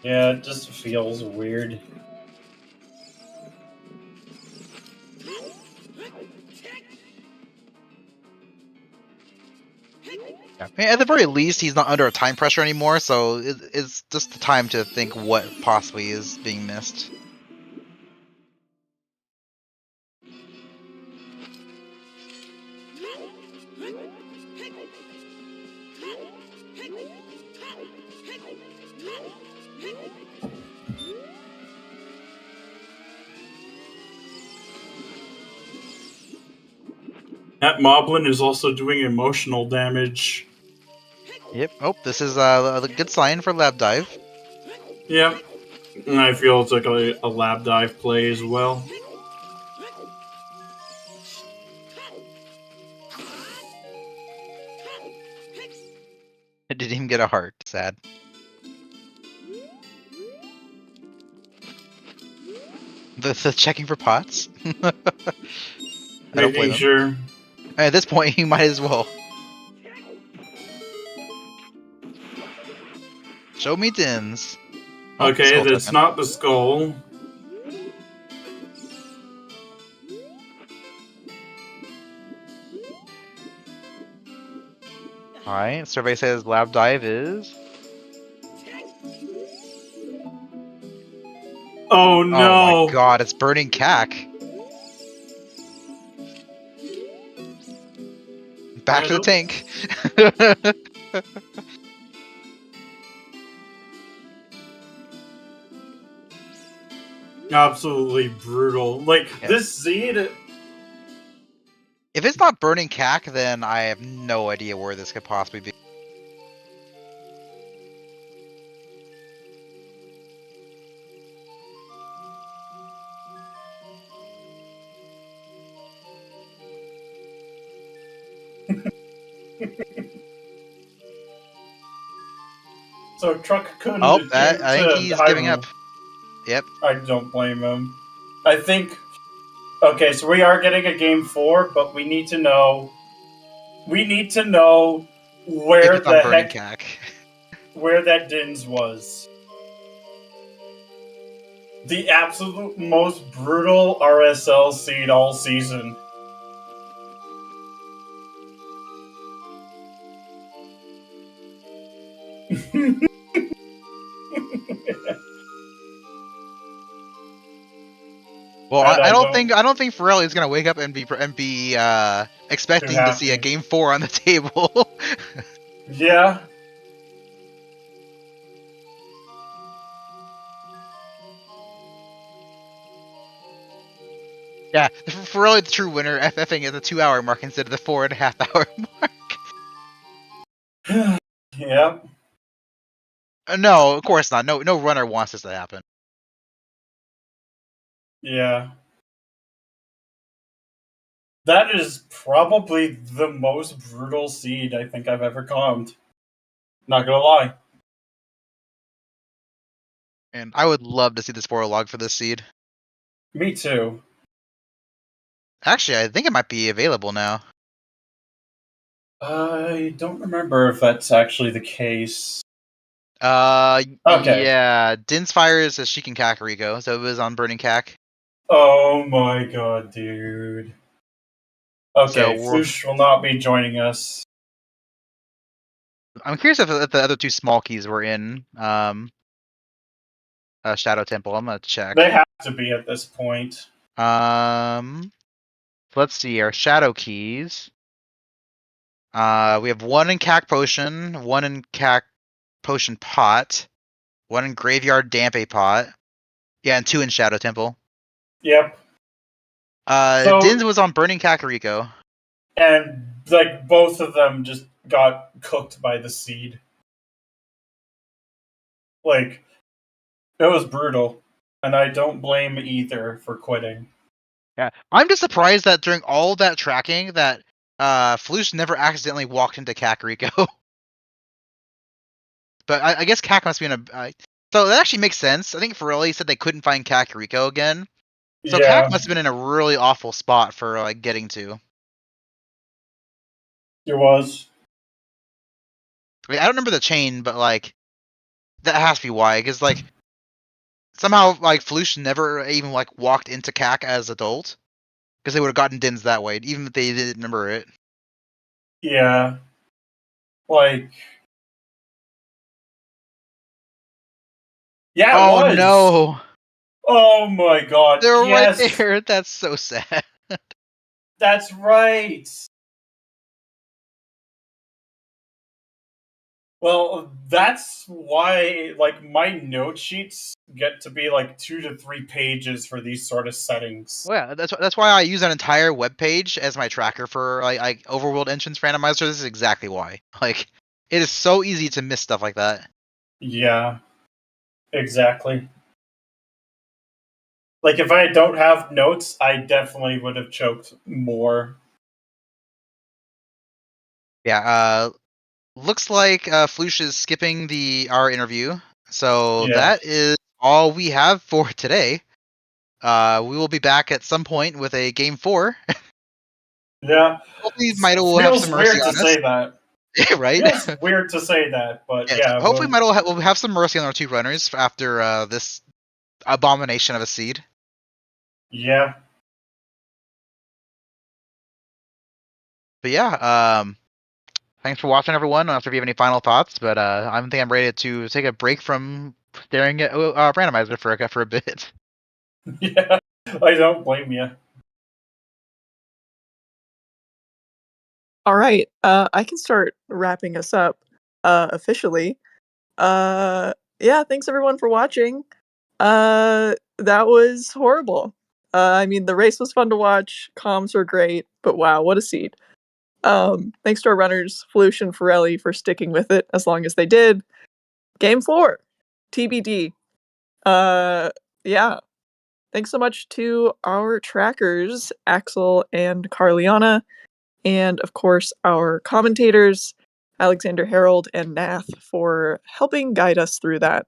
Yeah, it just feels weird. Yeah. I mean, at the very least, he's not under a time pressure anymore, so it's just the time to think what possibly is being missed. That Moblin is also doing emotional damage. Yep. Oh, this is a good sign for Lab Dive. Yep. And I feel it's like a lab dive play as well. It didn't even get a heart. Sad. The checking for pots. I don't blame Making him. sure. At this point, you might as well. Show me Dins. Oh, Okay, skull that's token. not the skull. Alright, survey says Lab Dive is... Oh no! Oh my god, it's Burning Cack. Back to the tank. Absolutely brutal. Like, Yeah. this seed... If it's not burning cack, then I have no idea where this could possibly be. So Truck couldn't Oh, attempt I think to he's giving up. Yep. I don't blame him. I think... Okay, so we are getting a game 4, but we need to know... We need to know If where it's on the burning heck... cack. Where that Dins was. The absolute most brutal RSL seed all season. Well, And I don't think farrelli is gonna wake up and be expecting to see a happy. game 4 on the table. Yeah. Yeah, farrelli the true winner, FFing at the 2-hour mark instead of the 4.5-hour mark. Yep. No, of course not. No runner wants this to happen. Yeah. That is probably the most brutal seed I think I've ever calmed. Not gonna lie. And I would love to see the spoiler log for this seed. Me too. Actually, I think it might be available now. I don't remember if that's actually the case. Okay. Yeah, Din's fires a Shiken Kakariko, so it was on Burning Cack. Oh my god, dude. Okay, So Flouche will not be joining us. I'm curious if the other 2 small keys were in Shadow Temple. I'm gonna check. They have to be at this point. Let's see our Shadow keys. We have 1 in Cack Potion, 1 in Cack Potion Pot, 1 in Graveyard Dampe Pot. Yeah, and 2 in Shadow Temple. Yep. Din's was on Burning Kakariko. And, like, both of them just got cooked by the seed. Like, it was brutal. And I don't blame either for quitting. Yeah, I'm just surprised that during all that tracking that Flouche never accidentally walked into Kakariko. But I guess Kak must be in a... so that actually makes sense. I think farrelli said they couldn't find Kakariko again. So yeah. Kak must have been in a really awful spot for like getting to. It was. I don't remember the chain, but like that has to be why. Because like somehow like Flouche never even like walked into Kak as adult. Because they would have gotten Dins that way, even if they didn't remember it. Yeah. Like... Yeah, it Oh was. no! Oh my god. They're yes. right there. That's so sad. That's right. Well, that's why, like, my note sheets get to be like 2 to 3 pages for these sort of settings. Well, yeah, that's why I use an entire web page as my tracker for like Overworld entrance randomizer. This is exactly why. Like, it is so easy to miss stuff like that. Yeah, exactly. Like, if I don't have notes, I definitely would have choked more. Yeah, looks like Flouche is skipping our interview. So Yeah. that is all we have for today. We will be back at some point with a game 4. Yeah. Hopefully Maito will have some mercy weird on to us. say that. Right? Feels weird to say that, but yeah. Hopefully Maito will have some mercy on our 2 runners after this abomination of a seed. Yeah. But yeah, thanks for watching, everyone. I don't know if you have any final thoughts, but I think I'm ready to take a break from staring at Randomizer for a bit. Yeah, I don't blame you. All right, I can start wrapping us up officially. Yeah, thanks everyone for watching. That was horrible. I mean, the race was fun to watch. Comms were great, but wow, what a seed. Thanks to our runners, Flouche and Farrelli, for sticking with it as long as they did. Game 4, TBD. Yeah. Thanks so much to our trackers, Axel and Carliana, and of course our commentators, Alexander Harold and Nath, for helping guide us through that.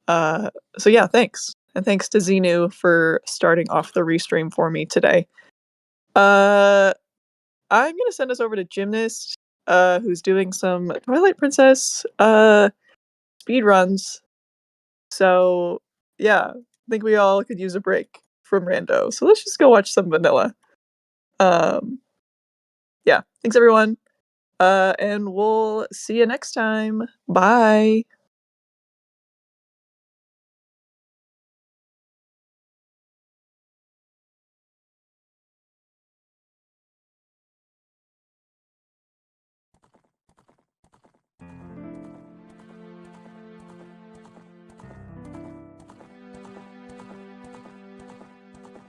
So yeah, thanks. And thanks to Xenu for starting off the restream for me today. I'm gonna send us over to Gymnast, who's doing some Twilight Princess speed runs. So yeah, I think we all could use a break from Rando. So let's just go watch some vanilla. Yeah, thanks everyone. And we'll see you next time. Bye.